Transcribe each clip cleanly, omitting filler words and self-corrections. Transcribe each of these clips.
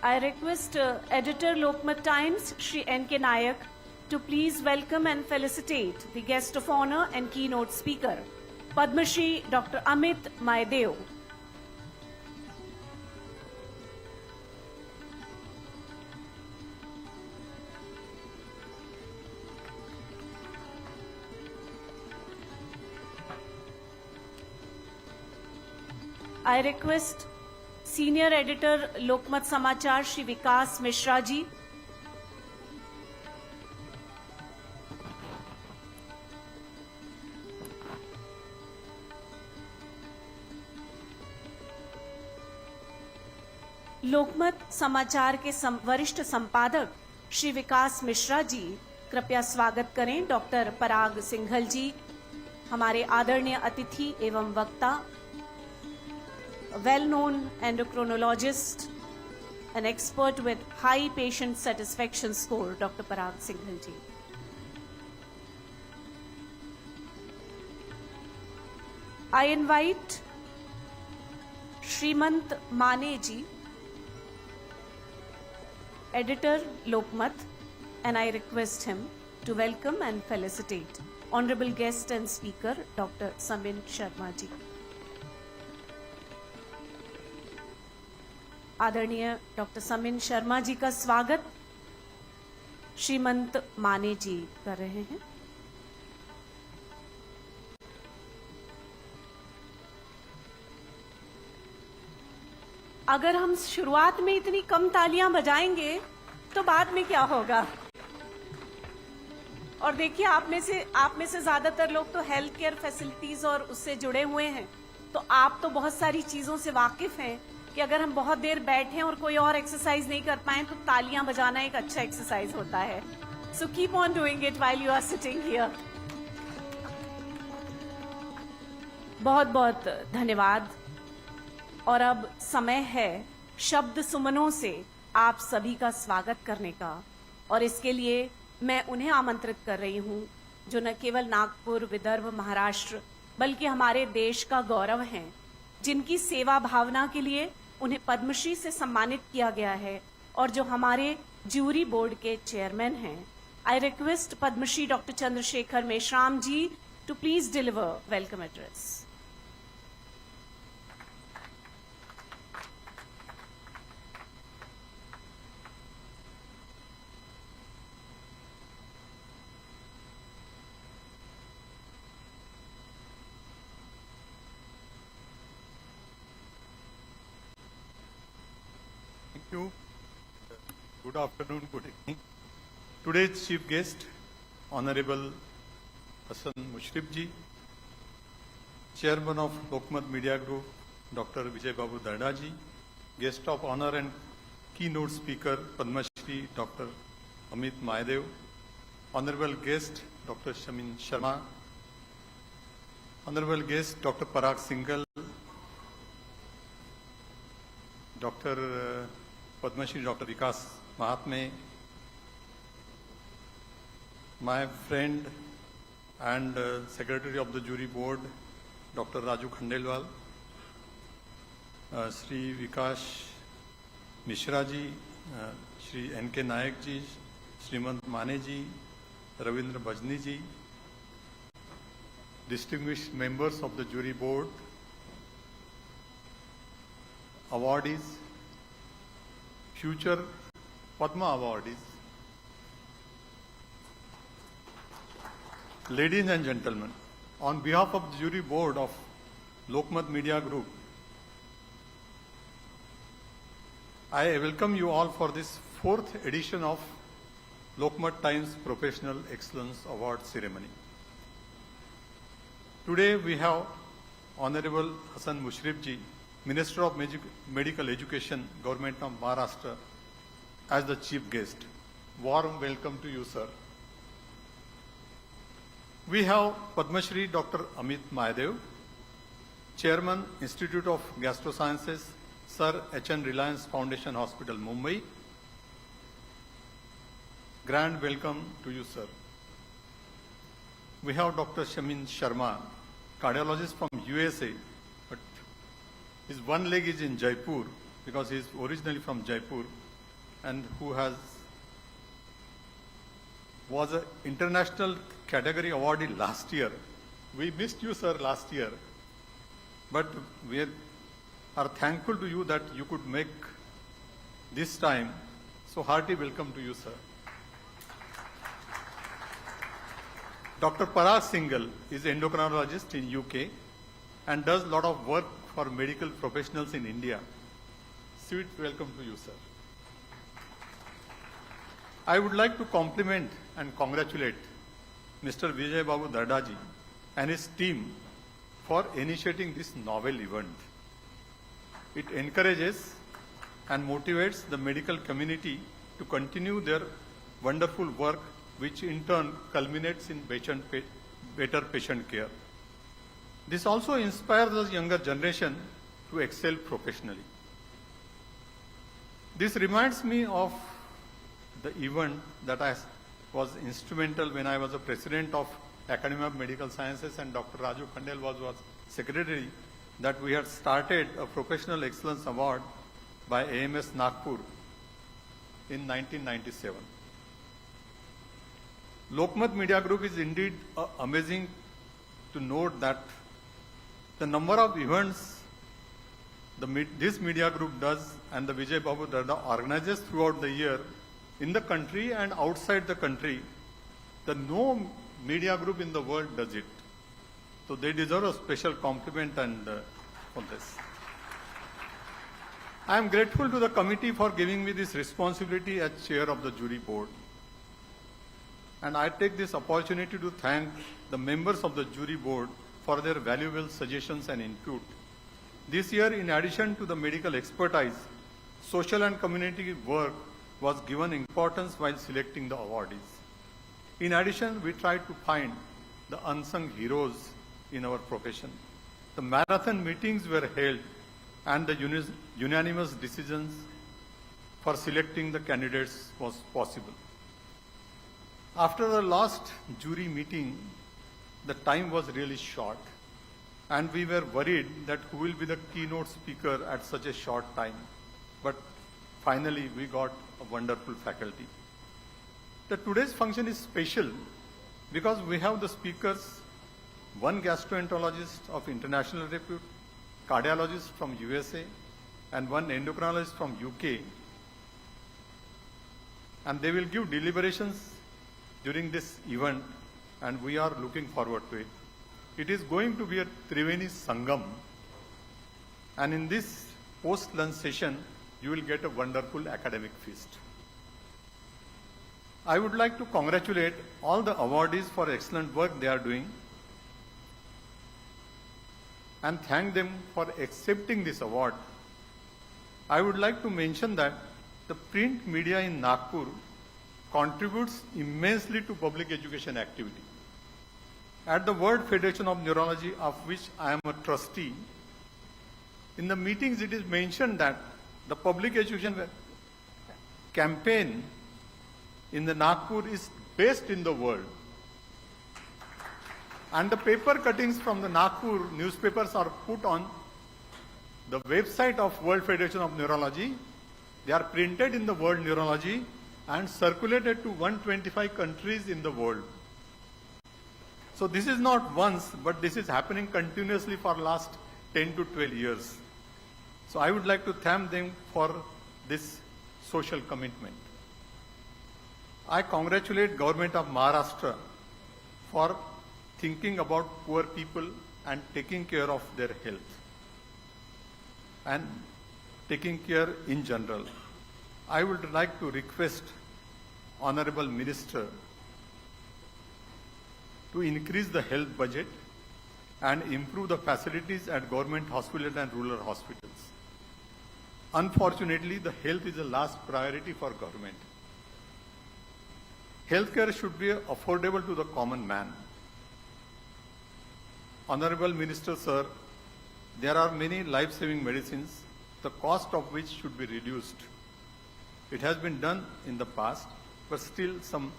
I request Editor Lokmat Times, Shri N.K. Nayak, to please welcome and felicitate the guest of honor and keynote speaker, Padma Shri Dr. Amit Mahadev. I request Senior Editor Lokmat Samachar Shri Vikas Mishra ji. लोकमत समाचार के वरिष्ठ संपादक श्री विकास मिश्रा जी, कृपया स्वागत करें doctor पराग सिंघल जी, हमारे आदरणीय अतिथि एवं वक्ता, well known endocrinologist, an expert with high patient satisfaction score, Dr. Parag Singhal ji. I invite Srimant Mane ji, Editor Lokmat, and I request him to welcome and felicitate Honorable Guest and Speaker Dr. Samin Sharma ji. आदरणीय doctor समिन Sharma ji का स्वागत श्रीमंत माने जी कर रहे हैं। अगर हम शुरुआत में इतनी कम तालियां बजाएंगे तो बाद में क्या होगा। और देखिए, आप में से ज्यादातर लोग तो हेल्थ केयर फैसिलिटीज और उससे जुड़े हुए हैं, तो आप तो बहुत सारी चीजों से वाकिफ हैं कि अगर हम बहुत देर बैठे और कोई और एक्सरसाइज नहीं कर पाए तो तालियां बजाना एक अच्छा एक्सरसाइज होता है। So keep on doing it while you are sitting here. बहुत बहुत धन्यवाद। और अब समय है शब्द सुमनों से आप सभी का स्वागत करने का, और इसके लिए मैं उन्हें आमंत्रित कर रही हूं जो न केवल नागपुर, विदर्भ, महाराष्ट्र बल्कि हमारे देश का गौरव हैं, जिनकी सेवा भावना के लिए उन्हें पद्मश्री से सम्मानित किया गया है और जो हमारे ज्यूरी बोर्ड के चेयरमैन हैं। I request Padmashri doctor Chandrashekhar Meshram ji to please deliver welcome address. Good afternoon, good evening. Today's chief guest, Honorable Hasan Mushrif ji, Chairman of Lokmat Media Group, Dr. Vijay Babu Darda ji, Guest of Honor and Keynote Speaker, Padma Shri Dr. Amit Mahadev, Honorable Guest, Dr. Shamin Sharma, Honorable Guest, Dr. Parag Singhal, Dr. Padma Shri Dr. Vikas Mahatme, my friend and Secretary of the Jury Board, Dr. Raju Khandelwal, Shri Vikas Mishra ji, Shri N.K. Nayak ji, Srimant Mane ji, Ravindra Bajni ji, distinguished members of the Jury Board, awardees, future Padma awardees, ladies and gentlemen, on behalf of the Jury Board of Lokmat Media Group, I welcome you all for this 4th edition of Lokmat Times Professional Excellence Award Ceremony. Today we have Honorable Hasan Mushrif ji, Minister of Medical Education, Government of Maharashtra, as the chief guest. Warm welcome to you, sir. We have Padma Shri Dr. Amit Mahadev, Chairman, Institute of Gastrosciences, Sir H.N. Reliance Foundation Hospital, Mumbai. Grand welcome to you, sir. We have Dr. Shamin Sharma, cardiologist from USA, but his one leg is in Jaipur because he is originally from Jaipur, and who was an international category awardee last year. We missed you, sir, last year, but we are thankful to you that you could make this time. So hearty welcome to you, sir. Dr. Parag Singhal is endocrinologist in UK and does a lot of work for medical professionals in India. Sweet welcome to you, sir. I would like to compliment and congratulate Mr. Vijay Babu Dardaji and his team for initiating this novel event. It encourages and motivates the medical community to continue their wonderful work, which in turn culminates in better patient care. This also inspires the younger generation to excel professionally. This reminds me of the event that I was instrumental when I was the president of Academy of Medical Sciences and Dr. Raju Khandel was secretary, that we had started a Professional Excellence Award by AMS Nagpur in 1997. Lokmat Media Group is indeed amazing to note that the number of events this media group does and the Vijay Babu Darda organizes throughout the year in the country and outside the country, no media group in the world does it. So they deserve a special compliment and for this. I am grateful to the committee for giving me this responsibility as chair of the jury board. And I take this opportunity to thank the members of the jury board for their valuable suggestions and input. This year, in addition to the medical expertise, social and community work was given importance while selecting the awardees. In addition, we tried to find the unsung heroes in our profession. The marathon meetings were held and the unanimous decisions for selecting the candidates was possible. After the last jury meeting, the time was really short and we were worried that who will be the keynote speaker at such a short time. But finally, we got a wonderful faculty. Today's function is special because we have the speakers, one gastroenterologist of international repute, cardiologist from USA, and one endocrinologist from UK. And they will give deliberations during this event, and we are looking forward to it. It is going to be a Triveni Sangam, and in this post-lunch session, you will get a wonderful academic feast. I would like to congratulate all the awardees for excellent work they are doing and thank them for accepting this award. I would like to mention that the print media in Nagpur contributes immensely to public education activity. At the World Federation of Neurology, of which I am a trustee, in the meetings it is mentioned that the public education campaign in the Nagpur is best in the world. And the paper cuttings from the Nagpur newspapers are put on the website of World Federation of Neurology. They are printed in the World Neurology and circulated to 125 countries in the world. So this is not once, but this is happening continuously for last 10 to 12 years. So I would like to thank them for this social commitment. I congratulate Government of Maharashtra for thinking about poor people and taking care of their health and taking care in general. I would like to request Honorable Minister to increase the health budget and improve the facilities at government hospitals and rural hospitals. Unfortunately, the health is the last priority for government. Healthcare should be affordable to the common man. Honorable Minister, sir, there are many life-saving medicines, the cost of which should be reduced. It has been done in the past, but still some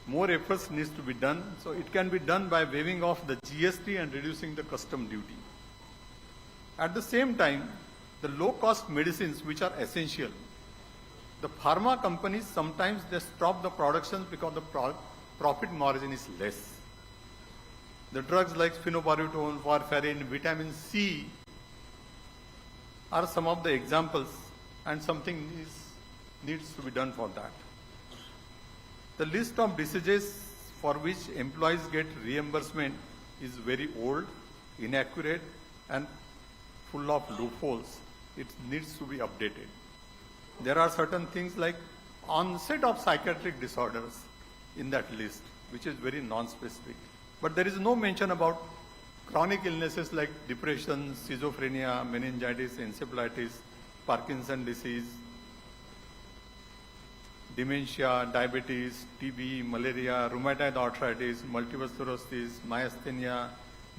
more efforts needs to be done. So it can be done by waiving off the GST and reducing the custom duty. At the same time, the low-cost medicines which are essential The pharma companies sometimes they stop the production because the profit margin is less. The drugs like phenobarbital, warfarin, vitamin C are some of the examples, and something needs to be done for that. The list of diseases for which employees get reimbursement is very old, inaccurate, and full of loopholes. It needs to be updated. There are certain things like onset of psychiatric disorders in that list, which is very non-specific. But there is no mention about chronic illnesses like depression, schizophrenia, meningitis, encephalitis, Parkinson's disease, dementia, diabetes, TB, malaria, rheumatoid arthritis, multiple sclerosis, myasthenia,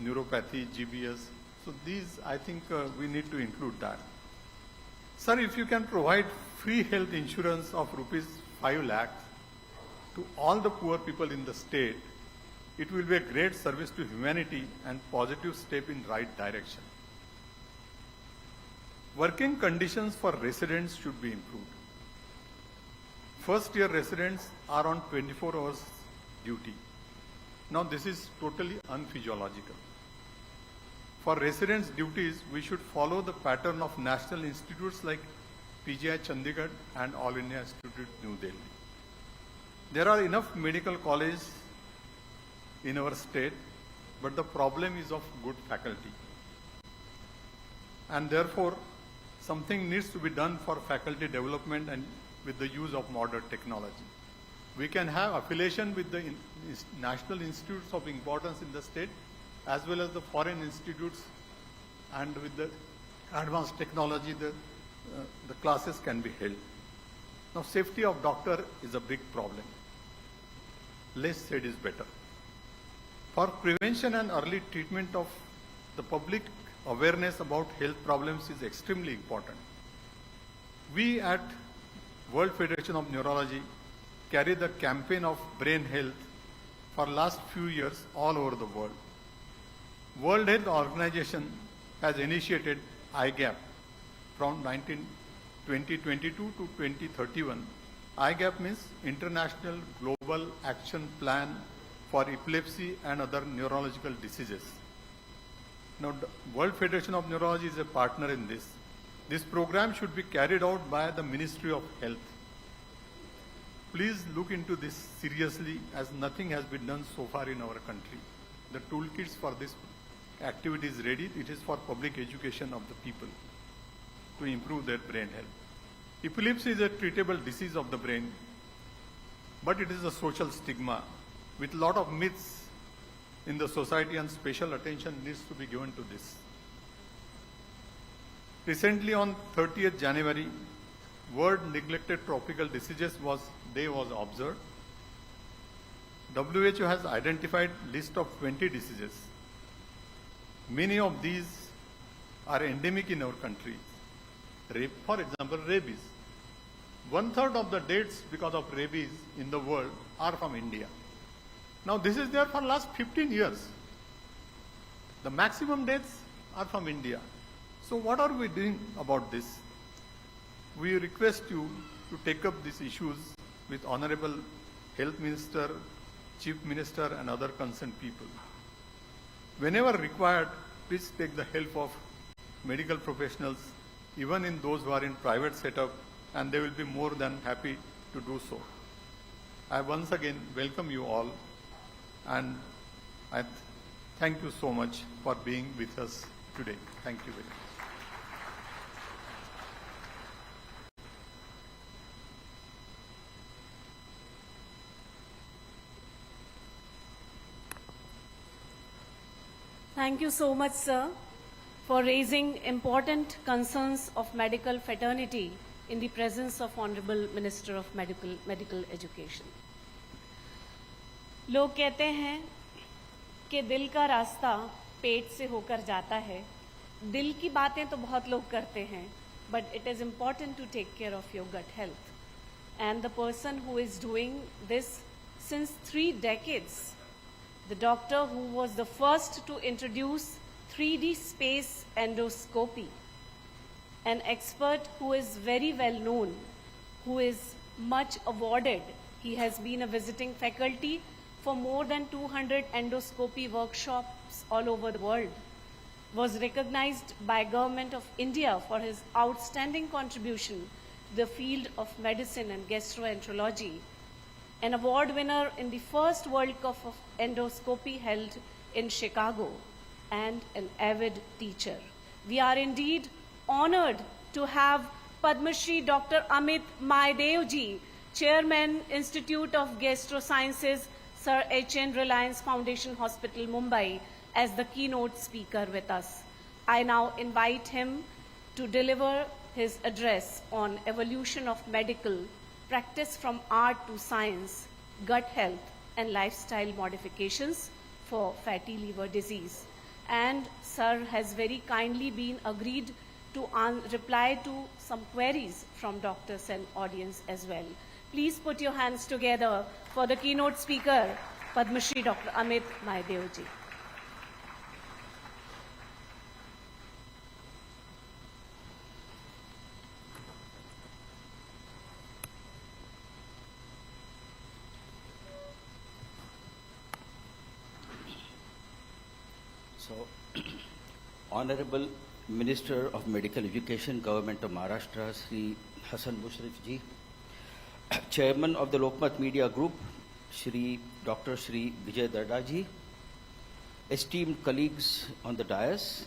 neuropathy, GBS. So these, I think we need to include that. Sir, if you can provide free health insurance of rupees 5 lakhs to all the poor people in the state, it will be a great service to humanity and positive step in right direction. Working conditions for residents should be improved. First year residents are on 24 hours duty. Now this is totally unphysiological. For residents' duties, we should follow the pattern of national institutes like PGI Chandigarh and All India Institute New Delhi. There are enough medical colleges in our state, but the problem is of good faculty. And therefore, something needs to be done for faculty development and with the use of modern technology. We can have affiliation with the national institutes of importance in the state, as well as the foreign institutes, and with the advanced technology, the classes can be held. Now, safety of doctor is a big problem. Less said is better. For prevention and early treatment of the public, awareness about health problems is extremely important. We at World Federation of Neurology carry the campaign of brain health for last few years all over the world. World Health Organization has initiated IGAP from 2022 to 2031. IGAP means International Global Action Plan for Epilepsy and Other Neurological Diseases. Now, the World Federation of Neurology is a partner in this. This program should be carried out by the Ministry of Health. Please look into this seriously, as nothing has been done so far in our country. The toolkits for this activity is ready. It is for public education of the people to improve their brain health. Epilepsy is a treatable disease of the brain, but it is a social stigma with a lot of myths in the society, and special attention needs to be given to this. Recently on 30th January, World Neglected Tropical Diseases Day was observed. WHO has identified list of 20 diseases. Many of these are endemic in our country. For example, rabies. 1/3 of the deaths because of rabies in the world are from India. Now this is there for last 15 years. The maximum deaths are from India. So what are we doing about this? We request you to take up these issues with Honorable Health Minister, Chief Minister and other concerned people. Whenever required, please take the help of medical professionals, even in those who are in private setup, and they will be more than happy to do so. I once again welcome you all, and I thank you so much for being with us today. Thank you very much. Thank you so much, sir, for raising important concerns of medical fraternity in the presence of Honorable Minister of Medical Education. लोग कहते हैं कि दिल का रास्ता पेट से होकर जाता है. दिल की बातें तो बहुत लोग करते हैं, but it is important to take care of your gut health. And the person who is doing this since 3 decades, the doctor who was the first to introduce 3D space endoscopy, an expert who is very well known who is much awarded. He has been a visiting faculty for more than 200 endoscopy workshops all over the world, was recognized by Government of India for his outstanding contribution to the field of medicine and gastroenterology, an award winner in the first World Cup of endoscopy held in Chicago, and an avid teacher. We are indeed honored to have Padma Shri Dr. Amit Maedev ji, Chairman, Institute of Gastrosciences, Sir H.N. Reliance Foundation Hospital, Mumbai, as the keynote speaker with us. I now invite him to deliver his address on evolution of medical practice from art to science, gut health, and lifestyle modifications for fatty liver disease. And Sir has very kindly been agreed to reply to some queries from doctors and audience as well. Please put your hands together for the keynote speaker, Padma Shri Dr. Amit Maedev ji. So, Honorable Minister of Medical Education, Government of Maharashtra, Sri Hassan Mushrif ji, Chairman of the Lokmat Media Group, Dr. Shri Vijay Darda ji, esteemed colleagues on the dais,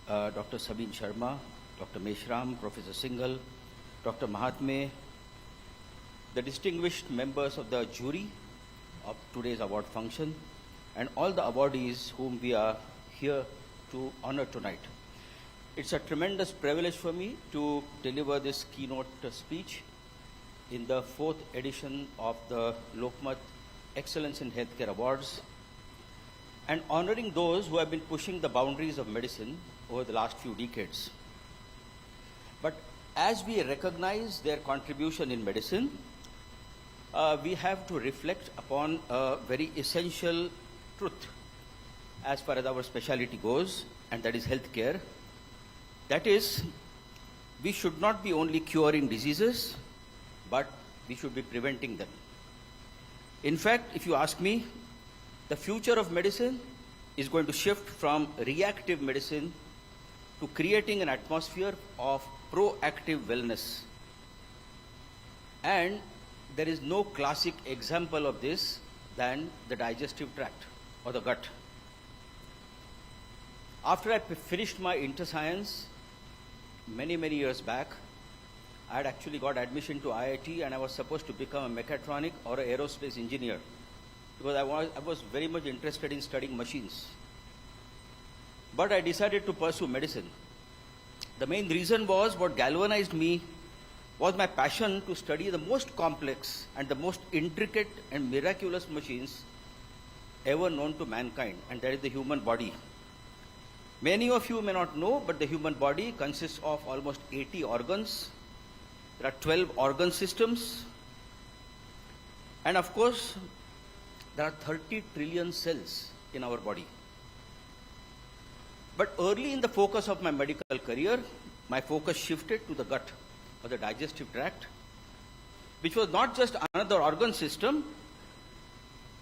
Dr. Sabeen Sharma, Dr. Meshram, Professor Singhal, Dr. Mahatme, the distinguished members of the jury of today's award function, and all the awardees whom we are here to honor tonight. It's a tremendous privilege for me to deliver this keynote speech in the 4th edition of the Lokmat Excellence in Healthcare Awards, and honoring those who have been pushing the boundaries of medicine over the last few decades. But as we recognize their contribution in medicine, we have to reflect upon a very essential truth as far as our specialty goes, and that is healthcare. That is, we should not be only curing diseases, but we should be preventing them. In fact, if you ask me, the future of medicine is going to shift from reactive medicine to creating an atmosphere of proactive wellness. And there is no classic example of this than the digestive tract or the gut. After I finished my inter-science many years back, I had actually got admission to IIT, and I was supposed to become a mechatronic or an aerospace engineer because I was very much interested in studying machines. But I decided to pursue medicine. The main reason was what galvanized me was my passion to study the most complex and the most intricate and miraculous machines ever known to mankind, and that is the human body. Many of you may not know, but the human body consists of almost 80 organs. There are 12 organ systems. And of course, there are 30 trillion cells in our body. But early in the focus of my medical career, my focus shifted to the gut or the digestive tract, which was not just another organ system,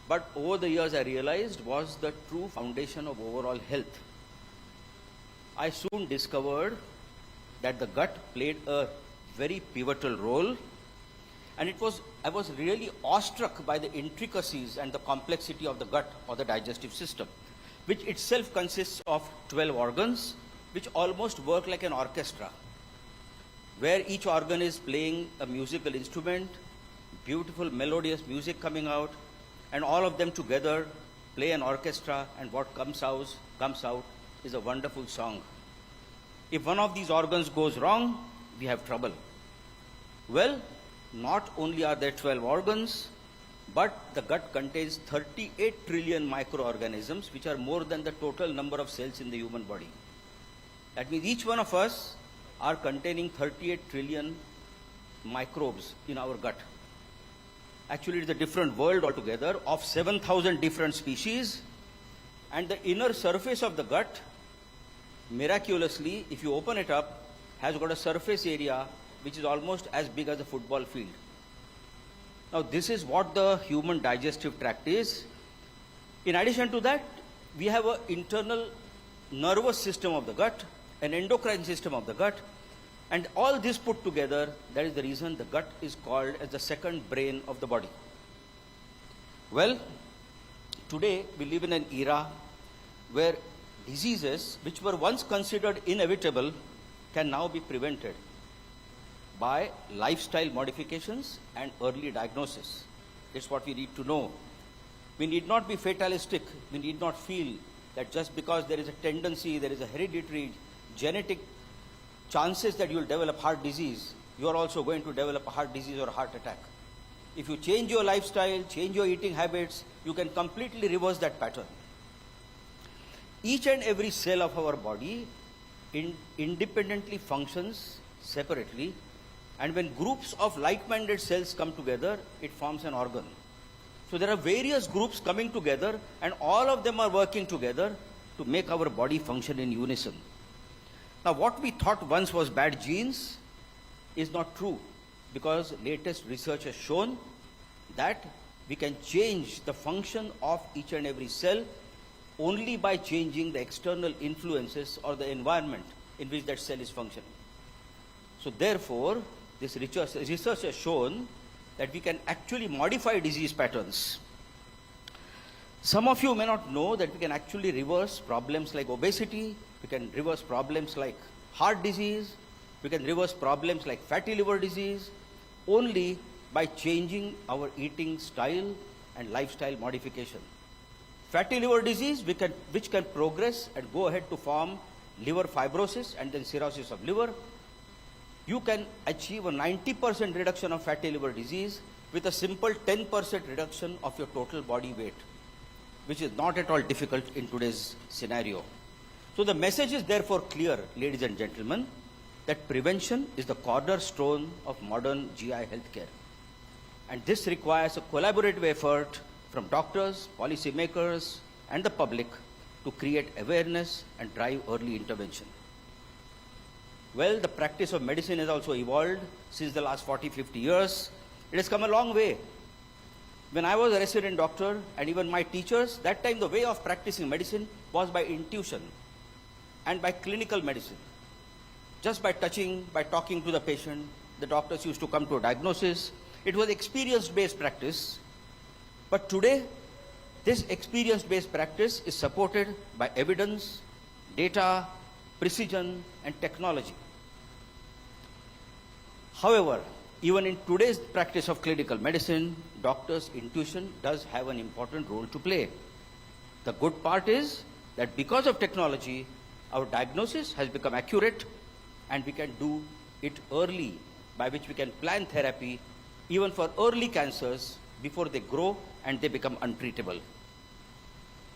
but over the years I realized was the true foundation of overall health. I soon discovered that the gut played a very pivotal role, and I was really awestruck by the intricacies and the complexity of the gut or the digestive system, which itself consists of 12 organs, which almost work like an orchestra, where each organ is playing a musical instrument, beautiful melodious music coming out, and all of them together play an orchestra, and what comes out is a wonderful song. If one of these organs goes wrong, we have trouble. Well, not only are there 12 organs, but the gut contains 38 trillion microorganisms, which are more than the total number of cells in the human body. That means each one of us are containing 38 trillion microbes in our gut. Actually, it's a different world altogether of 7,000 different species, and the inner surface of the gut, miraculously, if you open it up, has got a surface area which is almost as big as a football field. Now, this is what the human digestive tract is. In addition to that, we have an internal nervous system of the gut, an endocrine system of the gut, and all this put together, that is the reason the gut is called as the second brain of the body. Well, today we live in an era where diseases which were once considered inevitable can now be prevented by lifestyle modifications and early diagnosis. It's what we need to know. We need not be fatalistic. We need not feel that just because there is a tendency, there is a hereditary genetic chances that you will develop heart disease, you are also going to develop a heart disease or a heart attack. If you change your lifestyle, change your eating habits, you can completely reverse that pattern. Each and every cell of our body independently functions separately, and when groups of like-minded cells come together, it forms an organ. So there are various groups coming together, and all of them are working together to make our body function in unison. Now, what we thought once was bad genes is not true, because latest research has shown that we can change the function of each and every cell only by changing the external influences or the environment in which that cell is functioning. So therefore, this research has shown that we can actually modify disease patterns. Some of you may not know that we can actually reverse problems like obesity, we can reverse problems like heart disease, we can reverse problems like fatty liver disease only by changing our eating style and lifestyle modification. Fatty liver disease, which can progress and go ahead to form liver fibrosis and then cirrhosis of liver. You can achieve a 90% reduction of fatty liver disease with a simple 10% reduction of your total body weight, which is not at all difficult in today's scenario. So the message is therefore clear, ladies and gentlemen, that prevention is the cornerstone of modern GI healthcare. And this requires a collaborative effort from doctors, policymakers, and the public to create awareness and drive early intervention. Well, the practice of medicine has also evolved since the last 40-50 years. It has come a long way. When I was a resident doctor, and even my teachers, that time the way of practicing medicine was by intuition and by clinical medicine. Just by touching, by talking to the patient, the doctors used to come to a diagnosis. It was experience-based practice. But today, this experience-based practice is supported by evidence, data, precision, and technology. However, even in today's practice of clinical medicine, doctors' intuition does have an important role to play. The good part is that because of technology, our diagnosis has become accurate and we can do it early, by which we can plan therapy even for early cancers before they grow and they become untreatable.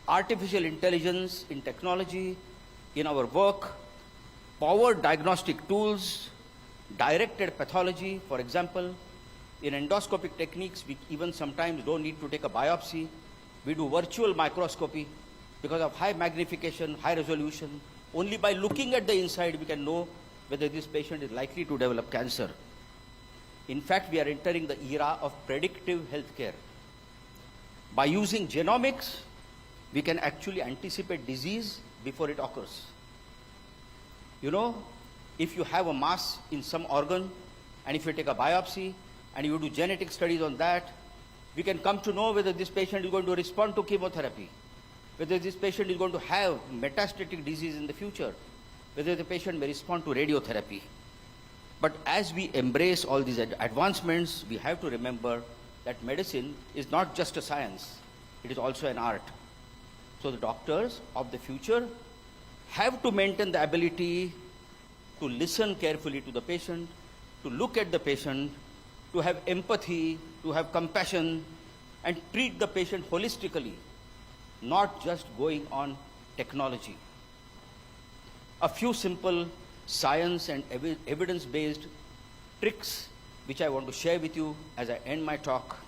Artificial intelligence in technology, in our work, powered diagnostic tools, directed pathology, for example, in endoscopic techniques, we even sometimes don't need to take a biopsy. We do virtual microscopy because of high magnification, high resolution. Only by looking at the inside, we can know whether this patient is likely to develop cancer. In fact, we are entering the era of predictive healthcare. By using genomics, we can actually anticipate disease before it occurs. You know, if you have a mass in some organ, and if you take a biopsy, and you do genetic studies on that, we can come to know whether this patient is going to respond to chemotherapy, whether this patient is going to have metastatic disease in the future, whether the patient may respond to radiotherapy. But as we embrace all these advancements, we have to remember that medicine is not just a science, it is also an art. So the doctors of the future have to maintain the ability to listen carefully to the patient, to look at the patient, to have empathy, to have compassion, and treat the patient holistically, not just going on technology. A few simple science and evidence-based tricks which I want to share with you as I end my talk.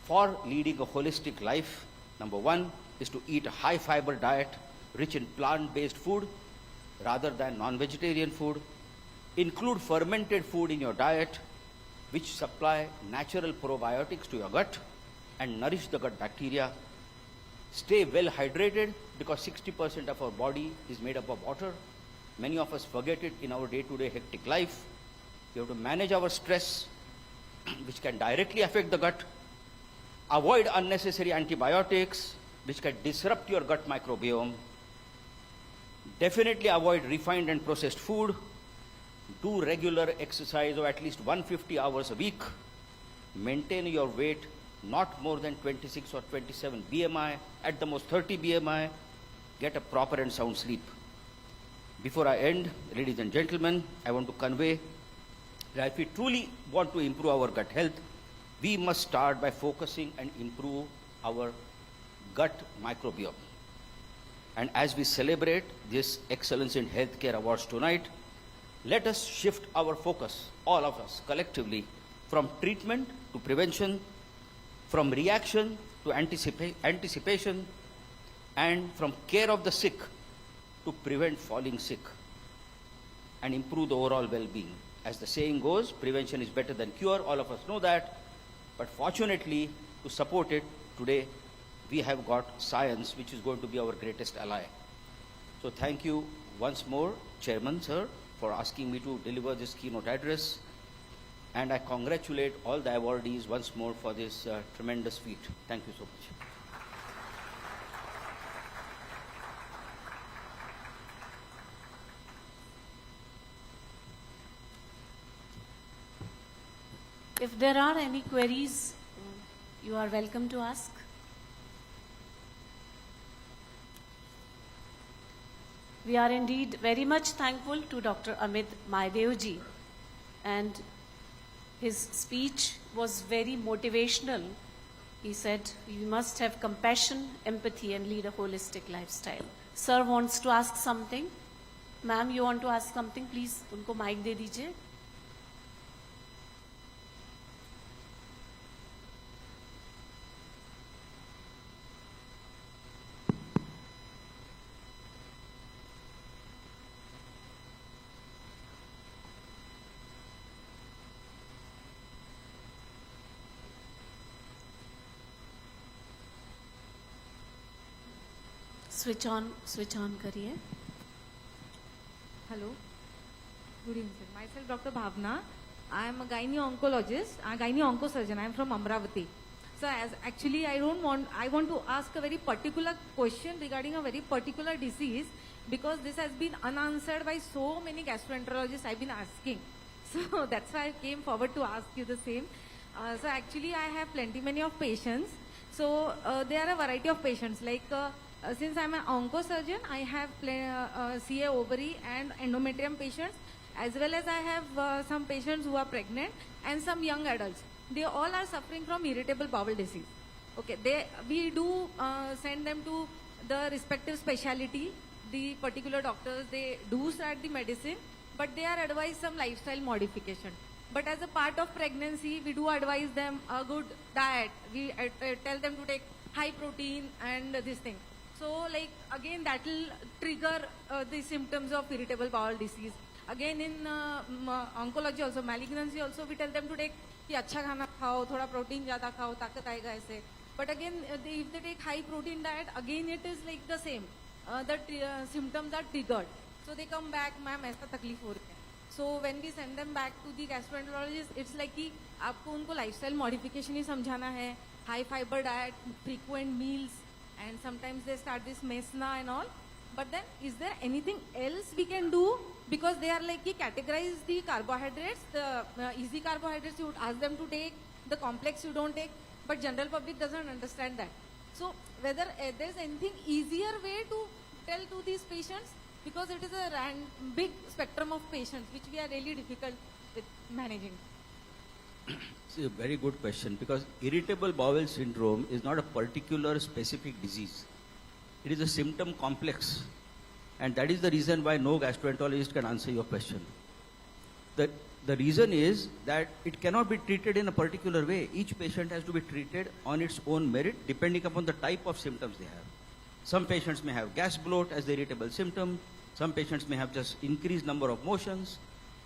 For leading a holistic life, number one is to eat a high-fiber diet rich in plant-based food rather than non-vegetarian food. Include fermented food in your diet, which supply natural probiotics to your gut and nourish the gut bacteria. Stay well hydrated because 60% of our body is made up of water. Many of us forget it in our day-to-day hectic life. We have to manage our stress, which can directly affect the gut. Avoid unnecessary antibiotics, which can disrupt your gut microbiome. Definitely avoid refined and processed food. Do regular exercise of at least 150 hours a week. Maintain your weight not more than 26 or 27 BMI, at the most 30 BMI. Get a proper and sound sleep. Before I end, ladies and gentlemen, I want to convey that if we truly want to improve our gut health, we must start by focusing and improve our gut microbiome. And as we celebrate this Excellence in Healthcare Awards tonight, let us shift our focus, all of us collectively, from treatment to prevention, from reaction to anticipation, and from care of the sick to prevent falling sick and improve the overall well-being. As the saying goes, prevention is better than cure. All of us know that. But fortunately, to support it, today we have got science, which is going to be our greatest ally. So thank you once more, Chairman, sir, for asking me to deliver this keynote address. And I congratulate all the awardees once more for this tremendous feat. Thank you so much. If there are any queries, you are welcome to ask. We are indeed very much thankful to Dr. Amit Mahadev ji, and his speech was very motivational. He said, we must have compassion, empathy, and lead a holistic lifestyle. Sir wants to ask something. Ma'am, you want to ask something? Please, unko mic de dijiye. Switch on करिए. Hello. Good evening, sir. Myself, Dr. Bhavna. I am a gynae-oncologist, a gynae-oncosurgeon. I am from Amravati. So, I want to ask a very particular question regarding a very particular disease, because this has been unanswered by so many gastroenterologists I've been asking. So, that's why I came forward to ask you the same. So, actually, I have many of patients. So, there are a variety of patients like since I'm an oncosurgeon, I have CA ovary and endometrium patients, as well as I have some patients who are pregnant and some young adults. They all are suffering from irritable bowel disease. Okay, we do send them to the respective specialty. The particular doctors, they do start the medicine, but they are advised some lifestyle modification. But as a part of pregnancy, we do advise them a good diet. We tell them to take high protein and this thing. So, like, again, that will trigger the symptoms of irritable bowel disease. Again, in oncology also, malignancy also, we tell them to take कि अच्छा खाना खाओ, थोड़ा protein ज़्यादा खाओ, ताकत आएगा ऐसे. But again, if they take high protein diet, again it is like the same. The symptoms are triggered. So they come back, ma'am, ऐसा तकलीफ हो रही है. So when we send them back to the gastroenterologist, it's like कि आपको उनको lifestyle modification ही समझाना है, high fiber diet, frequent meals. And sometimes they start this mesna and all. But then, is there anything else we can do? Because they are like, categorize the carbohydrates, the easy carbohydrates you would ask them to take, the complex you don't take, but general public doesn't understand that. So, whether there's anything easier way to tell to these patients, because it is a big spectrum of patients, which we are really difficult with managing. It's a very good question, because irritable bowel syndrome is not a particular specific disease. It is a symptom complex, and that is the reason why no gastroenterologist can answer your question. The reason is that it cannot be treated in a particular way. Each patient has to be treated on its own merit, depending upon the type of symptoms they have. Some patients may have gas bloat as the irritable symptom. Some patients may have just increased number of motions.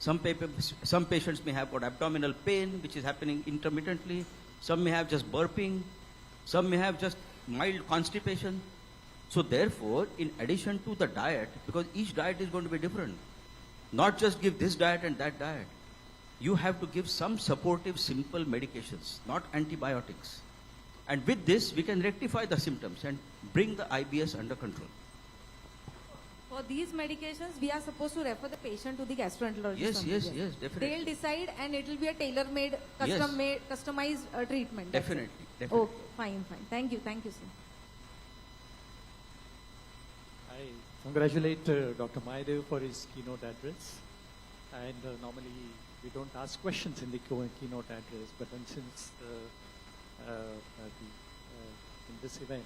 Some patients may have got abdominal pain, which is happening intermittently. Some may have just burping. Some may have just mild constipation. So therefore, in addition to the diet, because each diet is going to be different, not just give this diet and that diet. You have to give some supportive, simple medications, not antibiotics. And with this, we can rectify the symptoms and bring the IBS under control. For these medications, we are supposed to refer the patient to the gastroenterologist. Yes, definitely. They'll decide, and it will be a tailor-made, customized treatment. Definitely. Okay, fine. Thank you, sir. I congratulate Dr. Mahadev for his keynote address. And normally we don't ask questions in the keynote address, but then since in this event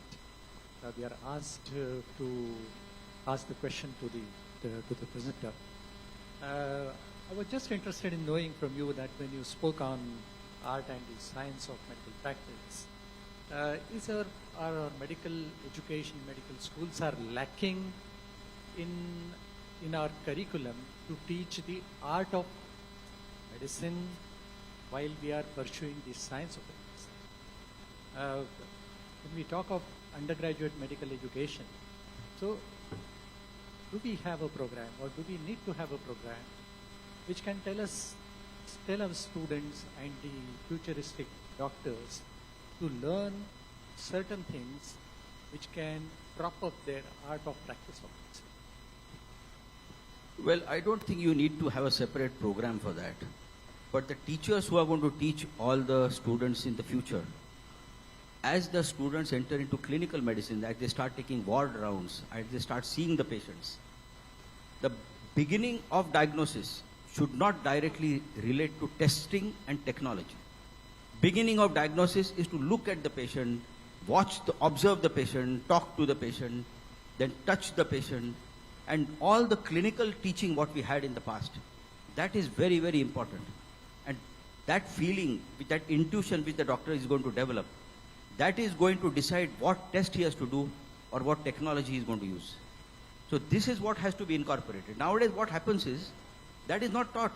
we are asked to ask the question to the presenter. I was just interested in knowing from you that when you spoke on art and the science of medical practice, is our medical education, medical schools are lacking in our curriculum to teach the art of medicine while we are pursuing the science of medicine. When we talk of undergraduate medical education, so do we have a program, or do we need to have a program which can tell our students and the futuristic doctors to learn certain things which can prop up their art of practice of medicine? Well, I don't think you need to have a separate program for that. But the teachers who are going to teach all the students in the future, as the students enter into clinical medicine, as they start taking ward rounds, as they start seeing the patients, the beginning of diagnosis should not directly relate to testing and technology. Beginning of diagnosis is to look at the patient, observe the patient, talk to the patient, then touch the patient, and all the clinical teaching what we had in the past. That is very, very important. And that feeling, with that intuition which the doctor is going to develop, that is going to decide what test he has to do or what technology he is going to use. So this is what has to be incorporated. Nowadays what happens is, that is not taught.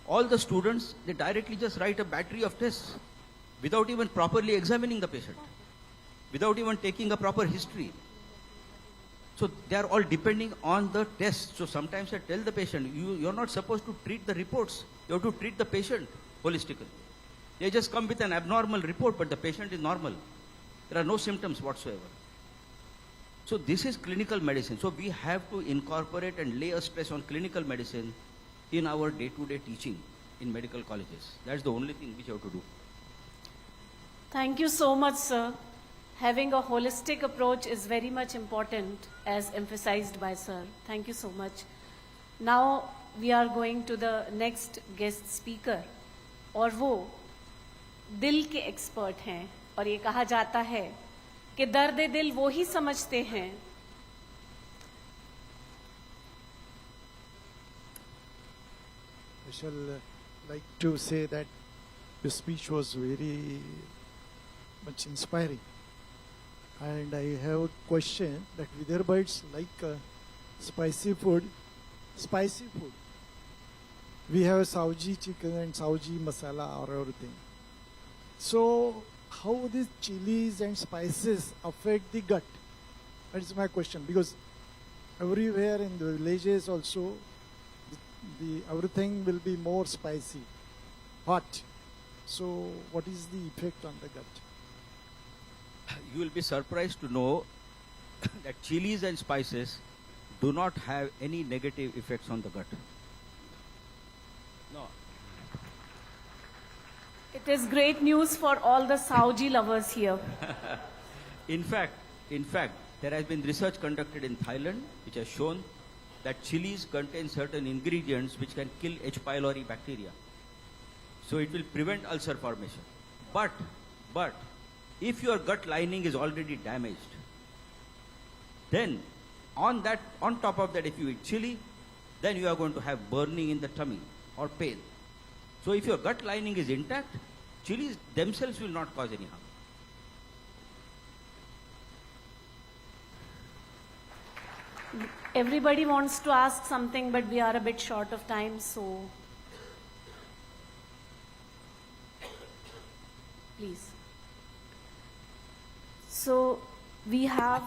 All the students, they directly just write a battery of tests without even properly examining the patient, without even taking a proper history. So they are all depending on the test. So sometimes I tell the patient, you're not supposed to treat the reports. You have to treat the patient holistically. They just come with an abnormal report, but the patient is normal. There are no symptoms whatsoever. So this is clinical medicine. So we have to incorporate and lay a stress on clinical medicine in our day-to-day teaching in medical colleges. That's the only thing which you have to do. Thank you so much, sir. Having a holistic approach is very much important, as emphasized by sir. Thank you so much. Now we are going to the next guest speaker. और वो दिल के expert हैं, और ये कहा जाता है कि दर्द दिल वो ही समझते हैं. I shall like to say that your speech was very much inspiring. And I have a question that Vidarbhites like spicy food. We have Sauji chicken and Sauji masala or everything. So how these chilies and spices affect the gut? That is my question, because everywhere in the villages also, everything will be more spicy, hot. So what is the effect on the gut? You will be surprised to know that chilies and spices do not have any negative effects on the gut. No. It is great news for all the Sauji lovers here. In fact, there has been research conducted in Thailand which has shown that chilies contain certain ingredients which can kill H. pylori bacteria. So it will prevent ulcer formation. But if your gut lining is already damaged, then on top of that, if you eat chili, then you are going to have burning in the tummy or pain. So if your gut lining is intact, chilies themselves will not cause any harm. Everybody wants to ask something, but we are a bit short of time, so please. So we have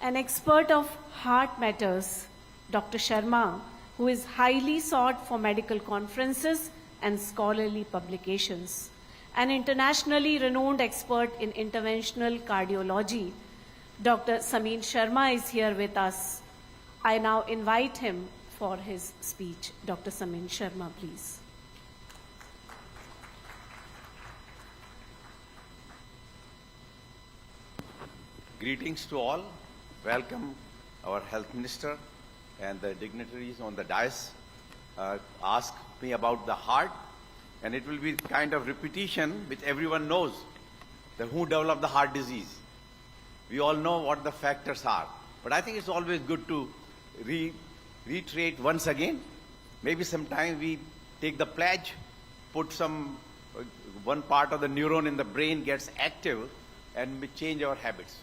an expert of heart matters, Dr. Sharma, who is highly sought for medical conferences and scholarly publications. An internationally renowned expert in interventional cardiology, Dr. Samin Sharma is here with us. I now invite him for his speech. Dr. Samin Sharma, please. Greetings to all. Welcome our Health Minister and the dignitaries on the dais. Ask me about the heart, and it will be kind of repetition which everyone knows. Who developed the heart disease? We all know what the factors are. But I think it's always good to reiterate once again. Maybe sometime we take the pledge, put some, one part of the neuron in the brain gets active, and we change our habits.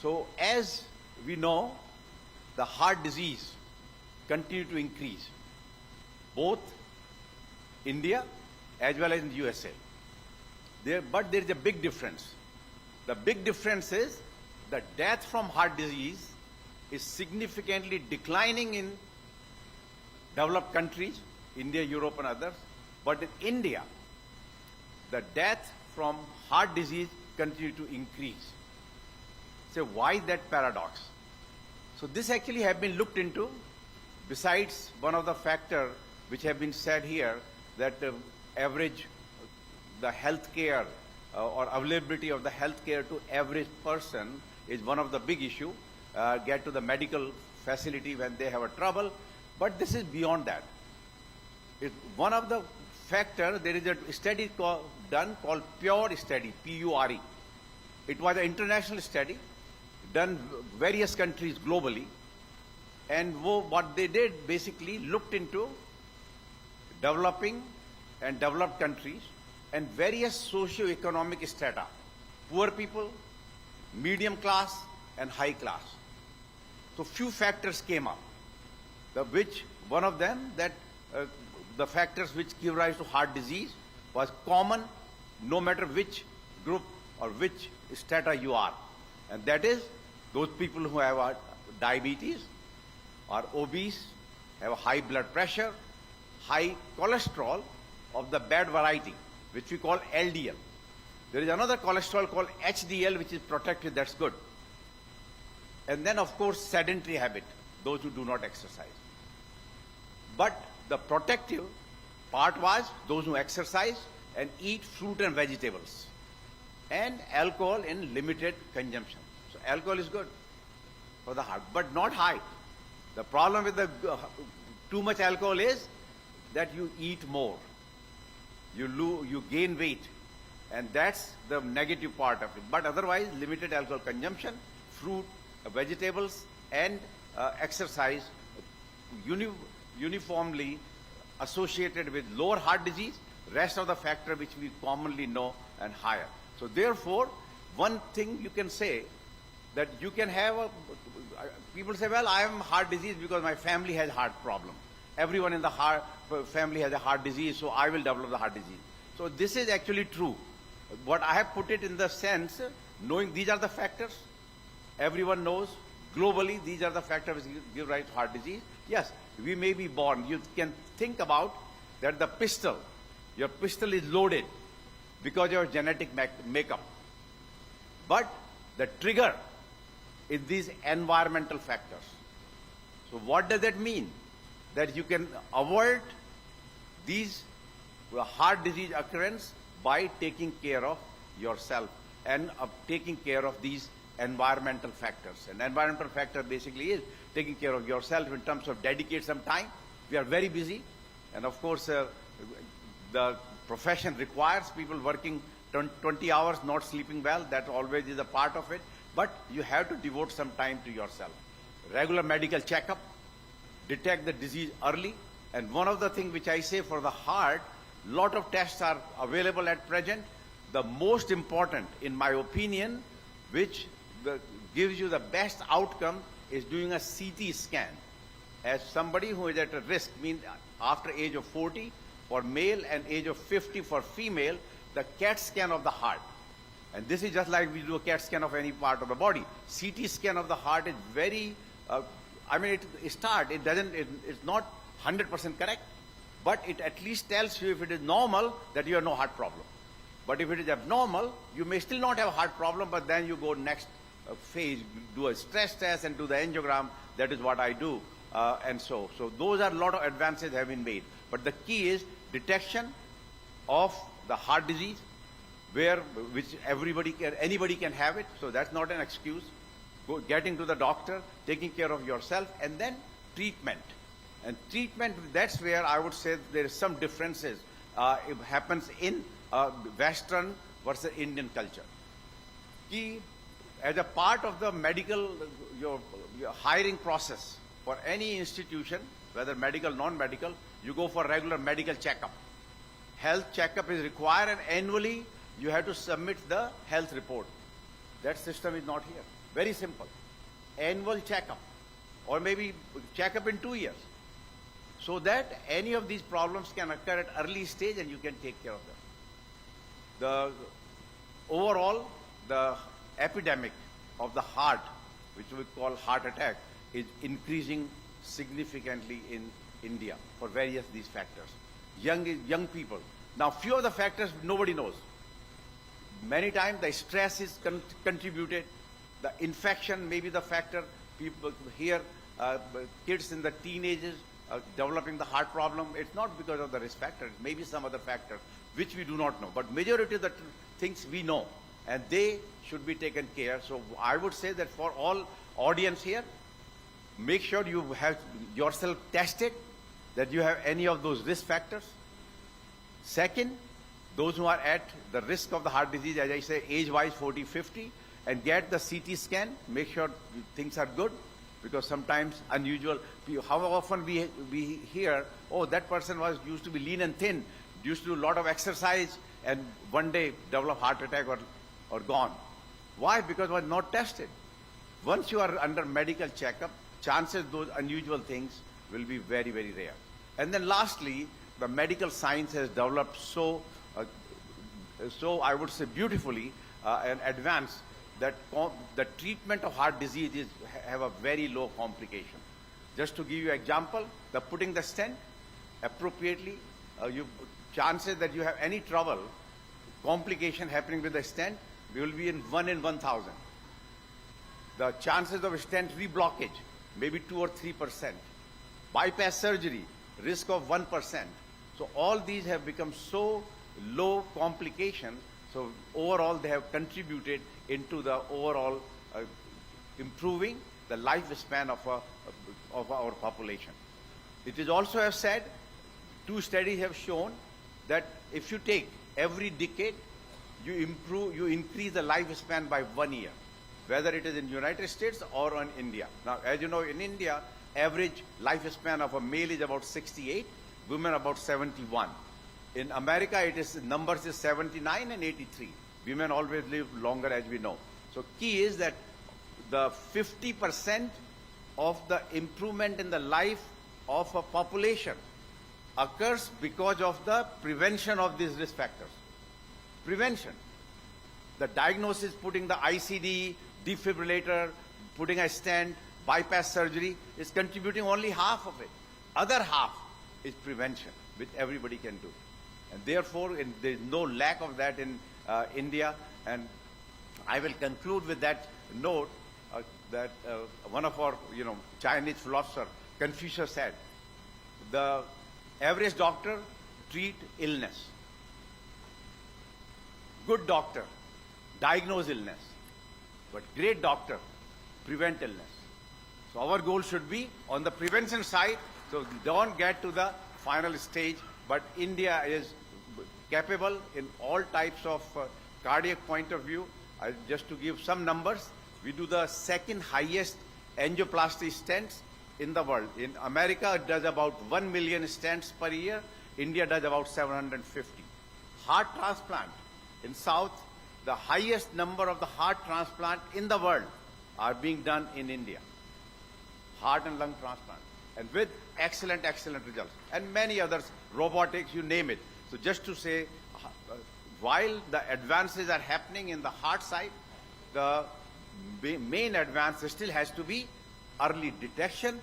So as we know, the heart disease continue to increase, both India as well as in the USA. But there is a big difference. The big difference is the death from heart disease is significantly declining in developed countries, India, Europe and others. But in India, the death from heart disease continue to increase. So why that paradox? So this actually have been looked into. Besides one of the factor which have been said here, that the healthcare or availability of the healthcare to average person is one of the big issue. Get to the medical facility when they have a trouble, but this is beyond that. One of the factor, there is a study done called PURE study, P-U-R-E. It was an international study done various countries globally, and what they did basically looked into developing and developed countries and various socio-economic strata, poor people, medium class and high class. So few factors came up, one of them that the factors which give rise to heart disease was common no matter which group or which strata you are, and that is those people who have diabetes, are obese, have a high blood pressure, high cholesterol of the bad variety, which we call LDL. There is another cholesterol called HDL, which is protected, that's good. And then, of course, sedentary habit, those who do not exercise. But the protective part was those who exercise and eat fruit and vegetables, and alcohol in limited consumption. So alcohol is good for the heart, but not high. The problem with the too much alcohol is that you eat more, you gain weight, and that's the negative part of it. But otherwise, limited alcohol consumption, fruit, vegetables, and exercise uniformly associated with lower heart disease, rest of the factor which we commonly know, and higher. So therefore, one thing you can say that you can have people say, well, I am heart disease because my family has heart problem. Everyone in the family has a heart disease, so I will develop the heart disease. So this is actually true. What I have put it in the sense, knowing these are the factors, everyone knows globally these are the factors which give rise to heart disease. Yes, we may be born. You can think about that your pistol is loaded because of your genetic makeup. But the trigger is these environmental factors. So what does that mean? That you can avoid these heart disease occurrence by taking care of yourself and taking care of these environmental factors. And environmental factor basically is taking care of yourself in terms of dedicate some time. We are very busy, and of course the profession requires people working 20 hours, not sleeping well. That always is a part of it. But you have to devote some time to yourself. Regular medical checkup, detect the disease early. And one of the things which I say for the heart, lot of tests are available at present. The most important, in my opinion, which gives you the best outcome is doing a CT scan. As somebody who is at a risk, means after age of 40 for male and age of 50 for female, the CAT scan of the heart. And this is just like we do a CAT scan of any part of the body. CT scan of the heart is very, it's not 100% correct, but it at least tells you if it is normal that you have no heart problem. But if it is abnormal, you may still not have a heart problem, but then you go next phase, do a stress test and do the angiogram. That is what I do. And so those are a lot of advances have been made. But the key is detection of the heart disease, which anybody can have it. So that's not an excuse. Getting to the doctor, taking care of yourself, and then treatment. And treatment, that's where I would say there is some differences. It happens in Western versus Indian culture. Key, as a part of the medical, your hiring process for any institution, whether medical, non-medical, you go for regular medical checkup. Health checkup is required, and annually you have to submit the health report. That system is not here. Very simple. Annual checkup, or maybe checkup in 2 years, so that any of these problems can occur at early stage and you can take care of them. Overall, the epidemic of the heart, which we call heart attack, is increasing significantly in India for various these factors. Young people. Now, few of the factors nobody knows. Many times the stress is contributed. The infection may be the factor. People here, kids in the teenagers developing the heart problem. It's not because of the risk factor. It may be some other factor which we do not know. But majority of the things we know, and they should be taken care. So I would say that for all audience here, make sure you have yourself tested, that you have any of those risk factors. Second, those who are at the risk of the heart disease, as I say, age-wise 40, 50, and get the CT scan, make sure things are good, because sometimes unusual, how often we hear, oh, that person used to be lean and thin, used to do a lot of exercise, and one day develop heart attack or gone. Why? Because it was not tested. Once you are under medical checkup, chances those unusual things will be very, very rare. And then lastly, the medical science has developed so I would say beautifully and advanced that the treatment of heart disease have a very low complication. Just to give you an example, the putting the stent appropriately, chances that you have any trouble, complication happening with the stent, will be in 1 in 1,000. The chances of stent reblockage, maybe 2 or 3%. Bypass surgery, risk of 1%. So all these have become so low complication. So overall, they have contributed into the overall improving the lifespan of our population. It is also have said, 2 studies have shown that if you take every decade, you increase the lifespan by 1 year, whether it is in United States or in India. Now, as you know, in India, average lifespan of a male is about 68, women about 71. In America, numbers is 79 and 83. Women always live longer, as we know. So key is that the 50% of the improvement in the life of a population occurs because of the prevention of these risk factors. Prevention. The diagnosis, putting the ICD, defibrillator, putting a stent, bypass surgery is contributing only half of it. Other half is prevention, which everybody can do. And therefore, there is no lack of that in India. And I will conclude with that note that one of our Chinese philosopher, Confucius, said, the average doctor treat illness. Good doctor diagnose illness. But great doctor prevent illness. So our goal should be on the prevention side, so don't get to the final stage. But India is capable in all types of cardiac point of view. Just to give some numbers, we do the second highest angioplasty stents in the world. In America, it does about 1 million stents per year. India does about 750. Heart transplant in South, the highest number of the heart transplant in the world are being done in India. heart and lung transplant, and with excellent results, and many others, robotics, you name it. So just to say, while the advances are happening in the heart side, the main advance still has to be early detection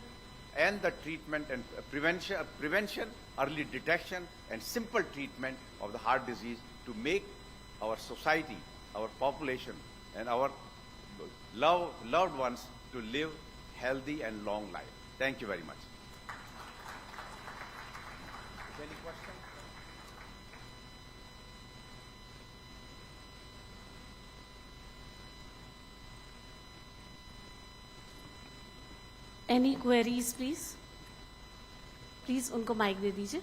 and the treatment and prevention, early detection and simple treatment of the heart disease to make our society, our population, and our loved ones to live healthy and long life. Thank you very much. Any questions? Any queries, please? Please, उनको mic दे दीजिए.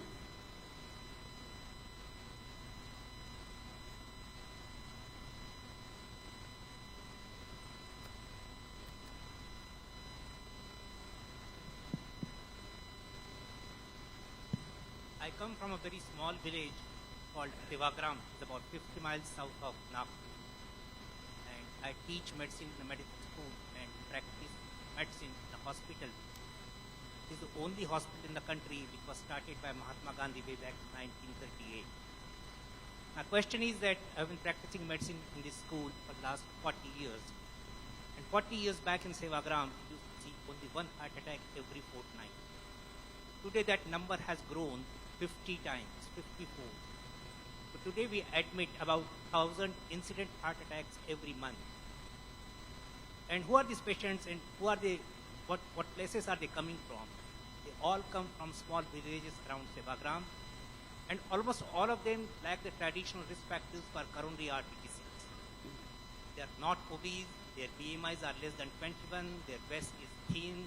I come from a very small village called Devagram. It's about 50 miles south of Nagpur. And I teach medicine in a medical school and practice medicine in a hospital. It is the only hospital in the country which was started by Mahatma Gandhi way back in 1938. My question is that I've been practicing medicine in this school for the last 40 years. And 40 years back in Sevagram, you used to see only one heart attack every fortnight. Today that number has grown 50 times, 54. So today we admit about 1,000 incident heart attacks every month. And who are these patients and who are they, what places are they coming from? They all come from small villages around Sevagram, and almost all of them lack the traditional risk factors for coronary artery disease. They are not obese, their BMIs are less than 21, their waist is thin,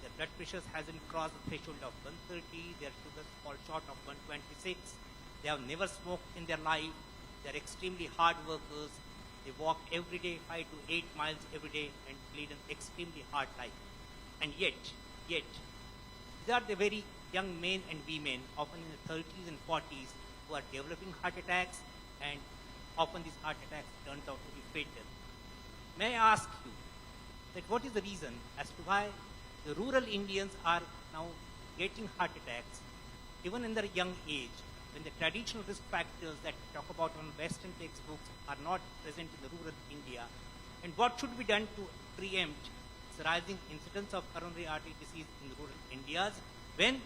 their blood pressures hasn't crossed the threshold of 130, their sugars fall short of 126, they have never smoked in their life, they are extremely hard workers, they walk every day 5 to 8 miles every day and lead an extremely hard life. And yet, these are the very young men and women, often in the 30s and 40s, who are developing heart attacks, and often these heart attacks turns out to be fatal. May I ask you that what is the reason as to why the rural Indians are now getting heart attacks even in their young age, when the traditional risk factors that we talk about on Western textbooks are not present in the rural India, and what should be done to preempt the rising incidence of coronary artery disease in the rural Indias when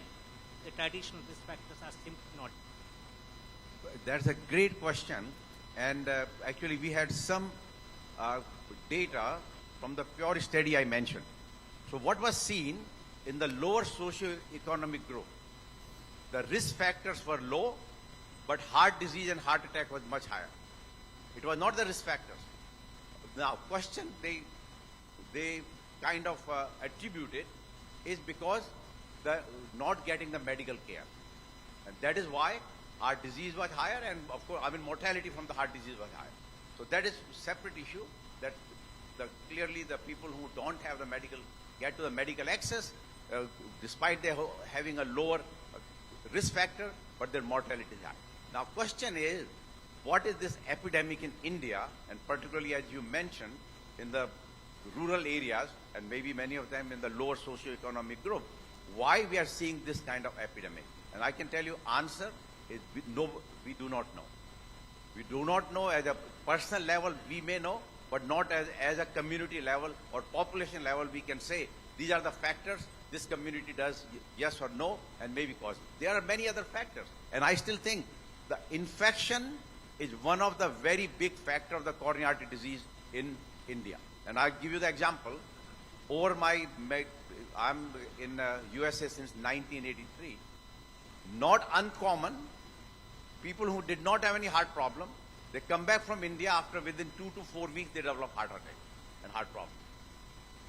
the traditional risk factors are simply not? That's a great question, and actually we had some data from the pure study I mentioned. So what was seen in the lower socio-economic group, the risk factors were low, but heart disease and heart attack was much higher. It was not the risk factors. Now, question they kind of attribute it is because the not getting the medical care, and that is why heart disease was higher, and of course, mortality from the heart disease was higher. So that is a separate issue. That clearly the people who don't have the medical get to the medical access, despite their having a lower risk factor, but their mortality is high. Now, question is, what is this epidemic in India, and particularly as you mentioned, in the rural areas, and maybe many of them in the lower socio-economic group, why we are seeing this kind of epidemic? And I can tell you, answer is we do not know. We do not know. At a personal level, we may know, but not as a community level or population level, we can say these are the factors this community does yes or no, and maybe cause. There are many other factors, and I still think the infection is one of the very big factor of the coronary artery disease in India. And I'll give you the example. I'm in USA since 1983. Not uncommon, people who did not have any heart problem, they come back from India after within 2 to 4 weeks they develop heart attack and heart problem.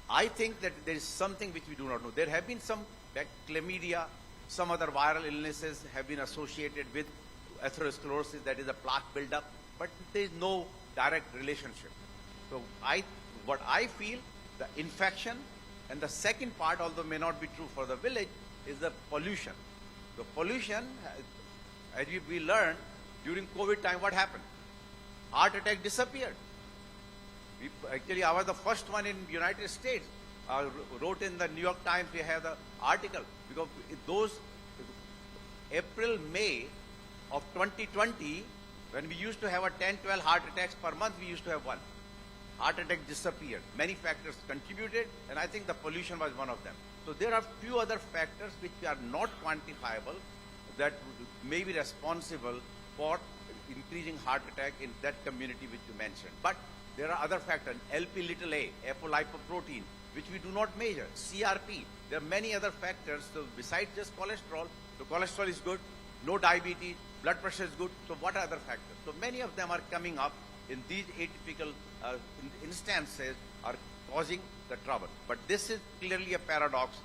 I think that there is something which we do not know. There have been some chlamydia, some other viral illnesses have been associated with atherosclerosis, that is a plaque buildup, but there is no direct relationship. So what I feel, the infection, and the second part, although may not be true for the village, is the pollution. The pollution, as we learned during COVID time, what happened? Heart attack disappeared. Actually, I was the first one in United States wrote in the New York Times, we have the article, because those April, May of 2020, when we used to have a 10, 12 heart attacks per month, we used to have one. Heart attack disappeared. Many factors contributed, and I think the pollution was one of them. So there are few other factors which are not quantifiable that may be responsible for increasing heart attack in that community which you mentioned. But there are other factors, LP(a), apolipoprotein, which we do not measure, CRP. There are many other factors. So besides just cholesterol, so cholesterol is good, no diabetes, blood pressure is good. So what are other factors? So many of them are coming up in these atypical instances are causing the trouble. But this is clearly a paradox.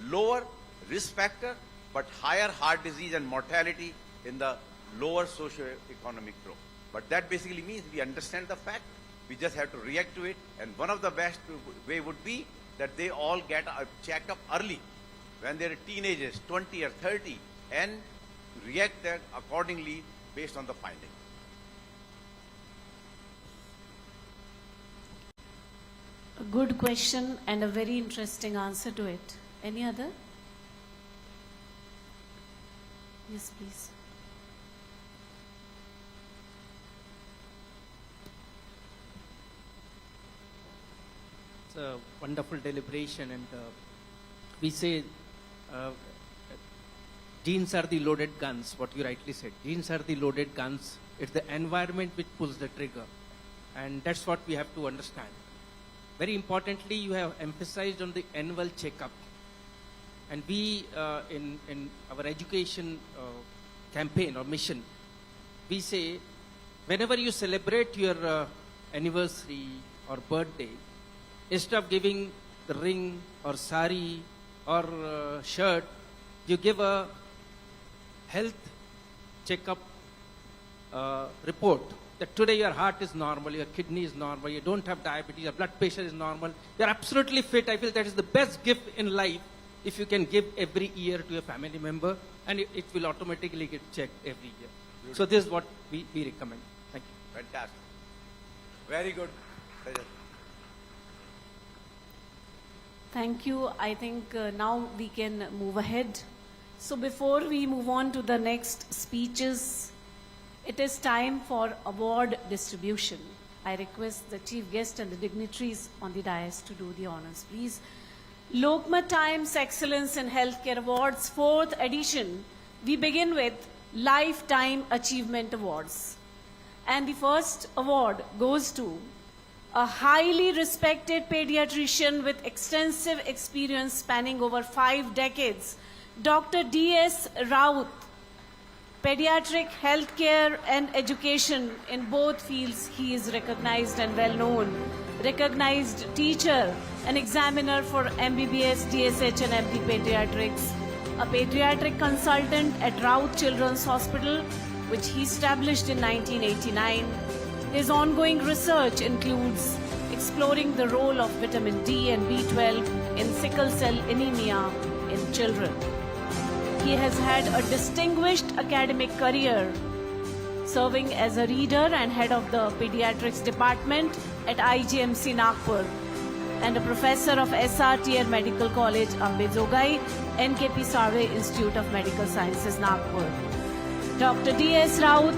Lower risk factor, but higher heart disease and mortality in the lower socio-economic group. But that basically means we understand the fact, we just have to react to it, and one of the best way would be that they all get a checkup early, when they're teenagers, 20 or 30, and react that accordingly based on the finding. A good question and a very interesting answer to it. Any other? Yes, please. It's a wonderful deliberation, and we say genes are the loaded guns, what you rightly said. Genes are the loaded guns. It's the environment which pulls the trigger. And that's what we have to understand. Very importantly, you have emphasized on the annual checkup. And we, in our education campaign or mission, we say, whenever you celebrate your anniversary or birthday, instead of giving the ring or sari or shirt, you give a health checkup report that today your heart is normal, your kidney is normal, you don't have diabetes, your blood pressure is normal, you're absolutely fit. I feel that is the best gift in life if you can give every year to a family member, and it will automatically get checked every year. Beautiful. So this is what we recommend. Thank you. Fantastic. Very good. Pleasure. Thank you. I think now we can move ahead. So before we move on to the next speeches, it is time for award distribution. I request the chief guest and the dignitaries on the dais to do the honors, please. Lokmat Times Excellence in Healthcare Awards, 4th edition. We begin with Lifetime Achievement Awards. And the first award goes to a highly respected pediatrician with extensive experience spanning over 5 decades, Dr. D.S. Raut. Pediatric healthcare and education in both fields, he is recognized and well known. Recognized teacher, an examiner for MBBS, DSH and MD Pediatrics, a pediatric consultant at Raut Children's Hospital, which he established in 1989. His ongoing research includes exploring the role of vitamin D and B12 in sickle cell anemia in children. He has had a distinguished academic career, serving as a reader and head of the pediatrics department at IGMC Nagpur, and a professor of SRTR Medical College, Ambejogai, NKP Sarve Institute of Medical Sciences, Nagpur. Dr. D.S. Raut,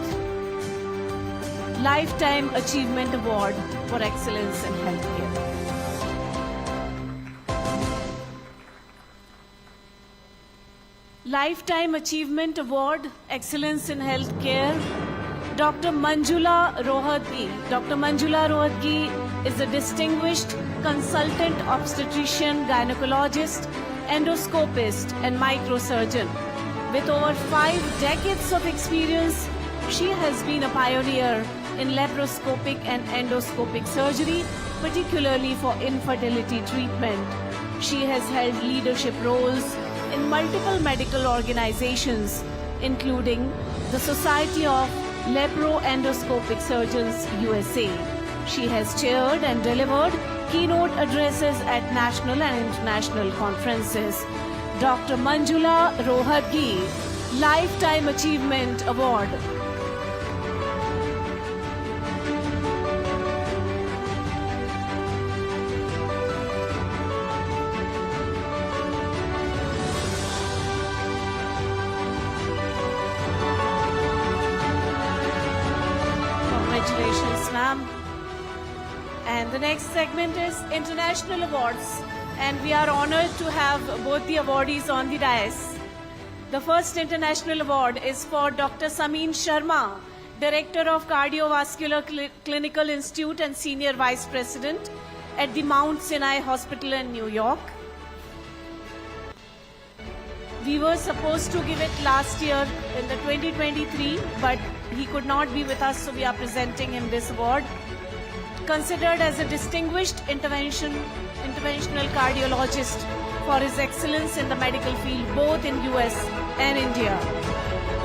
Lifetime Achievement Award for Excellence in Healthcare. Lifetime Achievement Award, Excellence in Healthcare, Dr. Manjula Rohatgi. Dr. Manjula Rohatgi is a distinguished consultant obstetrician, gynecologist, endoscopist, and microsurgeon. With over 5 decades of experience, she has been a pioneer in laparoscopic and endoscopic surgery, particularly for infertility treatment. She has held leadership roles in multiple medical organizations, including the Society of Laparoendoscopic Surgeons USA. She has chaired and delivered keynote addresses at national and international conferences. Dr. Manjula Rohatgi, Lifetime Achievement Award. ma'am. And the next segment is International Awards. And we are honored to have both the awardees on the dais. The first international award is for Dr. Samin Sharma, Director of Cardiovascular Clinical Institute and Senior Vice President at the Mount Sinai Hospital in New York. We were supposed to give it last year in the 2023, but he could not be with us, so we are presenting him this award. Considered as a distinguished interventional cardiologist for his excellence in the medical field, both in US and India.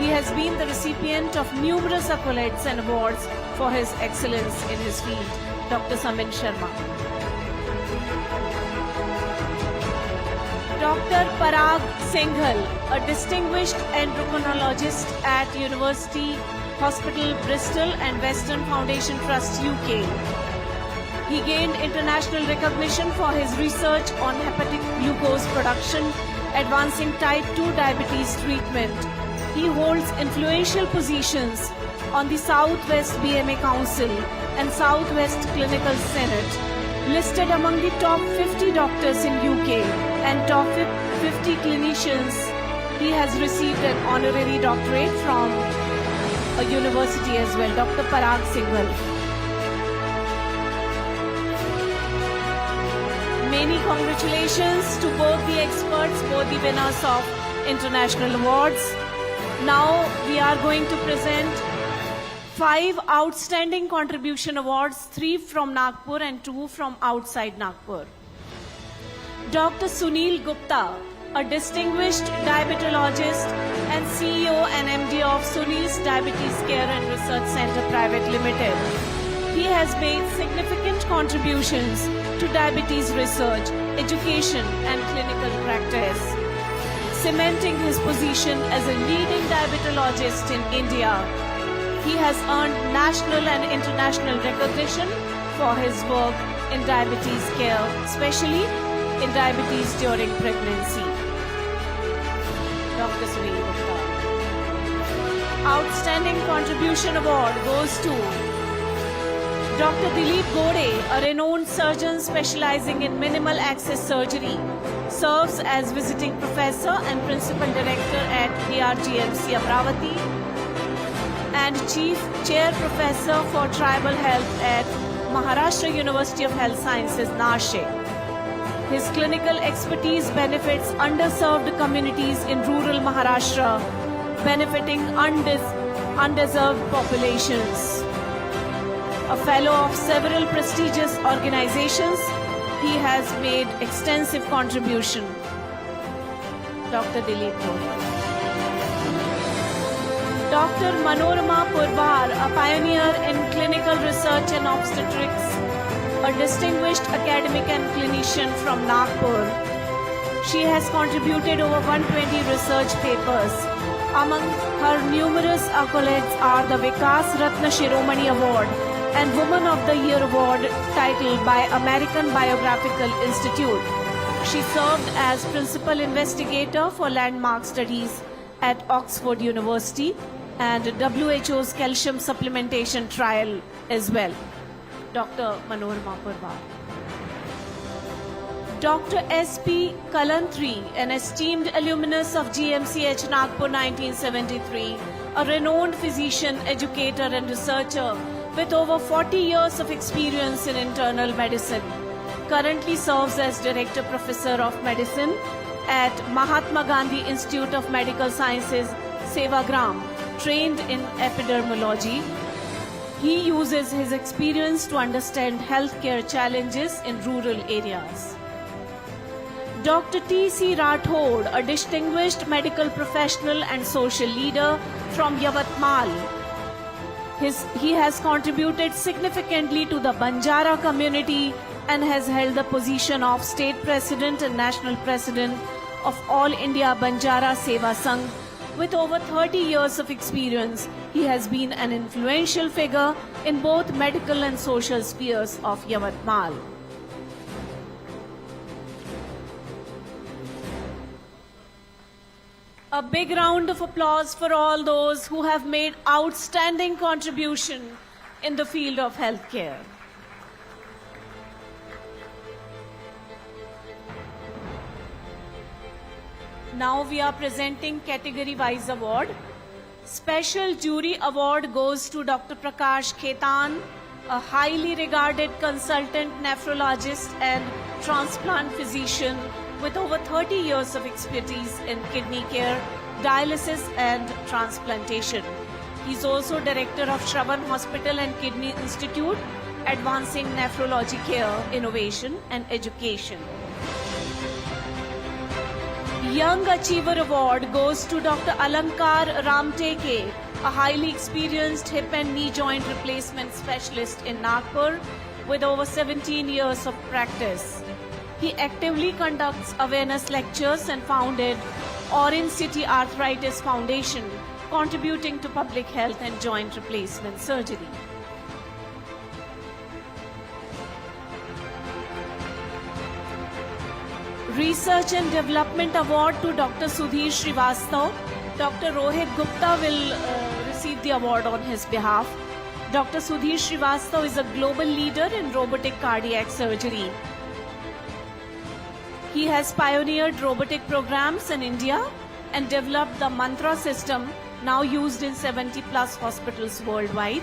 He has been the recipient of numerous accolades and awards for his excellence in his field. Dr. Samin Sharma. Dr. Parag Singhal, a distinguished endocrinologist at University Hospital Bristol and Western Foundation Trust, UK. He gained international recognition for his research on hepatic glucose production, advancing type 2 diabetes treatment. He holds influential positions on the Southwest BMA Council and Southwest Clinical Senate, listed among the top 50 doctors in UK and top 50 clinicians. He has received an honorary doctorate from a university as well, Dr. Parag Singhal. Many congratulations to both the experts, both the winners of international awards. Now we are going to present 5 outstanding contribution awards, 3 from Nagpur and 2 from outside Nagpur. Dr. Sunil Gupta, a distinguished diabetologist and CEO and MD of Sunil's Diabetes Care and Research Center Private Limited. He has made significant contributions to diabetes research, education and clinical practice, cementing his position as a leading diabetologist in India. He has earned national and international recognition for his work in diabetes care, especially in diabetes during pregnancy. Dr. Sunil Gupta. Outstanding Contribution Award goes to Dr. Dilip Gode, a renowned surgeon specializing in minimal access surgery, serves as visiting professor and principal director at DRGMC Amravati and chief chair professor for tribal health at Maharashtra University of Health Sciences, Nashik. His clinical expertise benefits underserved communities in rural Maharashtra, benefiting undeserved populations. A fellow of several prestigious organizations, he has made extensive contribution. Dr. Dilip Gode. Dr. Manorama Purvar, a pioneer in clinical research and obstetrics, a distinguished academic and clinician from Nagpur. She has contributed over 120 research papers. Among her numerous accolades are the Vikas Ratna Shiromani Award and Woman of the Year Award titled by American Biographical Institute. She served as principal investigator for landmark studies at Oxford University and WHO's calcium supplementation trial as well. Dr. Manorama Purvar. Dr. S.P. Kalantri, an esteemed alumnus of GMCH Nagpur 1973, a renowned physician, educator and researcher with over 40 years of experience in internal medicine, currently serves as Director Professor of Medicine at Mahatma Gandhi Institute of Medical Sciences, Sevagram, trained in epidemiology. He uses his experience to understand healthcare challenges in rural areas. Dr. T.C. Rathod, a distinguished medical professional and social leader from Yavatmal. He has contributed significantly to the Banjara community and has held the position of State President and National President of All India Banjara Seva Sangh. With over 30 years of experience, he has been an influential figure in both medical and social spheres of Yavatmal. A big round of applause for all those who have made outstanding contribution in the field of healthcare. Now we are presenting category-wise award. Special jury award goes to Dr. Prakash Khetan, a highly regarded consultant nephrologist and transplant physician with over 30 years of expertise in kidney care, dialysis and transplantation. He's also director of Shravan Hospital and Kidney Institute, advancing nephrology care, innovation and education. Young Achiever Award goes to Dr. Alankar Ramteke, a highly experienced hip and knee joint replacement specialist in Nagpur with over 17 years of practice. He actively conducts awareness lectures and founded Orange City Arthritis Foundation, contributing to public health and joint replacement surgery. Research and Development Award to Dr. Sudhir Srivastav. Dr. Rohit Gupta will receive the award on his behalf. Dr. Sudhir Srivastav is a global leader in robotic cardiac surgery. He has pioneered robotic programs in India and developed the Mantra system, now used in 70 plus hospitals worldwide.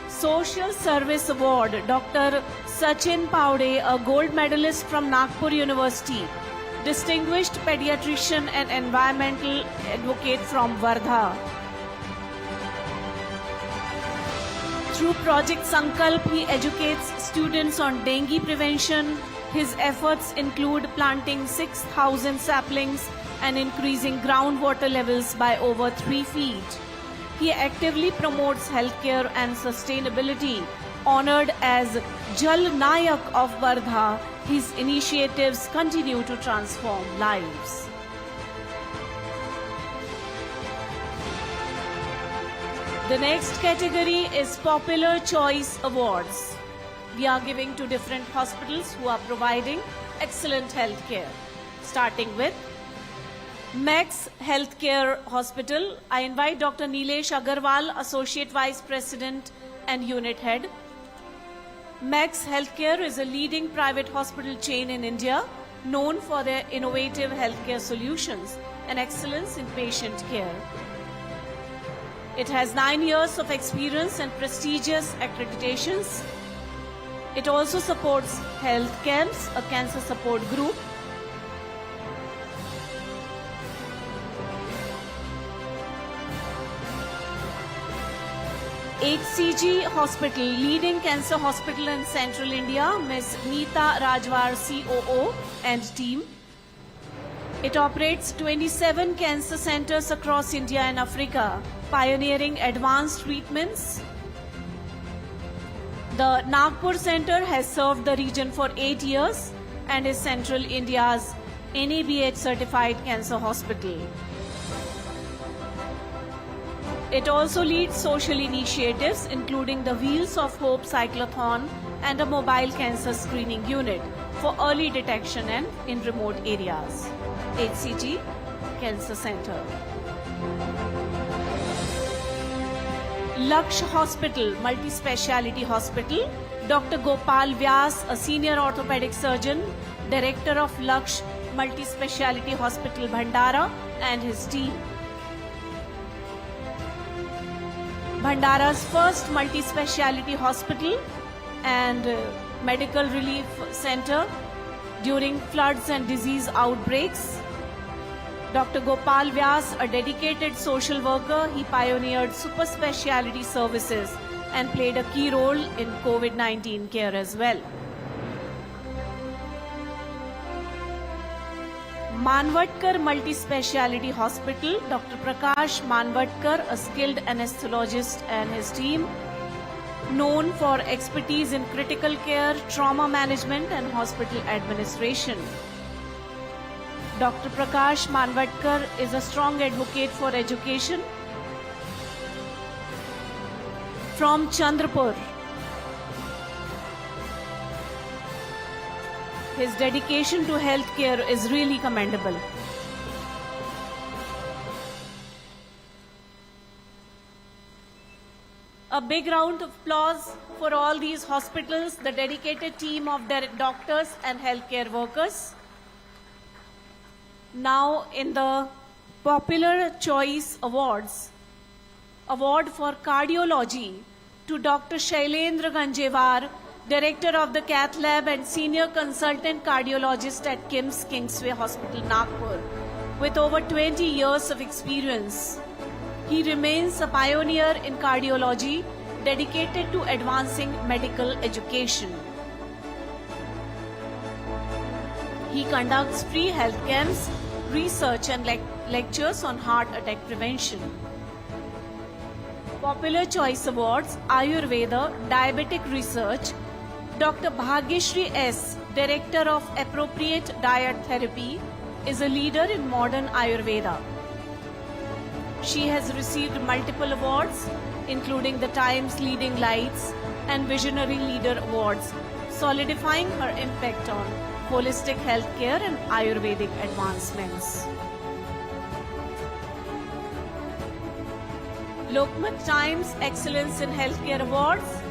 Social Service Award, Dr. Sachin Paude, a gold medalist from Nagpur University, distinguished pediatrician and environmental advocate from Wardha. Through Project Sankalp, he educates students on dengue prevention. His efforts include planting 6,000 saplings and increasing groundwater levels by over 3 feet. He actively promotes healthcare and sustainability. Honored as Jal Nayak of Wardha, his initiatives continue to transform lives. The next category is Popular Choice Awards. We are giving to different hospitals who are providing excellent healthcare. Starting with Max Healthcare Hospital. I invite Dr. Nilesh Agarwal, Associate Vice President and Unit Head. Max Healthcare is a leading private hospital chain in India, known for their innovative healthcare solutions and excellence in patient care. It has 9 years of experience and prestigious accreditations. It also supports health camps, a cancer support group. HCG Hospital, leading cancer hospital in central India, Ms. Neeta Rajwar, COO and team. It operates 27 cancer centers across India and Africa, pioneering advanced treatments. The Nagpur Center has served the region for 8 years and is Central India's NABH certified cancer hospital. It also leads social initiatives including the Wheels of Hope Cyclothon and a mobile cancer screening unit for early detection and in remote areas. HCG Cancer Center. Laksh Hospital, multi-speciality hospital. Dr. Gopal Vyas, a senior orthopedic surgeon, director of Laksh Multi-Speciality Hospital, Bhandara, and his team. Bhandara's first multi-speciality hospital and medical relief center during floods and disease outbreaks. Dr. Gopal Vyas, a dedicated social worker, he pioneered super speciality services and played a key role in COVID-19 care as well. Manvatkar Multi-Speciality Hospital, Dr. Prakash Manvatkar, a skilled anesthesiologist and his team, known for expertise in critical care, trauma management and hospital administration. Dr. Prakash Manvatkar is a strong advocate for education. From Chandrapur, his dedication to healthcare is really commendable. A big round of applause for all these hospitals, the dedicated team of their doctors and healthcare workers. Now in the Popular Choice Awards, Award for Cardiology to Dr. Shailendra Ganjewar, Director of the Cath Lab and Senior Consultant Cardiologist at KIMS Kingsway Hospital, Nagpur, with over 20 years of experience. He remains a pioneer in cardiology, dedicated to advancing medical education. He conducts free health camps, research and lectures on heart attack prevention. Popular Choice Awards, Ayurveda, Diabetic Research, Dr. Bhagyashri S., Director of Appropriate Diet Therapy, is a leader in modern Ayurveda. She has received multiple awards, including the Times Leading Lights and Visionary Leader Awards, solidifying her impact on holistic healthcare and Ayurvedic advancements. Lokmat Times Excellence in Healthcare Awards,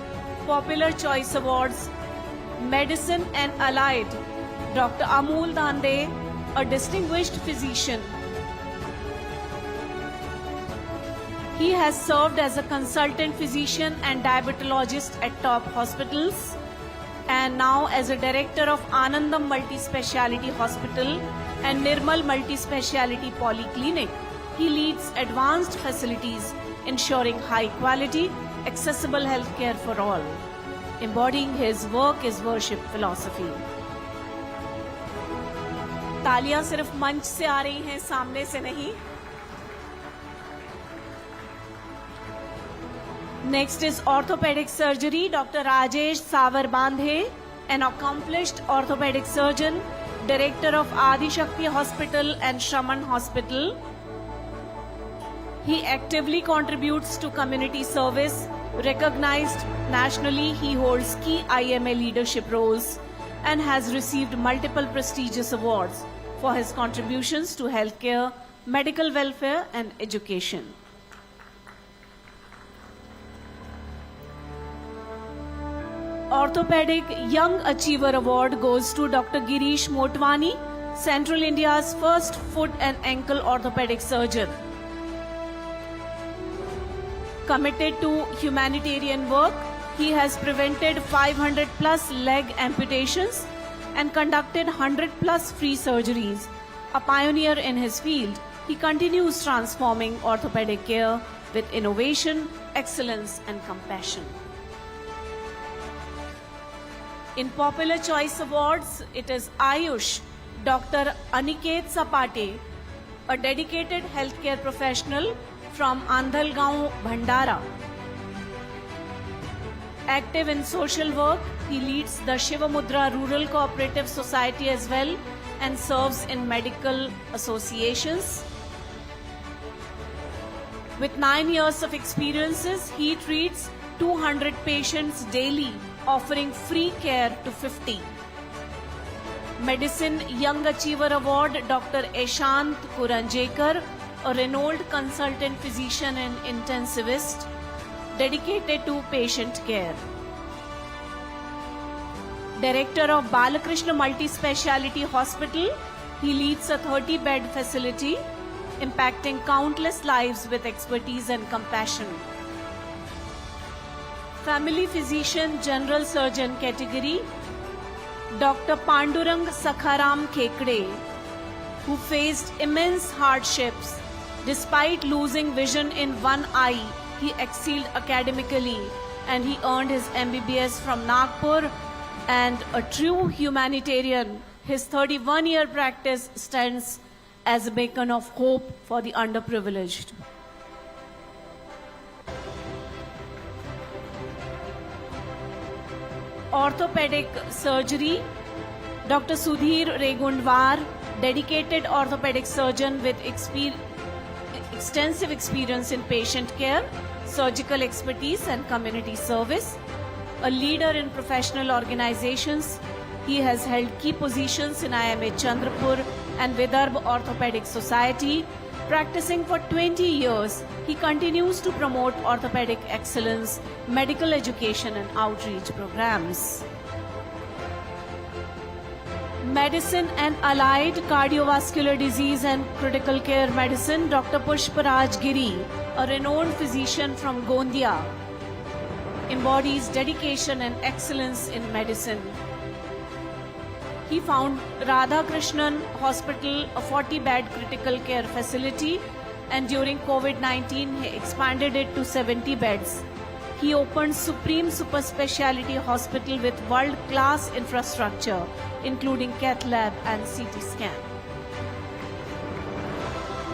Popular Choice Awards, Medicine and Allied, Dr. Amol Dande, a distinguished physician. He has served as a consultant physician and diabetologist at top hospitals and now as a director of Anandam Multi-Speciality Hospital and Nirmal Multi-Speciality Polyclinic. He leads advanced facilities ensuring high quality, accessible healthcare for all. Embodying his work is worship philosophy. तालियां सिर्फ मंच से आ रही हैं, सामने से नहीं. Next is orthopedic surgery, Dr. Rajesh Savar Bandhe, an accomplished orthopedic surgeon, director of Adi Shakti Hospital and Shraman Hospital. He actively contributes to community service. Recognized nationally, he holds key IMA leadership roles and has received multiple prestigious awards for his contributions to healthcare, medical welfare and education. Orthopedic Young Achiever Award goes to Dr. Girish Motwani, Central India's first foot and ankle orthopedic surgeon. Committed to humanitarian work, he has prevented 500 plus leg amputations and conducted 100 plus free surgeries. A pioneer in his field, he continues transforming orthopedic care with innovation, excellence and compassion. In Popular Choice Awards, it is Ayush, Dr. Aniket Sapate, a dedicated healthcare professional from Andhalgaon, Bhandara. Active in social work, he leads the Shivamudra Rural Cooperative Society as well and serves in medical associations. With 9 years of experiences, he treats 200 patients daily, offering free care to 50. Medicine Young Achiever Award, Dr. Eshant Kuranjekar, a renowned consultant physician and intensivist, dedicated to patient care. Director of Balakrishna Multi-Speciality Hospital, he leads a 30-bed facility, impacting countless lives with expertise and compassion. Family Physician General Surgeon category, Dr. Pandurang Sakharam Khekde, who faced immense hardships. Despite losing vision in one eye, he excelled academically and he earned his MBBS from Nagpur. And a true humanitarian, his 31-year practice stands as a beacon of hope for the underprivileged. Orthopedic surgery, Dr. Sudhir Regundwar, dedicated orthopedic surgeon with extensive experience in patient care, surgical expertise and community service. A leader in professional organizations, he has held key positions in IMA Chandrapur and Vidarbha Orthopedic Society Practicing for 20 years, he continues to promote orthopedic excellence, medical education and outreach programs. Medicine and Allied Cardiovascular Disease and Critical Care Medicine, Dr. Pushparaj Giri, a renowned physician from Gondia, embodies dedication and excellence in medicine. He found Radhakrishnan Hospital, a 40-bed critical care facility, and during COVID-19, he expanded it to 70 beds. He opened Supreme Super Speciality Hospital with world-class infrastructure, including cath lab and CT scan.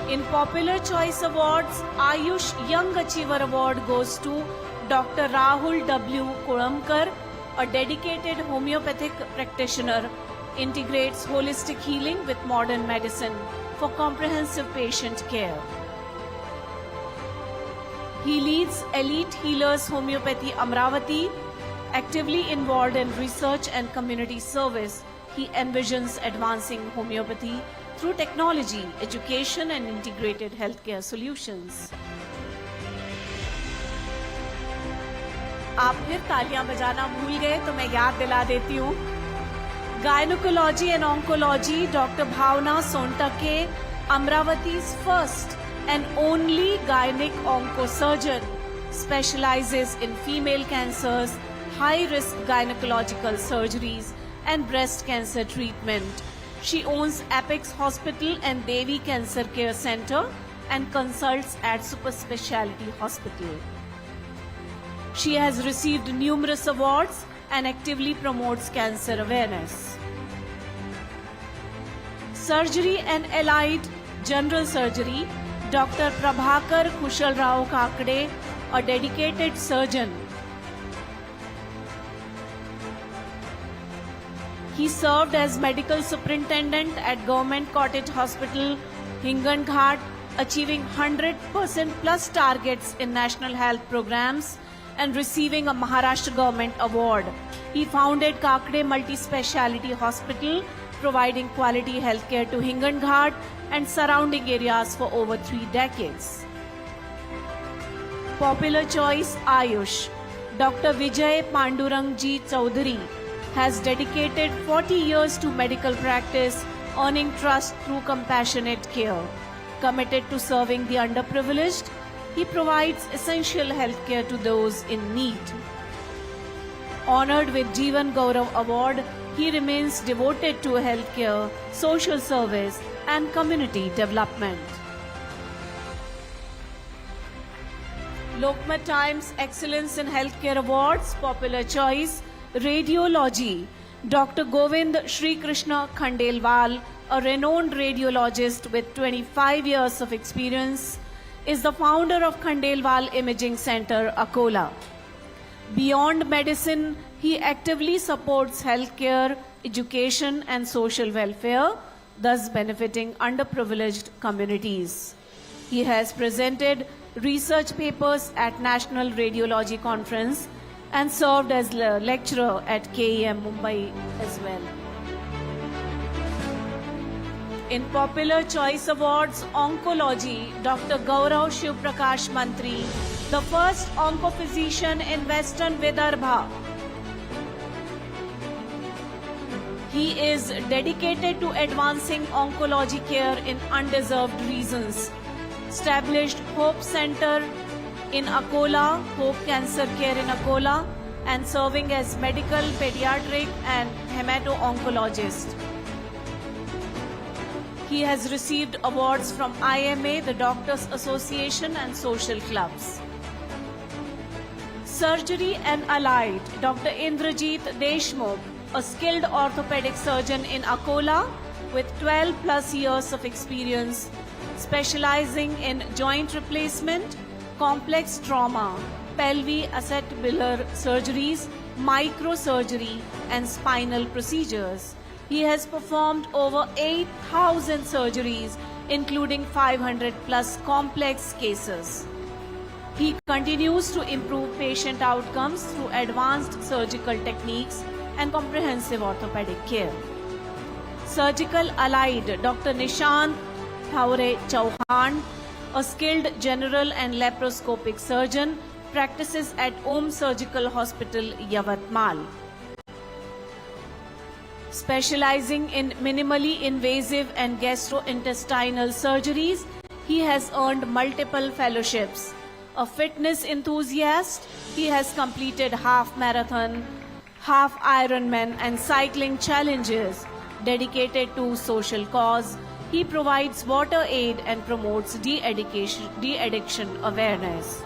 In Popular Choice Awards, Ayush Young Achiever Award goes to Dr. Rahul W. Kuramkar, a dedicated homeopathic practitioner, integrates holistic healing with modern medicine for comprehensive patient care. He leads Elite Healers Homeopathy Amravati, actively involved in research and community service. He envisions advancing homeopathy through technology, education and integrated healthcare solutions. आप फिर तालियां बजाना भूल गए तो मैं याद दिला देती हूँ. Gynecology and Oncology, Dr. Bhavna Sontake, Amravati's first and only gynec oncosurgeon, specializes in female cancers, high-risk gynecological surgeries and breast cancer treatment. She owns Apex Hospital and Devi Cancer Care Center and consults at Super Speciality Hospital. She has received numerous awards and actively promotes cancer awareness. Surgery and Allied General Surgery, Dr. Prabhakar Kushal Rao Kakade, a dedicated surgeon. He served as medical superintendent at Government Cottage Hospital, Hinganghat, achieving 100% plus targets in national health programs and receiving a Maharashtra government award. He founded Kakade Multi-Speciality Hospital, providing quality healthcare to Hinganghat and surrounding areas for over 3 decades. Popular Choice Ayush, Dr. Vijay Pandurangji Chaudhary has dedicated 40 years to medical practice, earning trust through compassionate care. Committed to serving the underprivileged, he provides essential healthcare to those in need. Honored with Jeevan Gaurav Award, he remains devoted to healthcare, social service and community development. Lokmat Times Excellence in Healthcare Awards, Popular Choice, Radiology, Dr. Govind Shri Krishna Khandelwal, a renowned radiologist with 25 years of experience, is the founder of Khandelwal Imaging Center, Akola. Beyond medicine, he actively supports healthcare, education and social welfare, thus benefiting underprivileged communities. He has presented research papers at National Radiology Conference and served as a lecturer at KEM Mumbai as well. In Popular Choice Awards, Oncology, Dr. Gaurav Shivprakash Mantri, the first oncophysician in Western Vidarbha. He is dedicated to advancing oncology care in undeserved regions. Established Hope Center in Akola, Hope Cancer Care in Akola, and serving as medical, pediatric and hemato-oncologist. He has received awards from IMA, the Doctors Association and social clubs. Surgery and Allied, Dr. Indrajit Deshmukh, a skilled orthopedic surgeon in Akola with 12 plus years of experience, specializing in joint replacement, complex trauma, pelvi-acetabular surgeries, microsurgery and spinal procedures. He has performed over 8,000 surgeries, including 500 plus complex cases. He continues to improve patient outcomes through advanced surgical techniques and comprehensive orthopedic care. Surgical Allied, Dr. Nishant Thaure Chauhan, a skilled general and laparoscopic surgeon, practices at Om Surgical Hospital, Yavatmal. Specializing in minimally invasive and gastrointestinal surgeries, he has earned multiple fellowships. A fitness enthusiast, he has completed half marathon, half Ironman and cycling challenges. Dedicated to social cause, he provides water aid and promotes de-addiction awareness.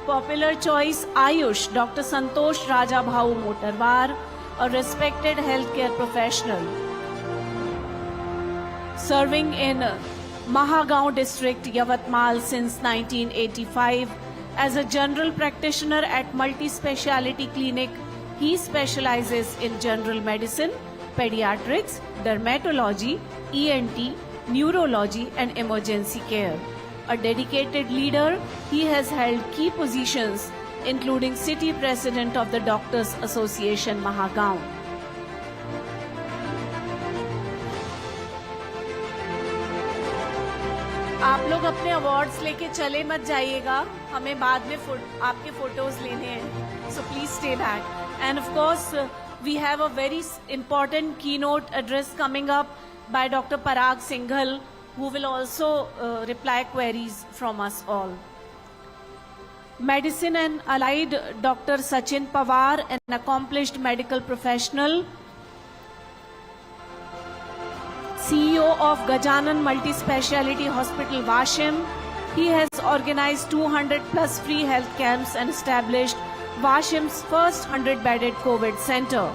Popular choice Ayush, Dr. Santosh Rajabhau Motarwar, a respected healthcare professional. Serving in Mahagaon district, Yavatmal since 1985. As a general practitioner at multi-speciality clinic, he specializes in general medicine, pediatrics, dermatology, ENT, neurology and emergency care. A dedicated leader, he has held key positions including City President of the Doctors Association, Mahagaon. आप लोग अपने awards लेके चले मत जाइएगा, हमें बाद में आपके फोटोज लेने हैं, so please stay back. And of course, we have a very important keynote address coming up by Dr. Parag Singhal, who will also reply queries from us all. Medicine and Allied Dr. Sachin Pawar, an accomplished medical professional, CEO of Gajanan Multi-Speciality Hospital, Vashim. He has organized 200 plus free health camps and established Vashim's first 100-bedded COVID center.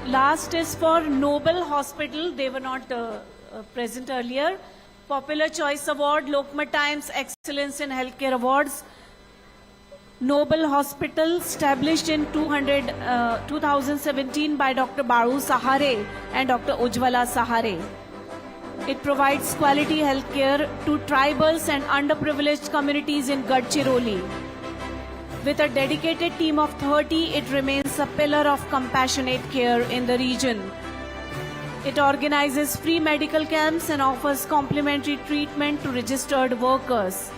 Last is for Noble Hospital. They were not present earlier. Popular Choice Award, Lokmat Times Excellence in Healthcare Awards. Noble Hospital, established in 2017 by Dr. Baru Sahare and Dr. Ujjwala Sahare. It provides quality healthcare to tribals and underprivileged communities in Gadchiroli. With a dedicated team of 30, it remains a pillar of compassionate care in the region. It organizes free medical camps and offers complimentary treatment to registered workers.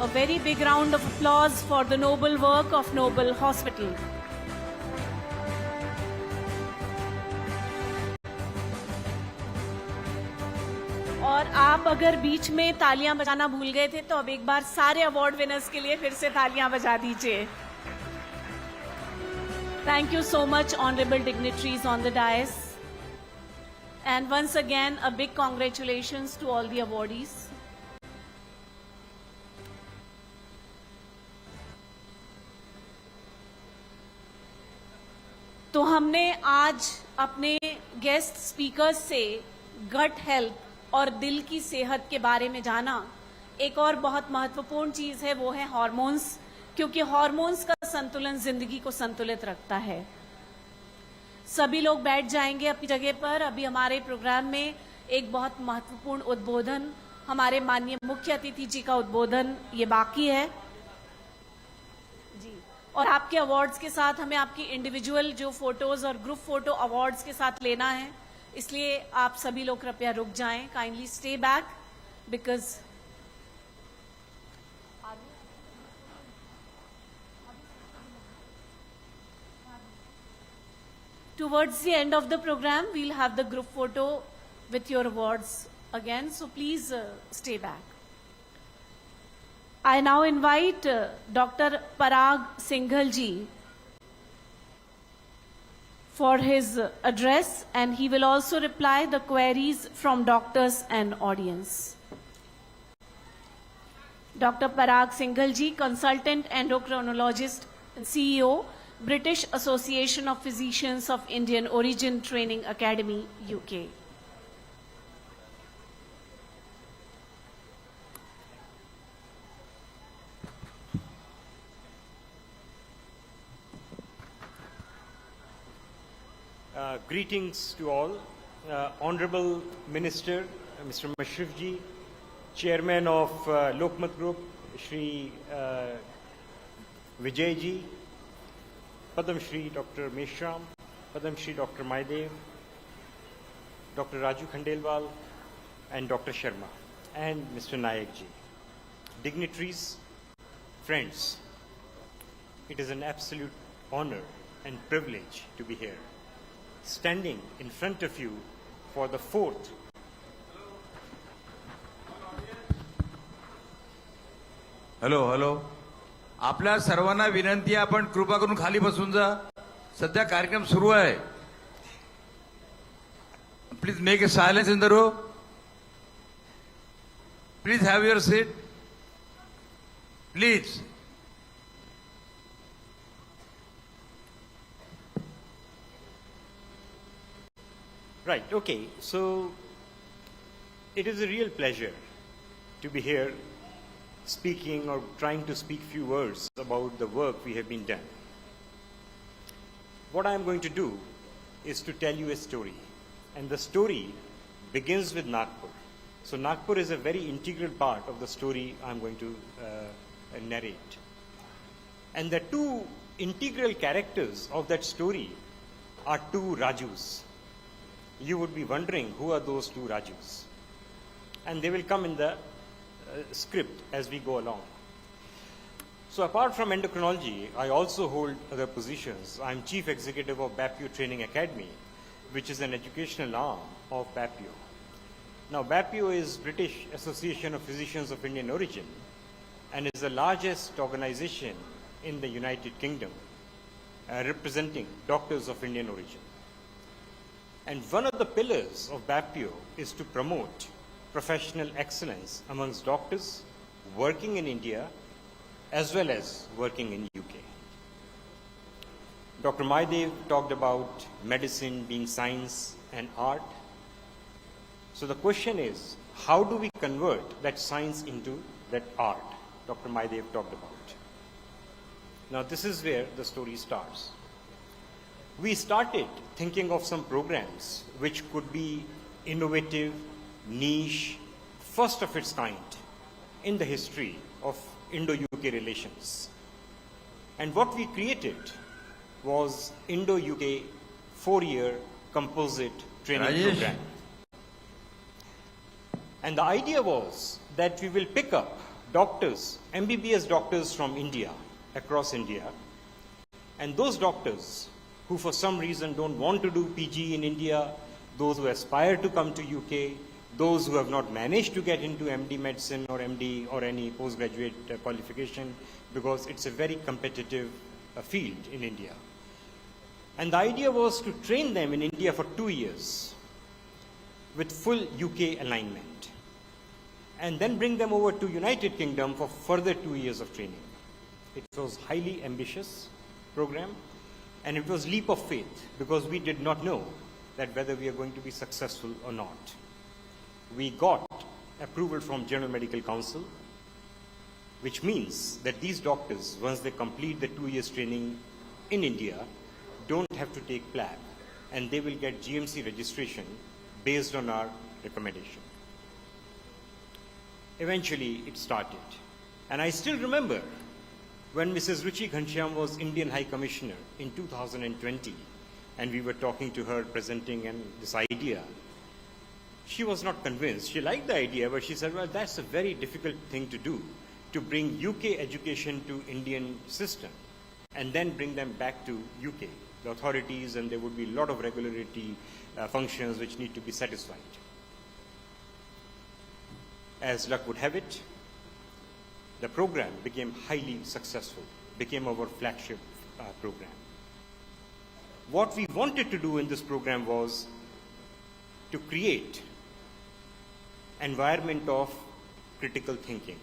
A very big round of applause for the noble work of Noble Hospital. और आप अगर बीच में तालियां बजाना भूल गए थे तो अब एक बार सारे अवार्ड विनर्स के लिए फिर से तालियां बजा दीजिए. Thank you so much, honorable dignitaries on the dais. And once again, a big congratulations to all the awardees. तो हमने आज अपने गेस्ट स्पीकर्स से गट हेल्थ और दिल की सेहत के बारे में जाना. एक और बहुत महत्वपूर्ण चीज है, वो है हार्मोन्स, क्योंकि हार्मोन्स का संतुलन जिंदगी को संतुलित रखता है. सभी लोग बैठ जाएंगे अपनी जगह पर. अभी हमारे प्रोग्राम में एक बहुत महत्वपूर्ण उद्बोधन, हमारे माननीय मुख्य अतिथि जी का उद्बोधन ये बाकी है जी. और आपके अवार्ड्स के साथ हमें आपकी इंडिविजुअल जो फोटोज और ग्रुप फोटो अवार्ड्स के साथ लेना है, इसलिए आप सभी लोग कृपया रुक जाएं. Kindly stay back because towards the end of the program we'll have the group photo with your awards again, so please stay back. I now invite Dr. Parag Singhal ji for his address, and he will also reply the queries from doctors and audience. Dr. Parag Singhal ji, consultant endocrinologist and CEO, British Association of Physicians of Indian Origin Training Academy, UK. Greetings to all. Honorable Minister, Mr. Mashrif ji, Chairman of Lokmat Group, Shri Vijay ji, Padam Shri Dr. Meshram, Padam Shri Dr. Maidev, Dr. Raju Khandelwal, and Dr. Sharma, and Mr. Nayak ji. Dignitaries, friends, it is an absolute honor and privilege to be here, standing in front of you for the fourth hello आपल्या सर्वांना विनंती आहे, आपण कृपा करून खाली बसून जा. सध्या कार्यक्रम सुरू आहे. Please make a silence in the room. Please have your seat. Please. Right, okay. So it is a real pleasure to be here speaking or trying to speak few words about the work we have been done. What I am going to do is to tell you a story. And the story begins with Nagpur. So Nagpur is a very integral part of the story I am going to narrate. And the two integral characters of that story are two Rajus. You would be wondering who are those two Rajus. And they will come in the script as we go along. So apart from endocrinology, I also hold other positions. I am Chief Executive of BAPIO Training Academy, which is an educational arm of BAPIO. Now BAPIO is British Association of Physicians of Indian Origin and is the largest organization in the United Kingdom representing doctors of Indian origin. And one of the pillars of BAPIO is to promote professional excellence amongst doctors working in India as well as working in UK. Dr. Maidev talked about medicine being science and art. So the question is, how do we convert that science into that art Dr. Maidev talked about? Now this is where the story starts. We started thinking of some programs which could be innovative, niche, first of its kind in the history of Indo-UK relations. And what we created was Indo-UK 4-year composite training program. And the idea was that we will pick up doctors, MBBS doctors from India, across India, and those doctors who for some reason don't want to do PG in India, those who aspire to come to UK, those who have not managed to get into MD medicine or MD or any postgraduate qualification, because it's a very competitive field in India. And the idea was to train them in India for 2 years with full UK alignment, and then bring them over to United Kingdom for further 2 years of training. It was highly ambitious program, and it was leap of faith because we did not know that whether we are going to be successful or not. We got approval from General Medical Council, which means that these doctors, once they complete the 2 years training in India, don't have to take PLAB, and they will get GMC registration based on our recommendation. Eventually, it started. And I still remember when Mrs. Ruchi Ghanshyam was Indian High Commissioner in 2020, and we were talking to her, presenting this idea. She was not convinced. She liked the idea, but she said, well, that's a very difficult thing to do, to bring UK education to Indian system and then bring them back to UK, the authorities, and there would be a lot of regulatory functions which need to be satisfied. As luck would have it, the program became highly successful, became our flagship program. What we wanted to do in this program was to create environment of critical thinking.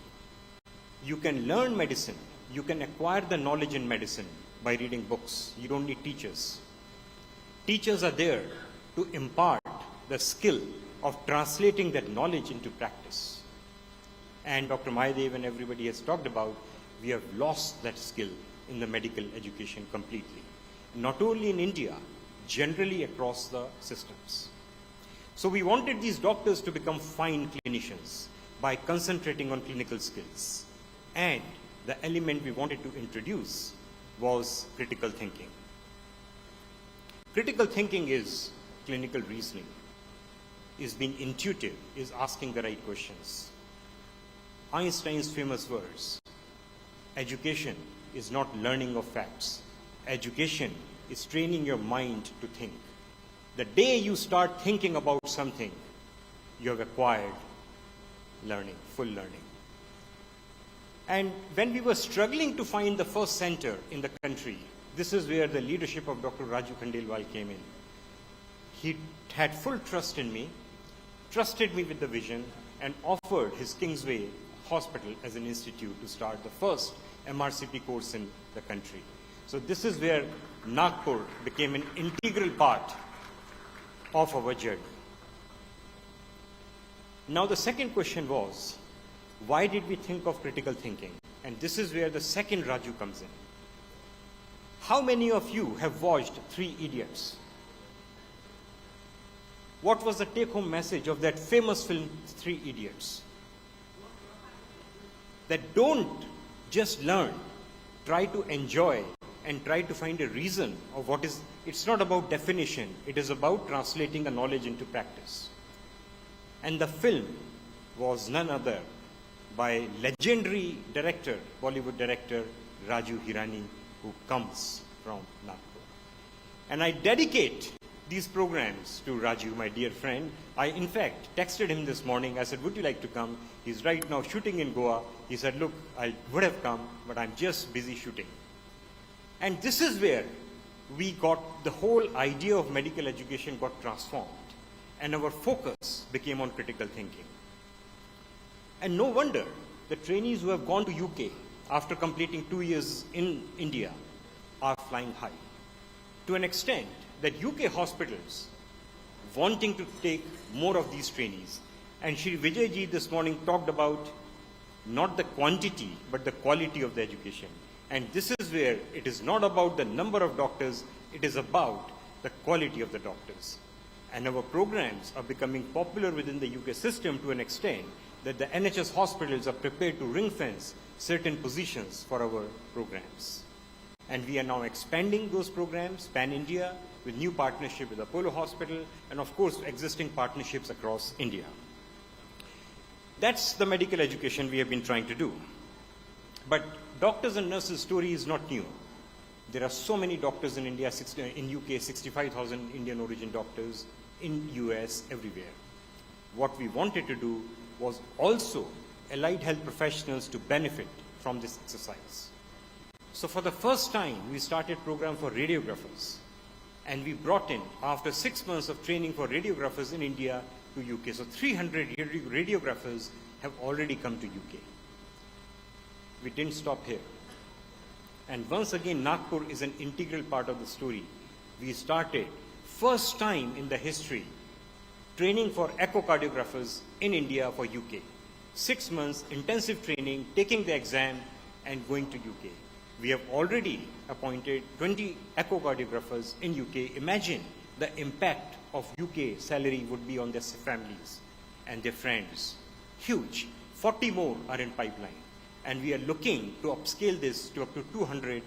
You can learn medicine, you can acquire the knowledge in medicine by reading books. You don't need teachers. Teachers are there to impart the skill of translating that knowledge into practice. And Dr. Maidev and everybody has talked about, we have lost that skill in the medical education completely. Not only in India, generally across the systems. So we wanted these doctors to become fine clinicians. by concentrating on clinical skills. And the element we wanted to introduce was critical thinking. Critical thinking is clinical reasoning, is being intuitive, is asking the right questions. Einstein's famous words, education is not learning of facts. Education is training your mind to think. The day you start thinking about something, you have acquired learning, full learning. And when we were struggling to find the first center in the country, this is where the leadership of Dr. Raju Khandelwal came in. He had full trust in me, trusted me with the vision, and offered his Kingsway Hospital as an institute to start the first MRCP course in the country. So this is where Nagpur became an integral part of our journey. Now the second question was, why did we think of critical thinking? And this is where the second Raju comes in. How many of you have watched Three Idiots? What was the take-home message of that famous film, Three Idiots? That don't just learn, try to enjoy and try to find a reason of what is, it's not about definition, it is about translating a knowledge into practice. And the film was none other by legendary director, Bollywood director Raju Hirani, who comes from Nagpur. And I dedicate these programs to Raju, my dear friend. I, in fact, texted him this morning. I said, would you like to come? He's right now shooting in Goa. He said, look, I would have come, but I'm just busy shooting. And this is where we got, the whole idea of medical education got transformed. And our focus became on critical thinking. And no wonder the trainees who have gone to UK after completing 2 years in India are flying high. To an extent that UK hospitals wanting to take more of these trainees. And Shri Vijayji this morning talked about not the quantity, but the quality of the education. And this is where it is not about the number of doctors, it is about the quality of the doctors. And our programs are becoming popular within the UK system to an extent that the NHS hospitals are prepared to ring-fence certain positions for our programs. And we are now expanding those programs pan-India with new partnership with Apollo Hospital and of course existing partnerships across India. That's the medical education we have been trying to do. But doctors and nurses' story is not new. There are so many doctors in India, in UK, 65,000 Indian origin doctors, in US, everywhere. What we wanted to do was also allied health professionals to benefit from this exercise. So for the first time, we started a program for radiographers. And we brought in, after 6 months of training for radiographers in India to UK. So 300 radiographers have already come to UK. We didn't stop here. And once again, Nagpur is an integral part of the story. We started, first time in the history, training for echocardiographers in India for UK. 6 months intensive training, taking the exam and going to UK. We have already appointed 20 echocardiographers in UK. Imagine the impact of UK salary would be on their families and their friends. Huge. 40 more are in pipeline. And we are looking to upscale this to up to 200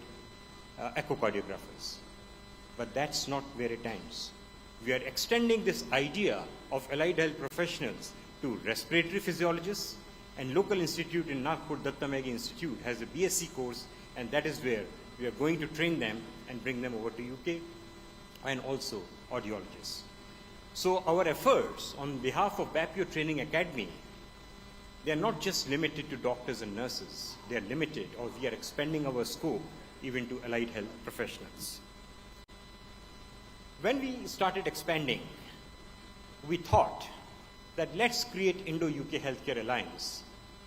echocardiographers. But that's not where it ends. We are extending this idea of allied health professionals to respiratory physiologists, and local institute in Nagpur, Datta Megi Institute, has a BSc course, and that is where we are going to train them and bring them over to UK, and also audiologists. So our efforts on behalf of BAPIO Training Academy, they are not just limited to doctors and nurses. They are limited, or we are expanding our scope even to allied health professionals. When we started expanding, we thought that let's create Indo-UK Healthcare Alliance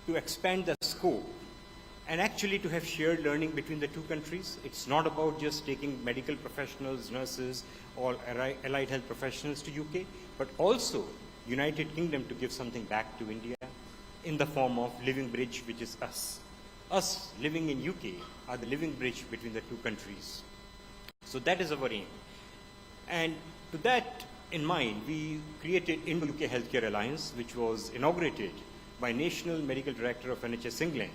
to expand the scope and actually to have shared learning between the two countries. It's not about just taking medical professionals, nurses, or allied health professionals to UK, but also United Kingdom to give something back to India in the form of living bridge, which is us. Us living in UK are the living bridge between the two countries. So that is our aim. And to that in mind, we created Indo-UK Healthcare Alliance, which was inaugurated by National Medical Director of NHS England,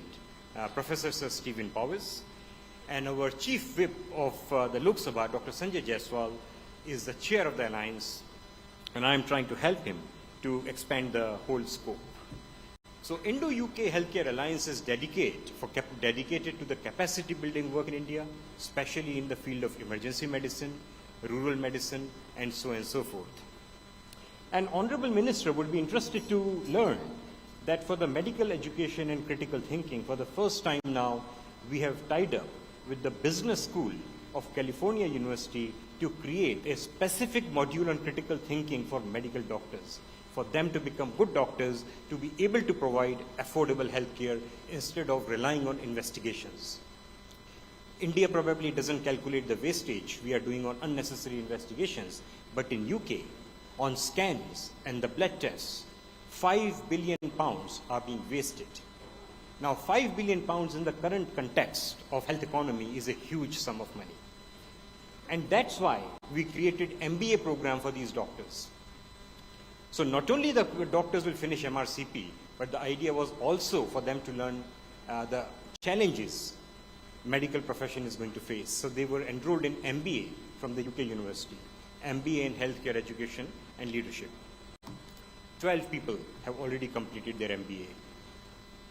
Professor Sir Stephen Powis, and our Chief Whip of the Lok Sabha, Dr. Sanjay Jaiswal, is the chair of the alliance, and I am trying to help him to expand the whole scope. So Indo-UK Healthcare Alliance is dedicated to the capacity building work in India, especially in the field of emergency medicine, rural medicine, and so on and so forth. An Honorable Minister would be interested to learn that for the medical education and critical thinking, for the first time now, we have tied up with the Business School of California University to create a specific module on critical thinking for medical doctors, for them to become good doctors, to be able to provide affordable health care instead of relying on investigations. India probably doesn't calculate the wastage we are doing on unnecessary investigations, but in UK, on scans and the blood tests, £5 billion are being wasted. Now, £5 billion in the current context of health economy is a huge sum of money. And that's why we created MBA program for these doctors. So not only the doctors will finish MRCP, but the idea was also for them to learn the challenges medical profession is going to face. So they were enrolled in MBA from the UK university, MBA in healthcare education and leadership. 12 people have already completed their MBA.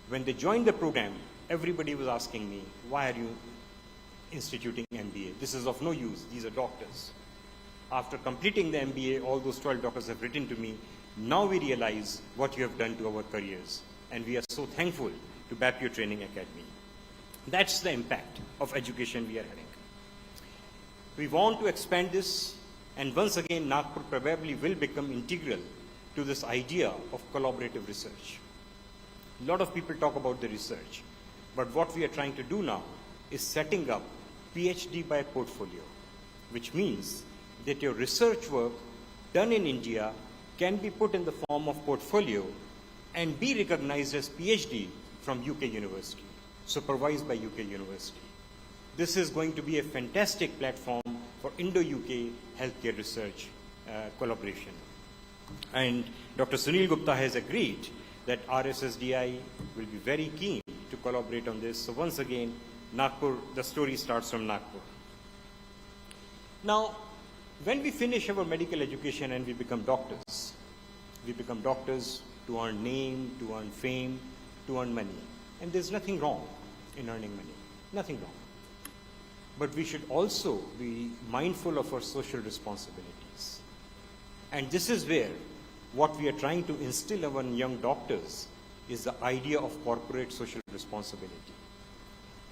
When they joined the program, everybody was asking me, why are you instituting MBA? This is of no use. These are doctors. After completing the MBA, all those 12 doctors have written to me, now we realize what you have done to our careers. And we are so thankful to BAPIO Training Academy. That's the impact of education we are having. We want to expand this, and once again, Nagpur probably will become integral to this idea of collaborative research. A lot of people talk about the research, but what we are trying to do now is setting up PhD by portfolio, which means that your research work done in India can be put in the form of portfolio and be recognized as PhD from UK University, supervised by UK University. This is going to be a fantastic platform for Indo-UK healthcare research collaboration. And Dr. Sunil Gupta has agreed that RSSDI will be very keen to collaborate on this. So once again, Nagpur, the story starts from Nagpur. Now, when we finish our medical education and we become doctors to earn name, to earn fame, to earn money. And there's nothing wrong in earning money, nothing wrong. But we should also be mindful of our social responsibilities. And this is where what we are trying to instill among young doctors is the idea of corporate social responsibility.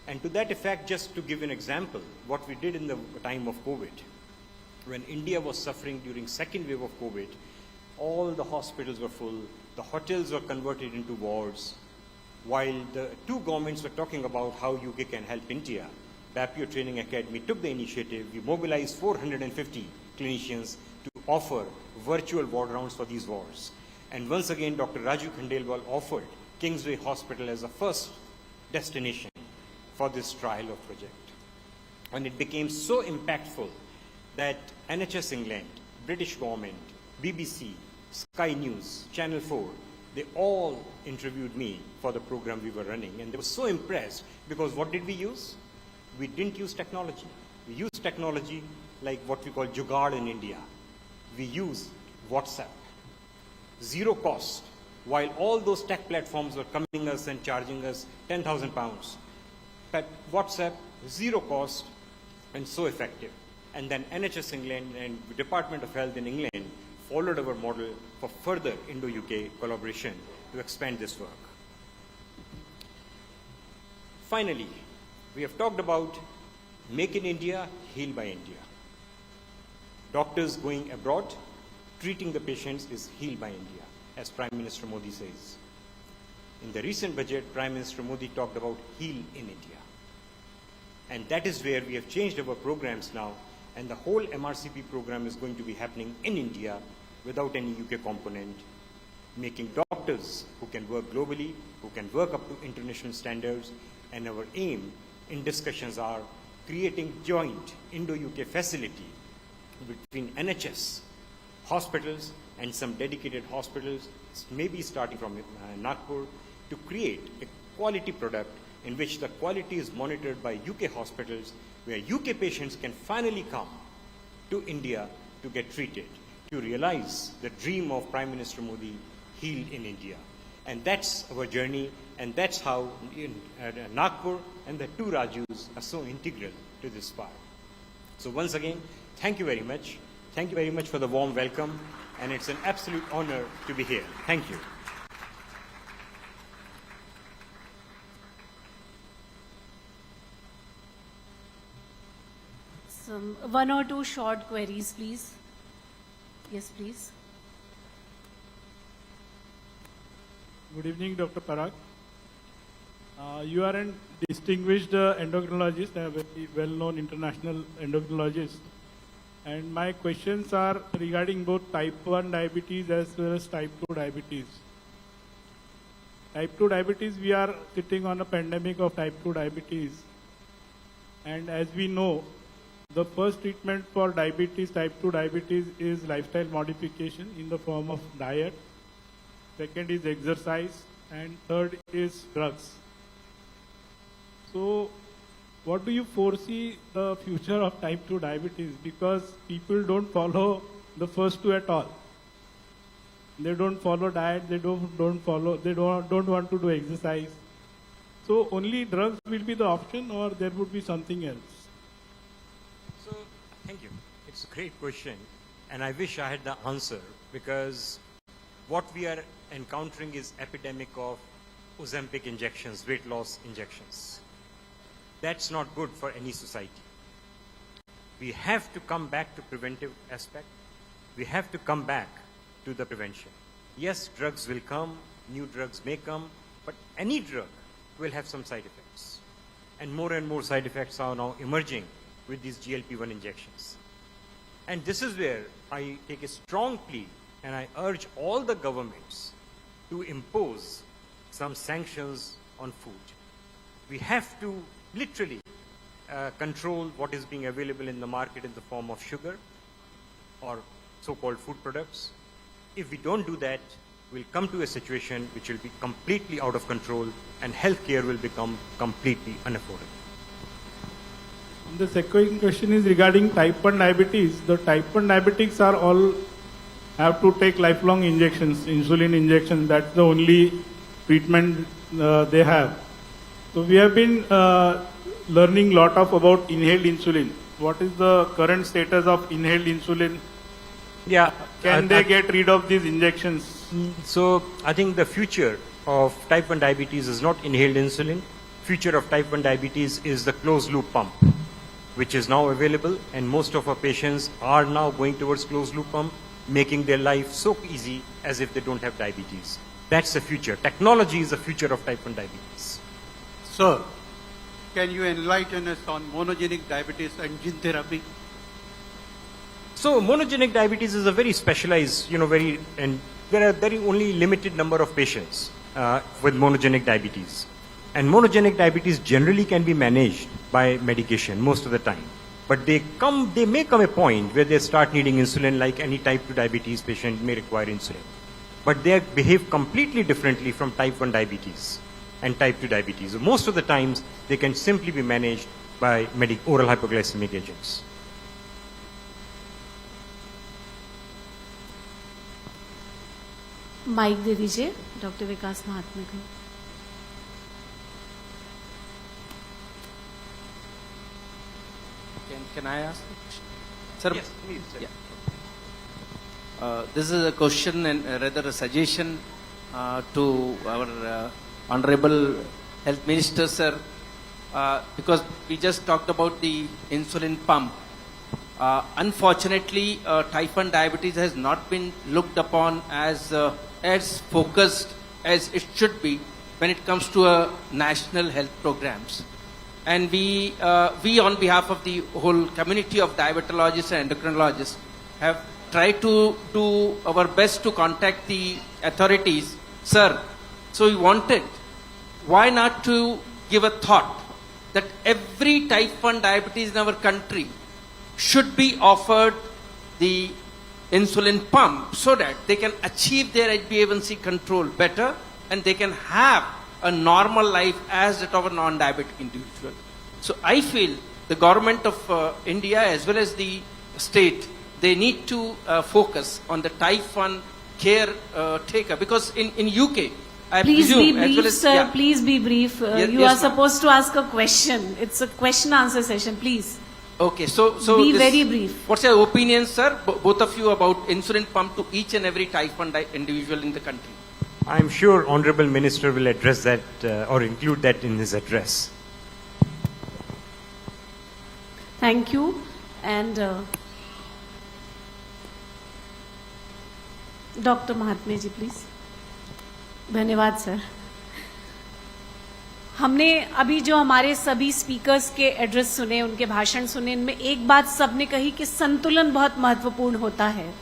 And to that effect, just to give an example, what we did in the time of COVID, when India was suffering during second wave of COVID, all the hospitals were full, the hotels were converted into wards. While the two governments were talking about how UK can help India, BAPIO Training Academy took the initiative. We mobilized 450 clinicians to offer virtual ward rounds for these wards. And once again, Dr. Raju Khandelwal offered Kingsway Hospital as a first destination for this trial of project. And it became so impactful that NHS England, British government, BBC, Sky News, Channel 4, they all interviewed me for the program we were running. And they were so impressed because what did we use? We didn't use technology. We used technology like what we call jugaad in India. We used WhatsApp. Zero cost. While all those tech platforms were coming us and charging us £10,000. But WhatsApp, zero cost and so effective. And then NHS England and Department of Health in England followed our model for further Indo-UK collaboration to expand this work. Finally, we have talked about Make in India, Heal by India. Doctors going abroad, treating the patients is Heal by India, as Prime Minister Modi says. In the recent budget, Prime Minister Modi talked about Heal in India. And that is where we have changed our programs now, and the whole MRCP program is going to be happening in India without any UK component, making doctors who can work globally, who can work up to international standards, and our aim in discussions are creating joint Indo-UK facility between NHS, hospitals and some dedicated hospitals, maybe starting from Nagpur, to create a quality product in which the quality is monitored by UK hospitals, where UK patients can finally come to India to get treated, to realize the dream of Prime Minister Modi, healed in India. And that's our journey, and that's how Nagpur and the two Rajus are so integral to this part. So once again, thank you very much. Thank you very much for the warm welcome, and it's an absolute honor to be here. Thank you. Some one or two short queries, please. Yes, please. Good evening, Dr. Parag. You are a distinguished endocrinologist, a very well-known international endocrinologist. And my questions are regarding both type 1 diabetes as well as type 2 diabetes. Type 2 diabetes, we are sitting on a pandemic of type 2 diabetes. And as we know, the first treatment for diabetes, type 2 diabetes, is lifestyle modification in the form of diet. Second is exercise, and third is drugs. So, what do you foresee the future of type 2 diabetes? Because people don't follow the first two at all. They don't follow diet, they don't want to do exercise. So only drugs will be the option, or there would be something else? So, thank you. It's a great question, and I wish I had the answer, because what we are encountering is epidemic of Ozempic injections, weight loss injections. That's not good for any society. We have to come back to preventive aspect. We have to come back to the prevention. Yes, drugs will come, new drugs may come, but any drug will have some side effects. And more side effects are now emerging with these GLP-1 injections. And this is where I take a strong plea, and I urge all the governments to impose some sanctions on food. We have to literally control what is being available in the market in the form of sugar or so-called food products. If we don't do that, we'll come to a situation which will be completely out of control, and healthcare will become completely unaffordable. The second question is regarding type 1 diabetes. The type 1 diabetics are all have to take lifelong injections, insulin injections. That's the only treatment they have. So we have been learning a lot about inhaled insulin. What is the current status of inhaled insulin? Yeah. Can they get rid of these injections? So I think the future of type 1 diabetes is not inhaled insulin. Future of type 1 diabetes is the closed loop pump, which is now available, and most of our patients are now going towards closed loop pump, making their life so easy as if they don't have diabetes. That's the future. Technology is the future of type 1 diabetes. Sir, can you enlighten us on monogenic diabetes and gene therapy? So monogenic diabetes is a very specialized, and there are very only limited number of patients with monogenic diabetes. And monogenic diabetes generally can be managed by medication most of the time. But they may come a point where they start needing insulin, like any type 2 diabetes patient may require insulin. But they behave completely differently from type 1 diabetes and type 2 diabetes. Most of the times, they can simply be managed by oral hypoglycemic agents. Mic दे दीजिए doctor विकास महात्मा को. Can I ask? Sir, Yes, please. Sir. Yeah. This is a question and rather a suggestion to our Honorable Health Minister, sir, because we just talked about the insulin pump. Unfortunately, type 1 diabetes has not been looked upon as focused as it should be when it comes to national health programs. And we on behalf of the whole community of diabetologists and endocrinologists have tried to do our best to contact the authorities. Sir, so we wanted, why not to give a thought that every type 1 diabetes in our country should be offered the insulin pump so that they can achieve their HbA1c control better and they can have a normal life as that of a non-diabetic individual. So I feel the government of India as well as the state, they need to focus on the type 1 care taker, because in UK, I Please presume, be as brief, well as, sir. yeah. Please be brief. You yes, are supposed to ask a question. It's a question answer session. Please. Okay, so Be this- very brief. What's your opinion, sir, both of you, about insulin pump to each and every type 1 individual in the country? I'm sure Honorable Minister will address that or include that in his address. Thank you. And Dr. Mahatme ji, please. धन्यवाद sir. हमने अभी जो हमारे सभी speakers के address सुने, उनके भाषण सुने, इनमें एक बात सबने कही कि संतुलन बहुत महत्वपूर्ण होता है.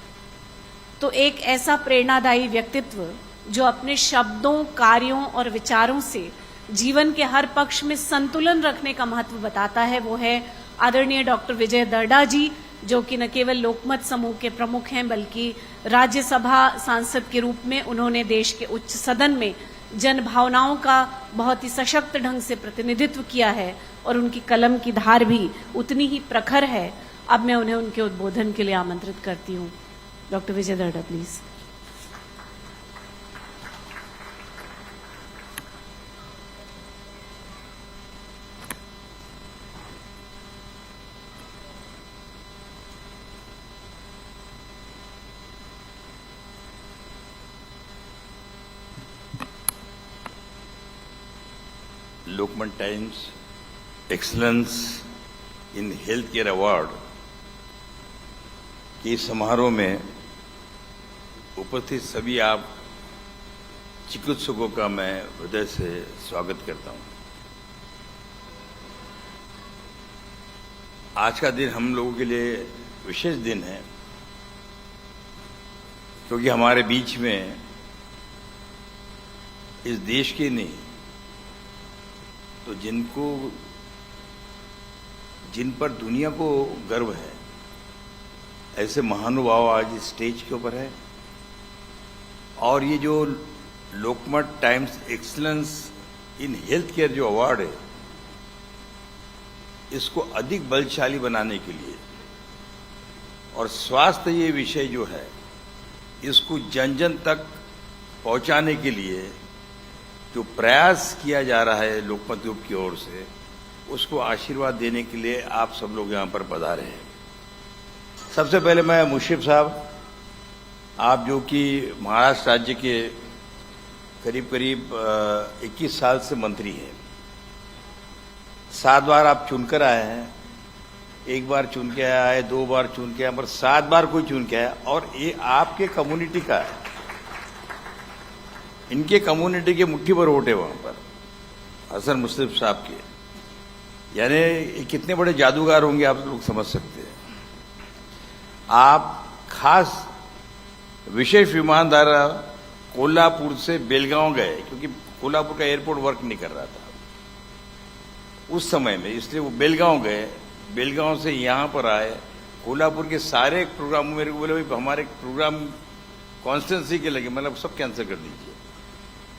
तो एक ऐसा प्रेरणादायी व्यक्तित्व जो अपने शब्दों, कार्यों और विचारों से जीवन के हर पक्ष में संतुलन रखने का महत्व बताता है, वो है आदरणीय डॉक्टर विजय दर्डा जी, जो कि न केवल लोकमत समूह के प्रमुख हैं बल्कि राज्यसभा सांसद के रूप में उन्होंने देश के उच्च सदन में जन भावनाओं का बहुत ही सशक्त ढंग से प्रतिनिधित्व किया है और उनकी कलम की धार भी उतनी ही प्रखर है. अब मैं उन्हें उनके उद्बोधन के लिए आमंत्रित करती हूँ. Doctor Vijay Darda, please. Lokmat times excellence in health care award के समारोह में उपस्थित सभी आप चिकित्सकों का मैं हृदय से स्वागत करता हूं. आज का दिन हम लोगों के लिए विशेष दिन है, क्योंकि हमारे बीच में इस देश के नहीं तो जिन पर दुनिया को गर्व है, ऐसे महानुभाव आज इस स्टेज के ऊपर है. और ये जो Lokmat times excellence in health care जो अवार्ड है, इसको अधिक बलशाली बनाने के लिए और स्वास्थ्य ये विषय जो है इसको जन जन तक पहुंचाने के लिए जो प्रयास किया जा रहा है लोकमत ग्रुप की ओर से, उसको आशीर्वाद देने के लिए आप सब लोग यहाँ पर पधारे हैं. सबसे पहले मैं मुशीफ साहब, आप जो कि महाराष्ट्र राज्य के करीब करीब 21 साल से मंत्री हैं, 7 बार आप चुनकर आए हैं. 1 बार चुन के आए, 2 बार चुन के आए, पर 7 बार कोई चुन के आया. और ये आपके कम्युनिटी का है, इनके कम्युनिटी के मुट्ठी पर वोट है वहां पर, हसन मुश्रिफ साहब के. यानी कितने बड़े जादूगर होंगे आप लोग समझ सकते हैं. आप खास विशेष विमान द्वारा कोल्हापुर से बेलगांव गए, क्योंकि कोल्हापुर का एयरपोर्ट वर्क नहीं कर रहा था उस समय में, इसलिए वो बेलगांव गए. बेलगांव से यहाँ पर आए. कोल्हापुर के सारे प्रोग्राम मेरे को बोले भाई हमारे प्रोग्राम कॉन्स्टिट्यूंसी के लगे, मतलब सब कैंसिल कर दीजिए.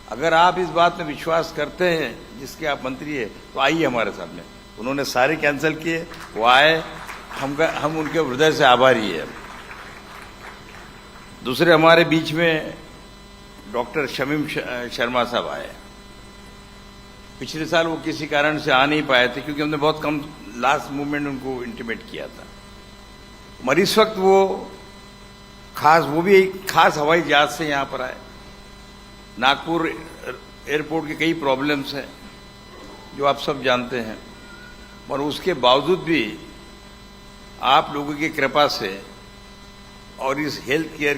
अगर आप इस बात में विश्वास करते हैं जिसके आप मंत्री है तो आइए हमारे सामने. उन्होंने सारे कैंसिल किए, वो आए, हम उनके हृदय से आभारी है. दूसरे हमारे बीच में डॉक्टर शमीम शर्मा साहब आए. पिछले साल वो किसी कारण से आ नहीं पाए थे, क्योंकि हमने बहुत कम लास्ट मोमेंट उनको इंटीमेट किया था. मगर इस वक्त वो भी एक खास हवाई जहाज से यहाँ पर आए. नागपुर एयरपोर्ट के कई प्रॉब्लम्स हैं जो आप सब जानते हैं, और उसके बावजूद भी आप लोगों की कृपा से और इस हेल्थ केयर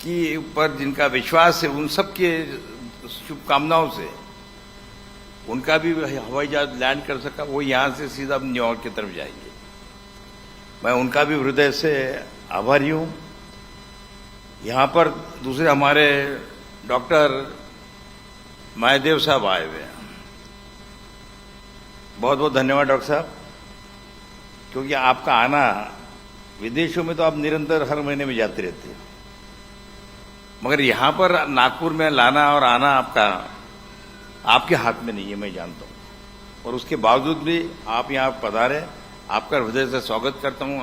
की ऊपर जिनका विश्वास है, उन सब के शुभकामनाओं से उनका भी हवाई जहाज लैंड कर सका. वो यहाँ से सीधा न्यूयॉर्क की तरफ जाएंगे. मैं उनका भी हृदय से आभारी हूँ. यहाँ पर दूसरे हमारे डॉक्टर मायदेव साहब आए हुए हैं. बहुत बहुत धन्यवाद डॉक्टर साहब, क्योंकि आपका आना विदेशों में तो आप निरंतर हर महीने में जाते रहते हैं, मगर यहां पर नागपुर में लाना और आना आपके हाथ में नहीं है, मैं जानता हूं। और उसके बावजूद भी आप यहां पधारे, आपका हृदय से स्वागत करता हूं।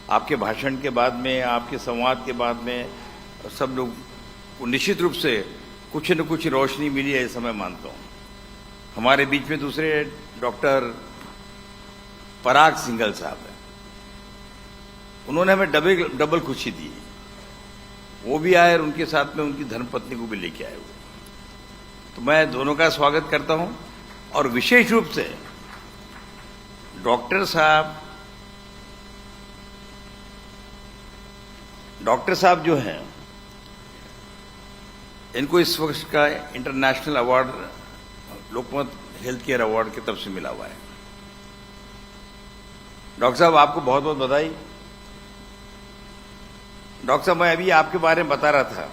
आपके भाषण के बाद में, आपके संवाद के बाद में सब लोग को निश्चित रूप से कुछ न कुछ रोशनी मिली है, ऐसा मैं मानता हूं। हमारे बीच में दूसरे डॉक्टर पराग सिंघल साहब हैं, उन्होंने हमें डबल खुशी दी। वो भी आए और उनके साथ में उनकी धर्मपत्नी को भी लेके आए हुए। तो मैं दोनों का स्वागत करता हूं। और विशेष रूप से डॉक्टर साहब जो हैं, इनको इस वर्ष का इंटरनेशनल अवार्ड लोकमत हेल्थ केयर अवार्ड की तरफ से मिला हुआ है। डॉक्टर साहब, आपको बहुत बहुत बधाई। डॉक्टर साहब, मैं अभी आपके बारे में बता रहा था,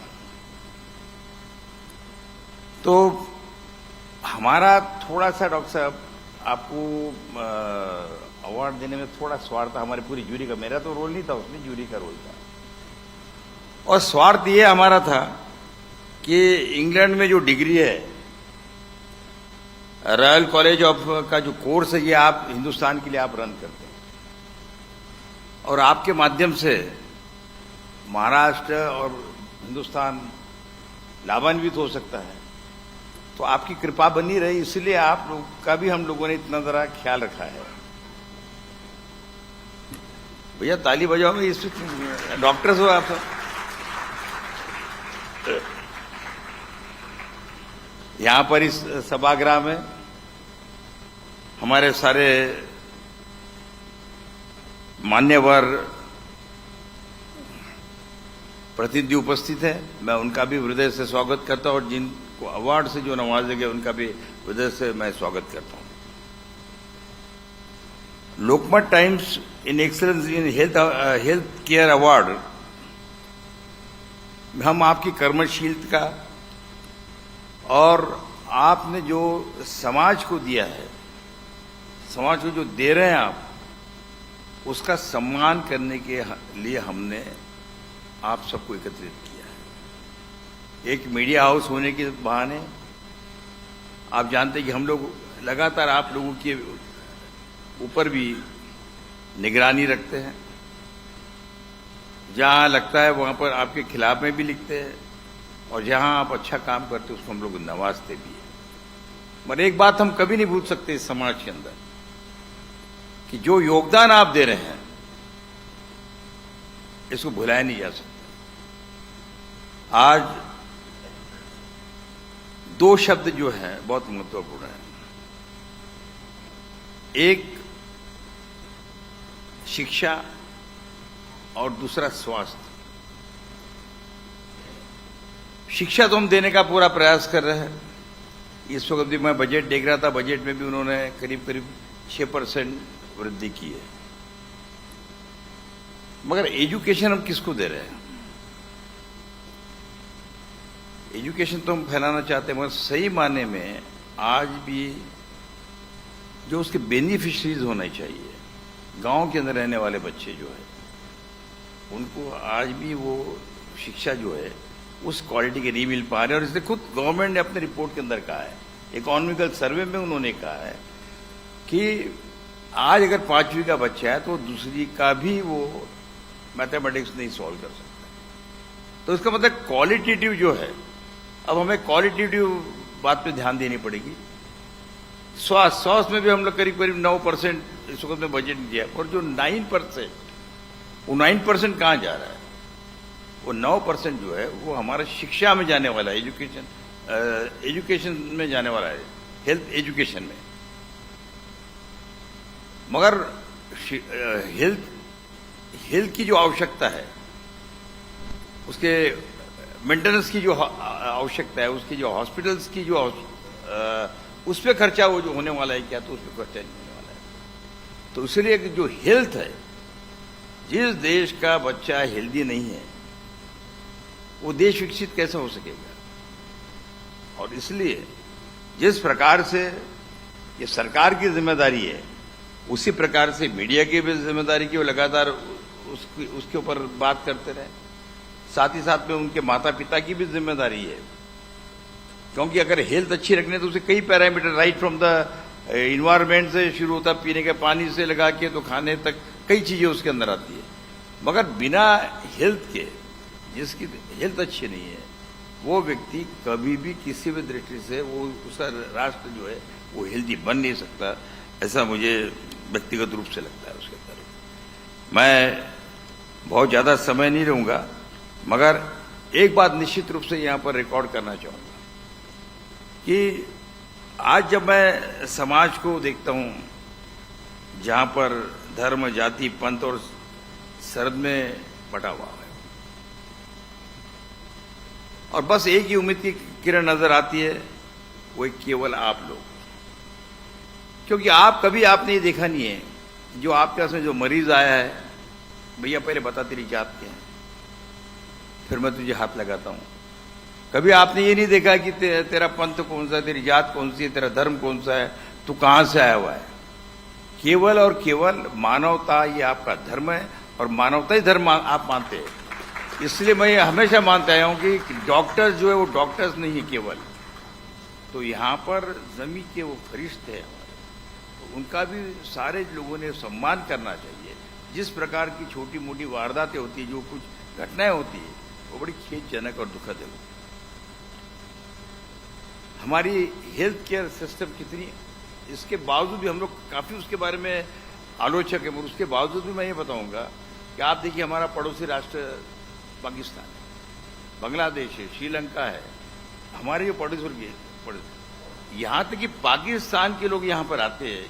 तो हमारा थोड़ा सा डॉक्टर साहब आपको अवार्ड देने में थोड़ा स्वार्थ था, हमारी पूरी जूरी का। मेरा तो रोल नहीं था उसमें, जूरी का रोल था। और स्वार्थ ये हमारा था कि इंग्लैंड में जो डिग्री है, रॉयल कॉलेज ऑफ का जो कोर्स है, ये आप हिंदुस्तान के लिए आप रन करते हैं, और आपके माध्यम से महाराष्ट्र और हिंदुस्तान लाभान्वित हो सकता है। तो आपकी कृपा बनी रही, इसलिए आप लोग का भी हम लोगों ने इतना जरा ख्याल रखा है। भैया ताली बजाओ, इस डॉक्टर्स हो आप सब। यहां पर इस सभागृह में हमारे सारे मान्यवर प्रतिनिधि उपस्थित हैं, मैं उनका भी हृदय से स्वागत करता हूं, और जिनको अवार्ड से जो नवाजे गए उनका भी हृदय से मैं स्वागत करता हूं। Lokmat Times in excellence in health care award हम आपकी कर्मशीलता और आपने जो समाज को दिया है, समाज को जो दे रहे हैं आप, उसका सम्मान करने के लिए हमने आप सबको एकत्रित किया है। एक मीडिया हाउस होने के बहाने आप जानते हैं कि हम लोग लगातार आप लोगों के ऊपर भी निगरानी रखते हैं, जहां लगता है वहां पर आपके खिलाफ में भी लिखते हैं, और जहां आप अच्छा काम करते हैं उसको हम लोग नवाजते भी हैं। मगर एक बात हम कभी नहीं भूल सकते इस समाज के अंदर, कि जो योगदान आप दे रहे हैं इसको भुलाया नहीं जा सकता। आज दो शब्द जो हैं बहुत महत्वपूर्ण है, एक शिक्षा और दूसरा स्वास्थ्य। शिक्षा तो हम देने का पूरा प्रयास कर रहे हैं। इस वक्त भी मैं बजट देख रहा था, बजट में भी उन्होंने करीब करीब 6% वृद्धि की है। मगर एजुकेशन हम किसको दे रहे हैं? एजुकेशन तो हम फैलाना चाहते हैं, मगर सही माने में आज भी जो उसके बेनिफिशरीज होने चाहिए, गांव के अंदर रहने वाले बच्चे जो है, उनको आज भी वो शिक्षा जो है उस क्वालिटी के नहीं मिल पा रहे। और इसलिए खुद गवर्नमेंट ने अपने रिपोर्ट के अंदर कहा है, इकोनॉमिकल सर्वे में उन्होंने कहा है कि आज अगर 5वीं का बच्चा है तो दूसरी का भी वो मैथमेटिक्स नहीं सॉल्व कर सकता। तो इसका मतलब क्वालिटेटिव जो है, अब हमें क्वालिटेटिव बात पे ध्यान देनी पड़ेगी। स्वास्थ्य में भी हम लोग करीब करीब 9% इस वक्त में बजट दिया, और जो 9%, वो 9% कहाँ जा रहा है? वो 9% जो है वो हमारा शिक्षा में जाने वाला है, एजुकेशन में जाने वाला है, हेल्थ एजुकेशन में। मगर हेल्थ की जो आवश्यकता है, उसके मेंटेनेंस की जो आवश्यकता है, उसकी जो हॉस्पिटल्स की जो उस पर खर्चा वो जो होने वाला है क्या, तो उस पर खर्चा नहीं होने वाला है। तो इसलिए जो हेल्थ है, जिस देश का बच्चा हेल्दी नहीं है वो देश विकसित कैसे हो सकेगा? और इसलिए जिस प्रकार से ये सरकार की जिम्मेदारी है, उसी प्रकार से मीडिया की भी जिम्मेदारी की, वो लगातार उसके ऊपर बात करते रहे। साथ ही साथ में उनके माता पिता की भी जिम्मेदारी है, क्योंकि अगर हेल्थ अच्छी रखने तो उसे कई parameter, right from the environment से शुरू होता, पीने के पानी से लगा के तो खाने तक कई चीजें उसके अंदर आती है। मगर बिना हेल्थ के, जिसकी हेल्थ अच्छी नहीं है, वो व्यक्ति कभी भी किसी भी दृष्टि से वो उसका राष्ट्र जो है वो हेल्दी बन नहीं सकता, ऐसा मुझे व्यक्तिगत रूप से लगता है उसके अंदर। मैं बहुत ज्यादा समय नहीं रहूंगा, मगर एक बात निश्चित रूप से यहां पर रिकॉर्ड करना चाहूंगा कि आज जब मैं समाज को देखता हूं जहां पर धर्म, जाति, पंथ और सरद में बटा हुआ है, और बस एक ही उम्मीद की किरण नजर आती है, वो केवल आप लोग। क्योंकि आपने ये देखा नहीं है, जो आपके पास में जो मरीज आया है, भैया पहले बता तेरी जात क्या है, फिर मैं तुझे हाथ लगाता हूं। कभी आपने ये नहीं देखा कि तेरा पंथ कौन सा है, तेरी जात कौन सी है, तेरा धर्म कौन सा है, तू कहां से आया हुआ है। केवल और केवल मानवता, ये आपका धर्म है, और मानवता ही धर्म आप मानते हैं। इसलिए मैं हमेशा मानता आया हूं कि डॉक्टर्स जो है वो डॉक्टर्स नहीं है केवल, तो यहां पर जमीन के वो फरिश्ते हैं, तो उनका भी सारे लोगों ने सम्मान करना चाहिए। जिस प्रकार की छोटी मोटी वारदातें होती है, जो कुछ घटनाएं होती है, वो बड़ी खेदजनक और दुखद है। हमारी हेल्थ केयर सिस्टम कितनी, इसके बावजूद भी हम लोग काफी उसके बारे में आलोचक है, पर उसके बावजूद भी मैं ये बताऊंगा कि आप देखिए हमारा पड़ोसी राष्ट्र पाकिस्तान है, बांग्लादेश है, श्रीलंका है, हमारे जो पड़ोसी, यहां तक कि पाकिस्तान के लोग यहां पर आते हैं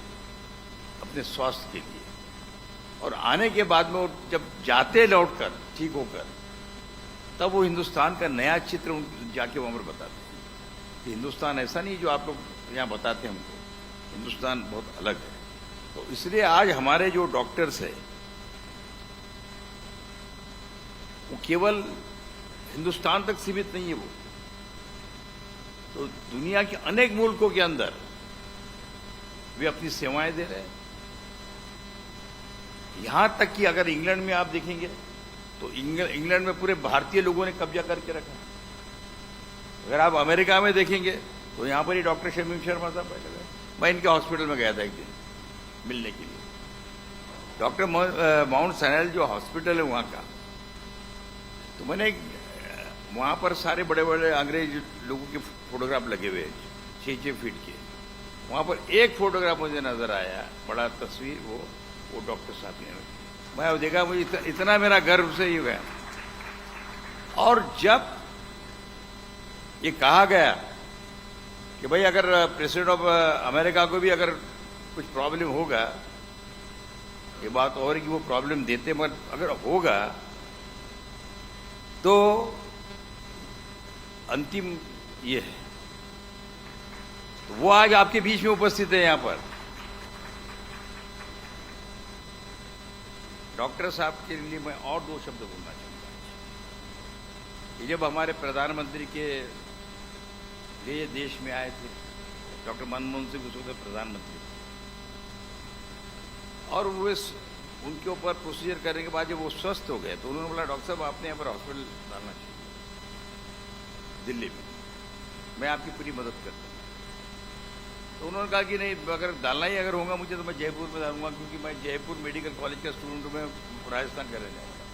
अपने स्वास्थ्य के लिए, और आने के बाद में जब जाते लौटकर ठीक होकर, तब वो हिंदुस्तान का नया चित्र जाके वहां पर बताते हैं कि हिंदुस्तान ऐसा नहीं जो आप लोग यहां बताते हैं हमको, हिंदुस्तान बहुत अलग है। तो इसलिए आज हमारे जो डॉक्टर्स हैं वो केवल हिंदुस्तान तक सीमित नहीं है, वो तो दुनिया के अनेक मुल्कों के अंदर वे अपनी सेवाएं दे रहे हैं। यहां तक कि अगर इंग्लैंड में आप देखेंगे तो इंग्लैंड में पूरे भारतीय लोगों ने कब्जा करके रखा। अगर आप अमेरिका में देखेंगे तो यहां पर ही डॉक्टर शमीम शर्मा साहब बैठे हुए। मैं इनके हॉस्पिटल में गया था एक दिन मिलने के लिए। डॉक्टर माउंट सैनल जो हॉस्पिटल है वहां का, तो मैंने वहां पर सारे बड़े बड़े अंग्रेज लोगों के फोटोग्राफ लगे हुए 6-6 फीट के। वहां पर एक फोटोग्राफ मुझे नजर आया, बड़ा तस्वीर, वो डॉक्टर साहब ने। मैं देखा, मुझे इतना मेरा गर्व से ही गया। और जब ये कहा गया कि भाई अगर प्रेसिडेंट ऑफ अमेरिका को भी अगर कुछ प्रॉब्लम होगा, ये बात और कि वो प्रॉब्लम देते, मगर अगर होगा तो अंतिम ये है, तो वो आज आपके बीच में उपस्थित है यहां पर। डॉक्टर साहब के लिए मैं और 2 शब्द बोलना चाहूंगा कि जब हमारे प्रधानमंत्री के लिए देश में आए थे, डॉक्टर मनमोहन सिंह उस वक्त प्रधानमंत्री थे, और वो उनके ऊपर प्रोसीजर करने के बाद जब वो स्वस्थ हो गए तो उन्होंने बोला, डॉक्टर साहब आपने यहाँ पर हॉस्पिटल डालना चाहिए दिल्ली में, मैं आपकी पूरी मदद करता हूँ। तो उन्होंने कहा कि नहीं, अगर डालना ही अगर होगा मुझे तो मैं जयपुर में डालूंगा, क्योंकि मैं जयपुर मेडिकल कॉलेज का स्टूडेंट हूं, मैं राजस्थान करने जाऊंगा।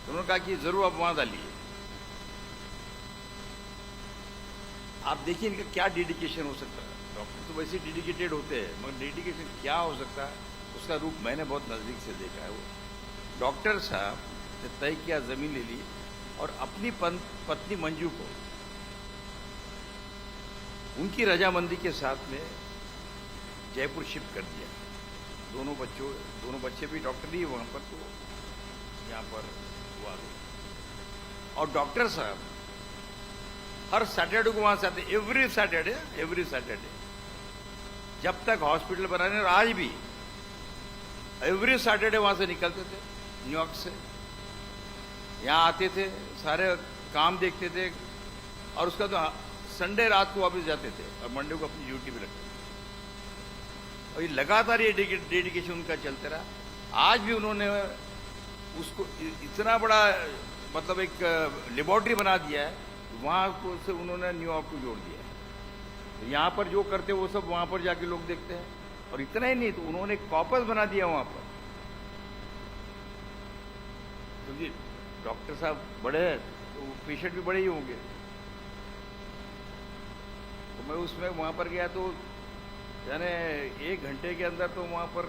तो उन्होंने कहा कि जरूर आप वहां डालिए। आप देखिए इनका क्या डेडिकेशन हो सकता है। डॉक्टर तो वैसे डेडिकेटेड होते हैं, मगर डेडिकेशन क्या हो सकता है उसका रूप मैंने बहुत नजदीक से देखा है। वो डॉक्टर साहब ने तय किया, जमीन ले ली और अपनी पत्नी मंजू को उनकी रजामंदी के साथ में जयपुर शिफ्ट कर दिया। दोनों बच्चे भी डॉक्टर ही वहां पर, तो यहां पर हुआ। और डॉक्टर साहब हर सैटरडे को वहां से आते, एवरी सैटरडे जब तक हॉस्पिटल बनाने, और आज भी एवरी सैटरडे वहां से निकलते थे न्यूयॉर्क से, यहां आते थे, सारे काम देखते थे, और उसका तो संडे रात को वापस जाते थे और मंडे को अपनी ड्यूटी पे लगते थे। और ये लगातार ये डेडिकेशन उनका चलते रहा। आज भी उन्होंने उसको इतना बड़ा मतलब एक लेबोरेटरी बना दिया है, वहाँ को से उन्होंने न्यूयॉर्क को जोड़ दिया है। तो यहाँ पर जो करते वो सब वहाँ पर जाके लोग देखते हैं। और इतना ही नहीं, तो उन्होंने एक कॉपस बना दिया वहाँ पर, क्योंकि डॉक्टर साहब बड़े हैं तो पेशेंट भी बड़े ही होंगे। तो मैं उसमें वहाँ पर गया तो यानी 1 घंटे के अंदर तो वहाँ पर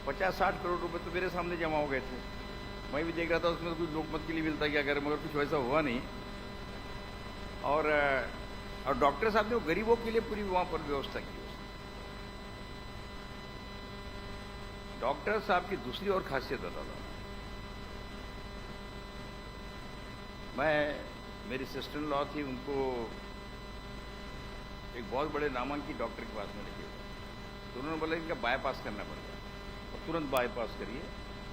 50-60 करोड़ रुपए तो मेरे सामने जमा हो गए थे। मैं भी देख रहा था उसमें तो कुछ लोकमत के लिए मिलता क्या करे, मगर कुछ वैसा हुआ नहीं। और डॉक्टर साहब ने वो गरीबों के लिए पूरी वहाँ पर व्यवस्था की। डॉक्टर साहब की दूसरी और खासियत बता रहा हूँ मैं, मेरी सिस्टर इन लॉ थी, उनको एक बहुत बड़े नामांकित डॉक्टर के पास में लेके गए, तो उन्होंने बोला इनका बाईपास करना पड़ेगा और तुरंत बाईपास करिए,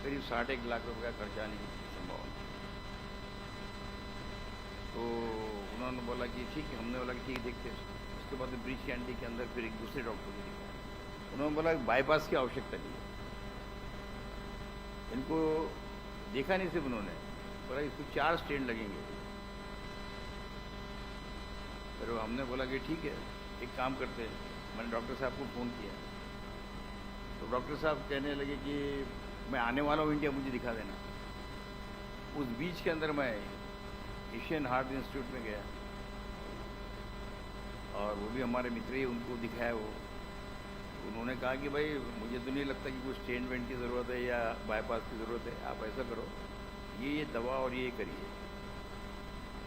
करीब 61 लाख रुपए का खर्चा आने की संभावना। तो उन्होंने बोला कि ठीक है, हमने बोला कि ठीक देखते हैं। उसके बाद ब्रिज कैंडी के अंदर फिर एक दूसरे डॉक्टर को दिखाया, उन्होंने बोला बाईपास की आवश्यकता नहीं है। इनको देखा नहीं सिर्फ उन्होंने, बोला इसको 4 स्टेंट लगेंगे। फिर हमने बोला कि ठीक है, एक काम करते हैं। मैंने डॉक्टर साहब को फ़ोन किया, तो डॉक्टर साहब कहने लगे कि मैं आने वाला हूँ इंडिया, मुझे दिखा देना। उस बीच के अंदर मैं एशियन हार्ट इंस्टीट्यूट में गया, और वो भी हमारे मित्र ही, उनको दिखाया वो। उन्होंने कहा कि भाई मुझे तो नहीं लगता कि कोई स्टेंट वेंट की ज़रूरत है या बाईपास की ज़रूरत है, आप ऐसा करो, ये दवा और ये करिए।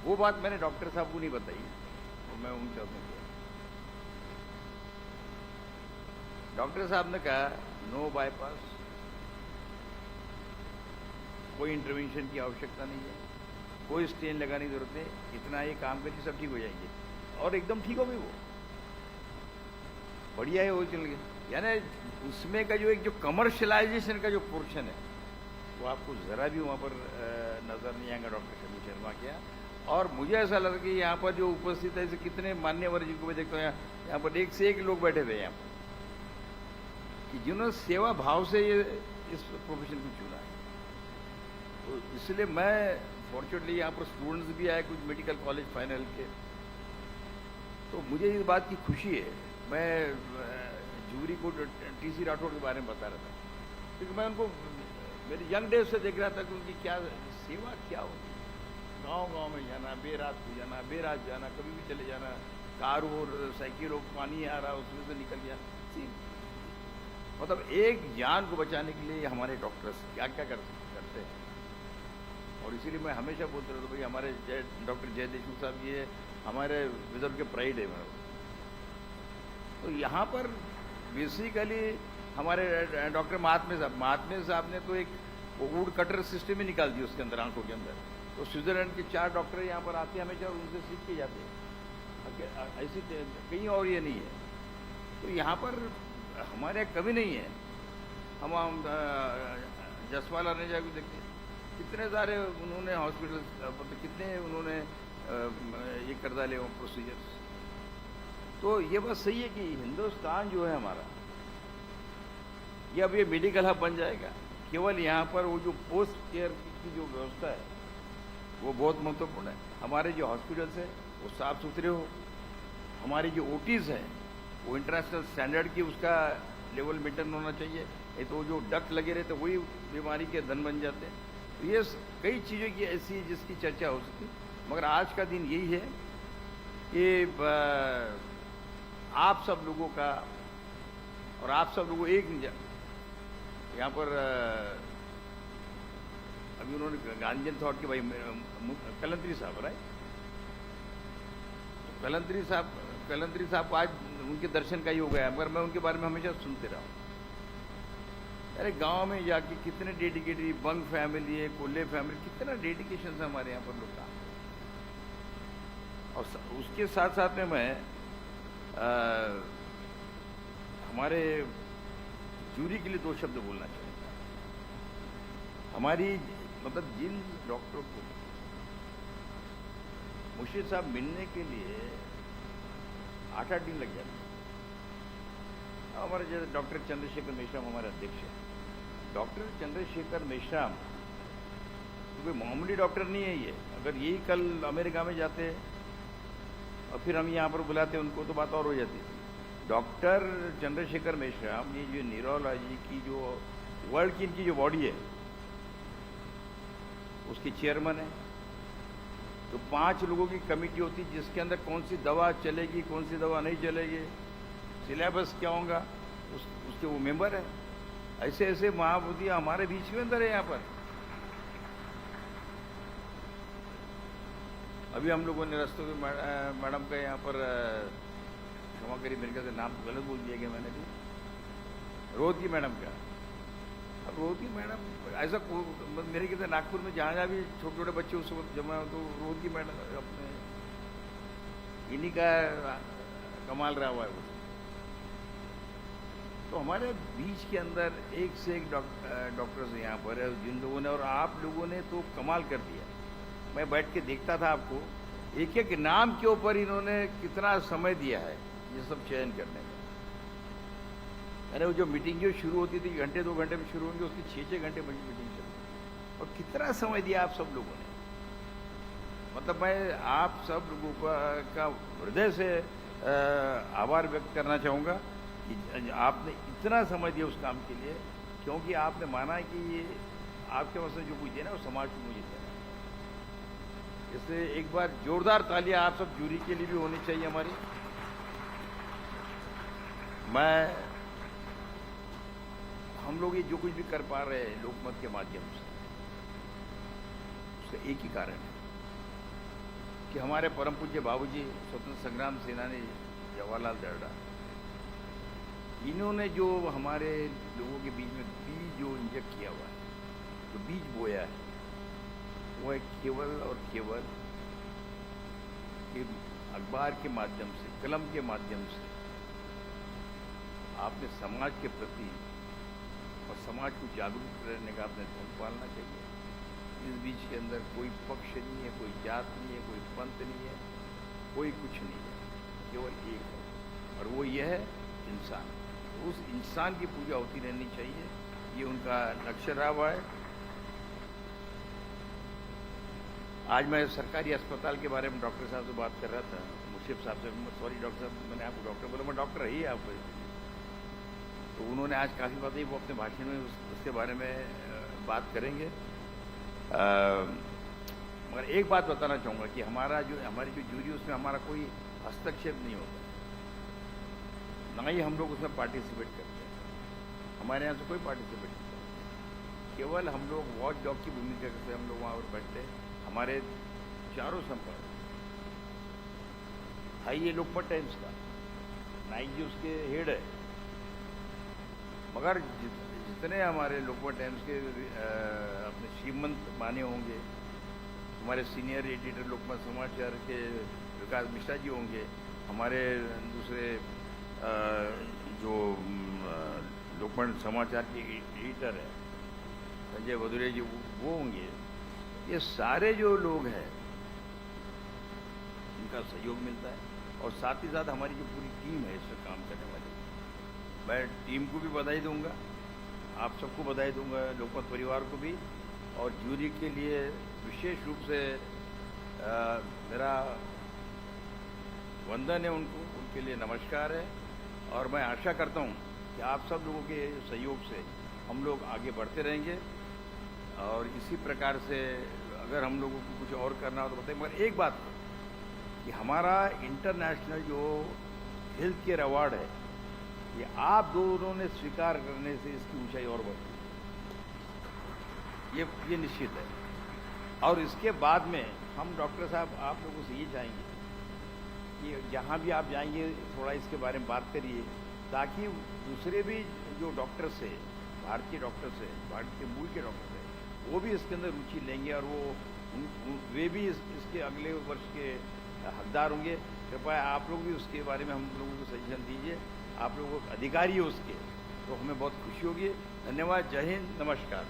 वो बात मैंने डॉक्टर साहब को नहीं बताई, तो मैं उनके साथ में किया। डॉक्टर साहब ने कहा नो बाईपास, कोई इंटरवेंशन की आवश्यकता नहीं है, कोई स्टेन लगाने की जरूरत है, इतना ये काम करके सब ठीक हो जाएंगे। और एकदम ठीक हो गई वो, बढ़िया है वो चल गया। यानी उसमें का जो एक जो कमर्शलाइजेशन का जो पोर्शन है वो आपको जरा भी वहाँ पर नजर नहीं आएगा डॉक्टर शमी शर्मा क्या। और मुझे ऐसा लगा कि यहाँ पर जो उपस्थित है, ऐसे कितने मान्यवर जिनको मैं देखता हूँ यहाँ पर एक से एक लोग बैठे हुए हैं यहाँ पर, कि जिन्होंने सेवा भाव से ये इस प्रोफेशन को चुना है। तो इसलिए मैं फॉर्चुनेटली यहाँ पर स्टूडेंट्स भी आए कुछ मेडिकल कॉलेज फाइनल के, तो मुझे इस बात की खुशी है। मैं जूरी को टीसी राठौड़ के बारे में बता रहा था, क्योंकि मैं उनको मेरे यंग डेज से देख रहा था कि उनकी क्या सेवा क्या होती है। गांव-गांव में जाना, बेरात को जाना, बेरात जाना, कभी भी चले जाना, कार और साइकिल और पानी आ रहा उसमें से निकल गया। मतलब एक जान को बचाने के लिए हमारे डॉक्टर्स क्या क्या करते हैं। और इसीलिए मैं हमेशा बोलता रहता हूँ भाई हमारे डॉक्टर जय देशमुख साहब ये हमारे विदर्भ के प्राइड है। तो यहाँ पर बेसिकली हमारे डॉक्टर महात्मे साहब ने तो एक वुड कटर सिस्टम ही निकाल दिया उसके अंदर, आंखों के अंदर। तो स्विट्जरलैंड के 4 डॉक्टर यहाँ पर आते हैं हमेशा, उनसे सीख के जाते हैं। ऐसी कहीं और ये नहीं है। तो यहाँ पर हमारे कभी नहीं है। हम जसवाल ने जाकर देखते कितने सारे उन्होंने हॉस्पिटल, कितने उन्होंने ये कर डाले प्रोसीजर्स। तो ये बात सही है कि हिंदुस्तान जो है हमारा, ये अब ये मेडिकल हब बन जाएगा। केवल यहाँ पर वो जो पोस्ट केयर की जो व्यवस्था है वो बहुत महत्वपूर्ण है। हमारे जो हॉस्पिटल्स है वो साफ सुथरे हो, हमारी जो ओटीज है वो इंटरनेशनल स्टैंडर्ड की उसका लेवल मेंटेन होना चाहिए। ये तो जो डक्ट लगे रहते वही बीमारी के धन बन जाते हैं। तो ये कई चीज़ों की ऐसी जिसकी चर्चा हो सकती, मगर आज का दिन यही है कि आप सब लोगों का और आप सब लोगों एक यहाँ पर अभी उन्होंने गांधी थॉट के भाई कलंत्री साहब राइट, कलंत्री साहब आज उनके दर्शन का ही हो गया, मगर मैं उनके बारे में हमेशा सुनते रहा हूँ। अरे गांव में जाके कितने डेडिकेटेड, बंग फैमिली है, कोल्हे फैमिली, कितना डेडिकेशन है हमारे यहाँ पर लोग का। और उसके साथ साथ में मैं हमारे जूरी के लिए 2 शब्द बोलना चाहूँगा। हमारी मतलब जिन डॉक्टरों को मुर्शिद साहब मिलने के लिए 8-8 दिन लग जाते हैं। हमारे जैसे डॉक्टर चंद्रशेखर मेश्राम हमारे अध्यक्ष हैं। डॉक्टर चंद्रशेखर मेश्राम कोई मामूली डॉक्टर नहीं है ये। अगर यही कल अमेरिका में जाते और फिर हम यहाँ पर बुलाते उनको तो बात और हो जाती। डॉक्टर चंद्रशेखर मिश्रा ये जो न्यूरोलॉजी की जो वर्ल्ड की इनकी जो बॉडी है उसकी चेयरमैन है। तो 5 लोगों की कमेटी होती जिसके अंदर कौन सी दवा चलेगी कौन सी दवा नहीं चलेगी, सिलेबस क्या होगा, उसके वो मेंबर है। ऐसे ऐसे महाबुद्धि हमारे बीच के अंदर है यहाँ पर। अभी हम लोगों ने रस्तों में मैडम का यहाँ पर क्षमा करिए मेरे ख्याल से नाम गलत बोल दिया गया मैंने भी, रोहतगी मैडम का। अब रोहतगी मैडम ऐसा मेरे ख्याल से नागपुर में जहाँ जहाँ भी छोटे छोटे बच्चे उस वक्त जमा तो रोहतगी मैडम अपने इन्हीं का कमाल रहा हुआ है वो। तो हमारे बीच के अंदर एक से एक डॉक्टर्स यहाँ पर है जिन लोगों ने, और आप लोगों ने तो कमाल कर दिया। मैं बैठ के देखता था आपको, एक एक नाम के ऊपर इन्होंने कितना समय दिया है ये सब चयन करने में। यानी वो जो मीटिंग जो शुरू होती थी घंटे 2 घंटे में शुरू होंगी उसकी 6-6 घंटे में मीटिंग चलती, और कितना समय दिया आप सब लोगों ने। मतलब मैं आप सब लोगों का हृदय से आभार व्यक्त करना चाहूँगा कि आपने इतना समय दिया उस काम के लिए, क्योंकि आपने माना कि ये आपके पास जो कुछ देना वो समाज को मुझे देना। इसलिए एक बार जोरदार तालियां आप सब जूरी के लिए भी होनी चाहिए हमारी। हम लोग ये जो कुछ भी कर पा रहे हैं लोकमत के माध्यम से, उसका एक ही कारण है कि हमारे परम पूज्य बाबूजी स्वतंत्र संग्राम सेनानी जवाहरलाल दर्डा, इन्होंने जो हमारे लोगों के बीच में बीज जो इंजेक्ट किया हुआ है, जो बीज बोया है, वो एक केवल और केवल अखबार के माध्यम से, कलम के माध्यम से आपने समाज के प्रति और समाज को जागरूक करने का आपने धर्म पालना चाहिए। इस बीच के अंदर कोई पक्ष नहीं है, कोई जात नहीं है, कोई पंथ नहीं है, कोई कुछ नहीं है, केवल एक है और वो ये है इंसान। तो उस इंसान की पूजा होती रहनी चाहिए, ये उनका लक्ष्य रहा हुआ है। आज मैं सरकारी अस्पताल के बारे में डॉक्टर साहब से बात कर रहा था, मुशीफ साहब से, सॉरी डॉक्टर साहब मैंने आपको डॉक्टर बोला, मैं डॉक्टर ही है आपको। तो उन्होंने आज काफ़ी बातें वो अपने भाषण में उसके बारे में बात करेंगे। मगर एक बात बताना चाहूँगा कि हमारी जो जूरी उसमें हमारा कोई हस्तक्षेप नहीं होता, ना ही हम लोग उसमें पार्टिसिपेट करते हैं। हमारे यहाँ से कोई पार्टिसिपेट नहीं करता, केवल हम लोग वॉच डॉग की भूमिका से हम लोग वहाँ पर बैठते हैं। हमारे चारों संपर्क है ये लोकमत टाइम्स का, नाइक जी उसके हेड है, मगर जितने हमारे लोकमत टाइम्स के अपने श्रीमंत माने होंगे, हमारे सीनियर एडिटर लोकमत समाचार के विकास मिश्रा जी होंगे, हमारे दूसरे जो लोकमत समाचार के एडिटर है संजय भदुरे जी, वो होंगे। ये सारे जो लोग हैं इनका सहयोग मिलता है, और साथ ही साथ हमारी जो पूरी टीम है इसमें काम करने वाली, मैं टीम को भी बधाई दूंगा, आप सबको बधाई दूंगा, लोकमत परिवार को भी, और जूरी के लिए विशेष रूप से मेरा वंदन है उनको, उनके लिए नमस्कार है। और मैं आशा करता हूं कि आप सब लोगों के सहयोग से हम लोग आगे बढ़ते रहेंगे, और इसी प्रकार से अगर हम लोगों को कुछ और करना हो तो बताएं। मगर एक बात कि हमारा इंटरनेशनल जो हेल्थ केयर अवार्ड है, ये आप दोनों ने स्वीकार करने से इसकी ऊंचाई और बढ़ती है, ये निश्चित है। और इसके बाद में हम डॉक्टर साहब आप लोगों से ये चाहेंगे कि जहाँ भी आप जाएंगे थोड़ा इसके बारे में बात करिए, ताकि दूसरे भी जो डॉक्टर्स है, भारतीय डॉक्टर्स है, भारत के मूल के डॉक्टर्स है, वो भी इसके अंदर रुचि लेंगे, और वे भी इसके अगले वर्ष के हकदार होंगे। कृपया आप लोग भी उसके बारे में हम लोगों को सजेशन दीजिए, आप लोगों को अधिकारी है उसके, तो हमें बहुत खुशी होगी। धन्यवाद, जय हिंद, नमस्कार।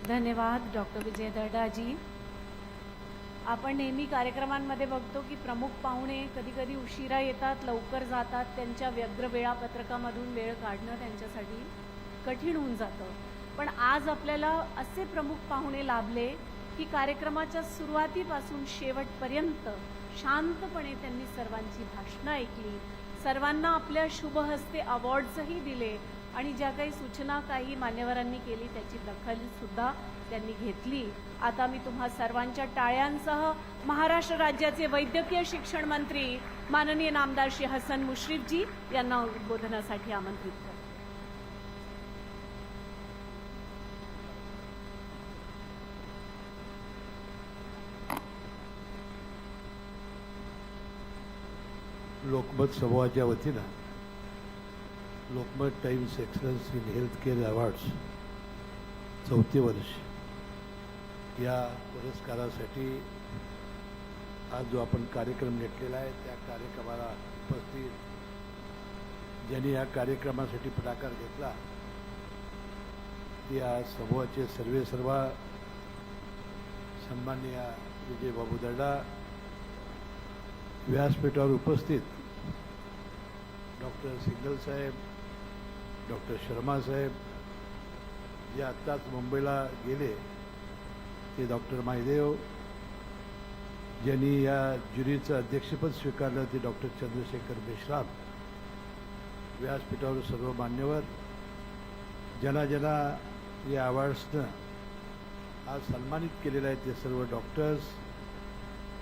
धन्यवाद डॉक्टर विजय दर्डा जी। आपण नेहमी कार्यक्रमांमध्ये बघतो की प्रमुख पाहुणे कधी कधी उशिरा येतात, लवकर जातात. त्यांच्या व्यग्र वेळापत्रकामधून वेळ काढणं त्यांच्यासाठी कठीण होऊन जातं. पण आज आपल्याला असे प्रमुख पाहुणे लाभले की कार्यक्रमाच्या सुरुवातीपासून शेवटपर्यंत शांतपणे त्यांनी सर्वांची भाषणं ऐकली, सर्वांना आपल्या शुभ हस्ते अवॉर्ड्सही दिले आणि ज्या काही सूचना काही मान्यवरांनी केली त्याची दखल सुद्धा त्यांनी घेतली. आता मी तुम्हा सर्वांच्या टाळ्यांसह महाराष्ट्र राज्याचे वैद्यकीय शिक्षण मंत्री माननीय नामदार श्री हसन मुश्रीफजी यांना उद्बोधनासाठी आमंत्रित करते. लोकमत समूहाच्या वतीनं Lokmat Times excellence in health care awards 4थे वर्ष या पुरस्कारासाठी आज जो आपण कार्यक्रम घेतलेला आहे त्या कार्यक्रमाला उपस्थित ज्यांनी या कार्यक्रमासाठी पुढाकार घेतला या समूहाचे सर्वेसर्वा सन्माननीय विजय बाबू दर्डा, व्यासपीठावर उपस्थित डॉक्टर सिंगल साहेब, डॉक्टर शर्मा साहेब, जे आत्ताच मुंबईला गेले ते डॉक्टर मायदेव, ज्यांनी या ज्युरीचं अध्यक्षपद स्वीकारलं ते डॉक्टर चंद्रशेखर मेश्राम, व्यासपीठावर सर्व मान्यवर, ज्यांना या अवॉर्ड्सनं आज सन्मानित केलेलं आहे ते सर्व डॉक्टर्स,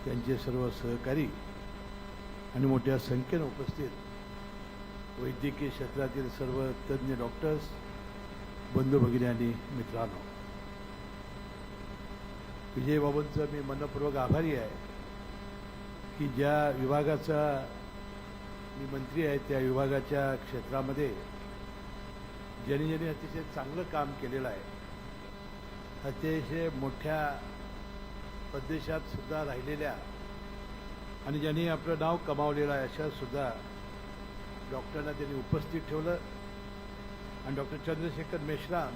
त्यांचे सर्व सहकारी आणि मोठ्या संख्येनं उपस्थित वैद्यकीय क्षेत्रातील सर्व तज्ज्ञ डॉक्टर्स, बंधू भगिनी आणि मित्रांनो, विजय बाबूंचं मी मनपूर्वक आभारी आहे की ज्या विभागाचा मी मंत्री आहे त्या विभागाच्या क्षेत्रामध्ये ज्यांनी अतिशय चांगलं काम केलेलं आहे, अतिशय मोठ्या प्रदेशात सुद्धा राहिलेल्या आणि ज्यांनी आपलं नाव कमावलेलं आहे अशा सुद्धा डॉक्टरांना त्यांनी उपस्थित ठेवलं आणि डॉक्टर चंद्रशेखर मेश्राम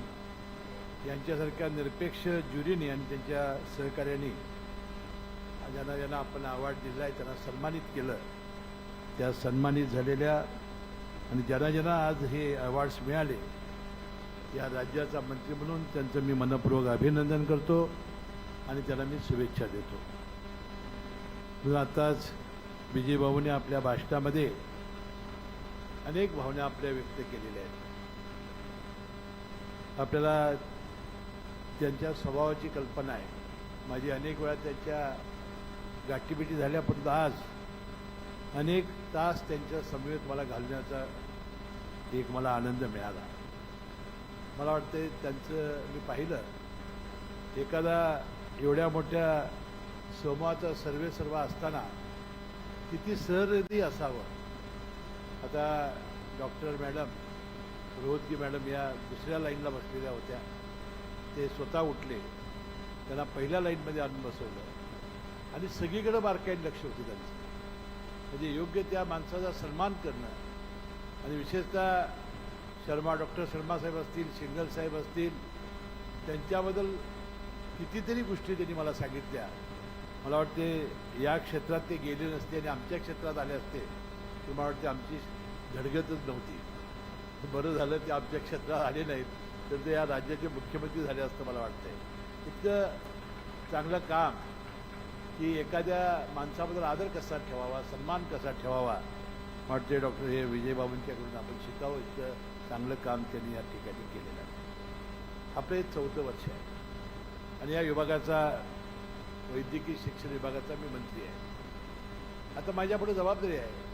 यांच्यासारख्या निरपेक्ष ज्युरीने आणि त्यांच्या सहकार्याने ज्यांना आपण अवॉर्ड दिला आहे त्यांना सन्मानित केलं. त्या सन्मानित झालेल्या आणि ज्यांना आज हे अवॉर्ड्स मिळाले या राज्याचा मंत्री म्हणून त्यांचं मी मनपूर्वक अभिनंदन करतो आणि त्यांना मी शुभेच्छा देतो. आताच विजयबाबूने आपल्या भाषणामध्ये अनेक भावना आपल्या व्यक्त केलेल्या आहेत. आपल्याला त्यांच्या स्वभावाची कल्पना आहे. माझी अनेक वेळा त्यांच्या गाठीभेटी झाल्यापर्यंत आज अनेक तास त्यांच्या समवेत मला घालण्याचा एक मला आनंद मिळाला. मला वाटतं त्यांचं मी पाहिलं एखादा एवढ्या मोठ्या समूहाचा सर्वेसर्वा असताना किती सहृदयी असावं. आता डॉक्टर मॅडम रोहतगी मॅडम या दुसऱ्या लाईनला बसलेल्या होत्या, ते स्वतः उठले, त्यांना पहिल्या लाईनमध्ये आणून बसवलं आणि सगळीकडे बारकाईने लक्ष होते त्यांचं. म्हणजे योग्य त्या माणसाचा सन्मान करणं आणि विशेषतः डॉक्टर शर्मा साहेब असतील, सिंगल साहेब असतील, त्यांच्याबद्दल कितीतरी गोष्टी त्यांनी मला सांगितल्या. मला वाटते या क्षेत्रात ते गेले नसते आणि आमच्या क्षेत्रात आले असते तर मला वाटते आमची धडगतच नव्हती. बरं झालं ते आमच्या क्षेत्रात आले नाहीत तर ते या राज्याचे मुख्यमंत्री झाले असतं मला वाटतंय. इतकं चांगलं काम की एखाद्या माणसाबद्दल आदर कसा ठेवावा, सन्मान कसा ठेवावा, वाटते डॉक्टर हे विजयबाबूंच्याकडून आपण शिकावं. इतकं चांगलं काम त्यांनी या ठिकाणी केलेलं आहे. आपलं हे 4थं वर्ष आहे आणि या विभागाचा वैद्यकीय शिक्षण विभागाचा मी मंत्री आहे. आता माझ्यापुढे जबाबदारी आहे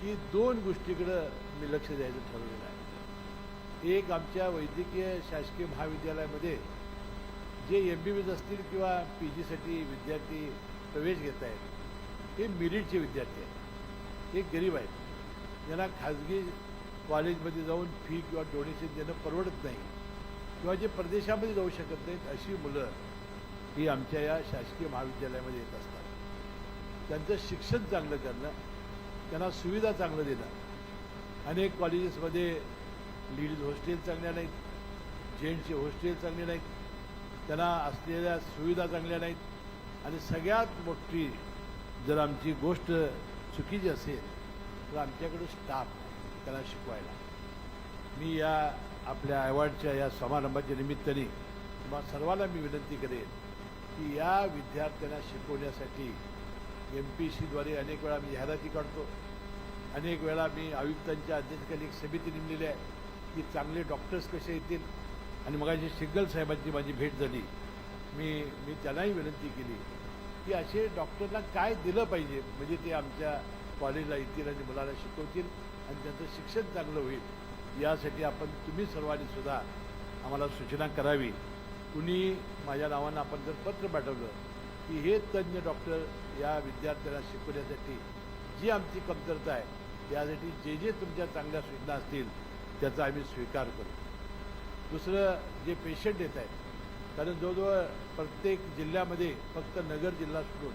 की 2 गोष्टीकडं मी लक्ष द्यायचं ठरवलेलं आहे. एक, आमच्या वैद्यकीय शासकीय महाविद्यालयामध्ये जे MBBS असतील किंवा PGसाठी विद्यार्थी प्रवेश घेत आहेत हे मेरिटचे विद्यार्थी आहेत. हे गरीब आहेत, ज्यांना खाजगी कॉलेजमध्ये जाऊन फी किंवा डोनेशन देणं परवडत नाही किंवा जे परदेशामध्ये जाऊ शकत नाहीत अशी मुलं ही आमच्या या शासकीय महाविद्यालयामध्ये येत असतात. त्यांचं शिक्षण चांगलं करणं, त्यांना सुविधा चांगलं देणं. अनेक कॉलेजेसमध्ये लेडीज हॉस्टेल चांगल्या नाहीत, जेंट्सचे हॉस्टेल चांगले नाहीत, त्यांना असलेल्या सुविधा चांगल्या नाहीत. आणि सगळ्यात मोठी जर आमची गोष्ट चुकीची असेल तर आमच्याकडे स्टाफ नाही त्याला शिकवायला. मी या आपल्या अवॉर्डच्या या समारंभाच्या निमित्ताने तुम्हाला सर्वांना मी विनंती करेन की या विद्यार्थ्यांना शिकवण्यासाठी MPSCद्वारे अनेक वेळा मी जाहिराती काढतो, अनेक वेळा मी आयुक्तांच्या अध्यक्षतेखाली एक समिती नेमलेली आहे की चांगले डॉक्टर्स कसे येतील. आणि मगाशी सिग्गल साहेबांची माझी भेट झाली, मी त्यांनाही विनंती केली की असे डॉक्टरला काय दिलं पाहिजे म्हणजे ते आमच्या कॉलेजला येतील आणि मुलाला शिकवतील आणि त्यांचं शिक्षण चांगलं होईल. यासाठी तुम्ही सर्वांनी सुद्धा आम्हाला सूचना करावी. कुणी माझ्या नावानं आपण जर पत्र पाठवलं की हे तज्ज्ञ डॉक्टर या विद्यार्थ्यांना शिकवण्यासाठी जी आमची कमतरता आहे यासाठी जे तुमच्या चांगल्या सूचना असतील त्याचा आम्ही स्वीकार करू. दुसरं जे पेशंट येत आहेत, कारण जवळजवळ प्रत्येक जिल्ह्यामध्ये फक्त नगर जिल्हा सोडून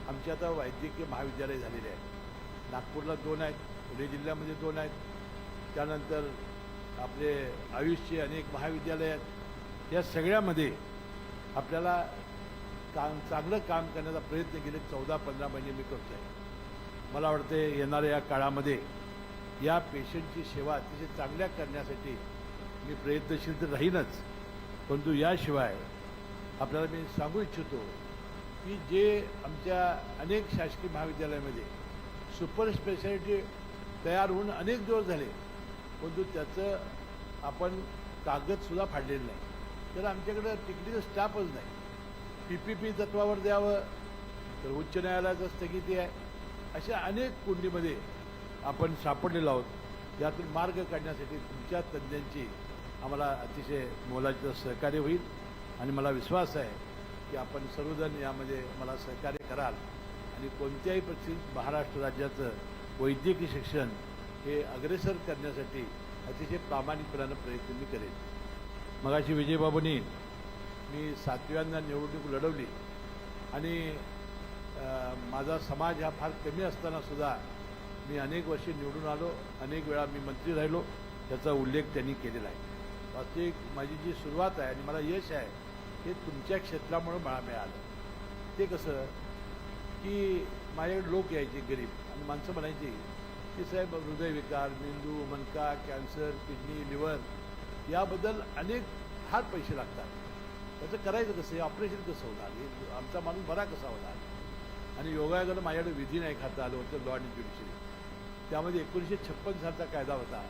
आमची आता वैद्यकीय महाविद्यालय झालेले आहेत. नागपूरला 2 आहेत, पुणे जिल्ह्यामध्ये 2 आहेत, त्यानंतर आपले आयुषचे अनेक महाविद्यालय आहेत. या सगळ्यामध्ये आपल्याला चांगलं काम करण्याचा प्रयत्न गेले 14-15 महिने मी करतो आहे. मला वाटते येणाऱ्या या काळामध्ये या पेशंटची सेवा अतिशय चांगल्या करण्यासाठी मी प्रयत्नशील तर राहीनच, परंतु याशिवाय आपल्याला मी सांगू इच्छितो की जे आमच्या अनेक शासकीय महाविद्यालयामध्ये सुपर स्पेशालिटी तयार होऊन अनेक दिवस झाले, परंतु त्याचं आपण कागदसुद्धा फाडलेलं नाही. तर आमच्याकडं तिकडे स्टाफच नाही. PPP तत्वावर द्यावं तर उच्च न्यायालयाचं स्थगिती आहे. अशा अनेक कुंडीमध्ये आपण सापडलेलो आहोत. यातून मार्ग काढण्यासाठी तुमच्या तज्ज्ञांची आम्हाला अतिशय मोलाचं सहकार्य होईल आणि मला विश्वास आहे की आपण सर्वजण यामध्ये मला सहकार्य कराल आणि कोणत्याही परिस्थितीत महाराष्ट्र राज्याचं वैद्यकीय शिक्षण हे अग्रेसर करण्यासाठी अतिशय प्रामाणिकपणानं प्रयत्न मी करेन. मगाशी विजयबाबूंनी मी 7व्यांदा निवडणूक लढवली आणि माझा समाज हा फार कमी असताना सुद्धा मी अनेक वर्षे निवडून आलो, अनेक वेळा मी मंत्री राहिलो, त्याचा उल्लेख त्यांनी केलेला आहे. वास्तविक माझी जी सुरुवात आहे आणि मला यश आहे हे तुमच्या क्षेत्रामुळे मला मिळालं. ते कसं की माझ्याकडे लोक यायचे गरीब आणि माणसं म्हणायची की साहेब हृदयविकार, मेंदू, मणका, कॅन्सर, किडनी, लिव्हर याबद्दल अनेक फार पैसे लागतात. त्याचं करायचं कसं, ऑपरेशन कसं होणार, हे आमचा माणूस बरा कसा होणार. आणि योगायोगानं माझ्याकडे विधी नाही खाता आलं होतं लॉ आणि ज्युडिशरी. त्यामध्ये 1956 सालचा कायदा होता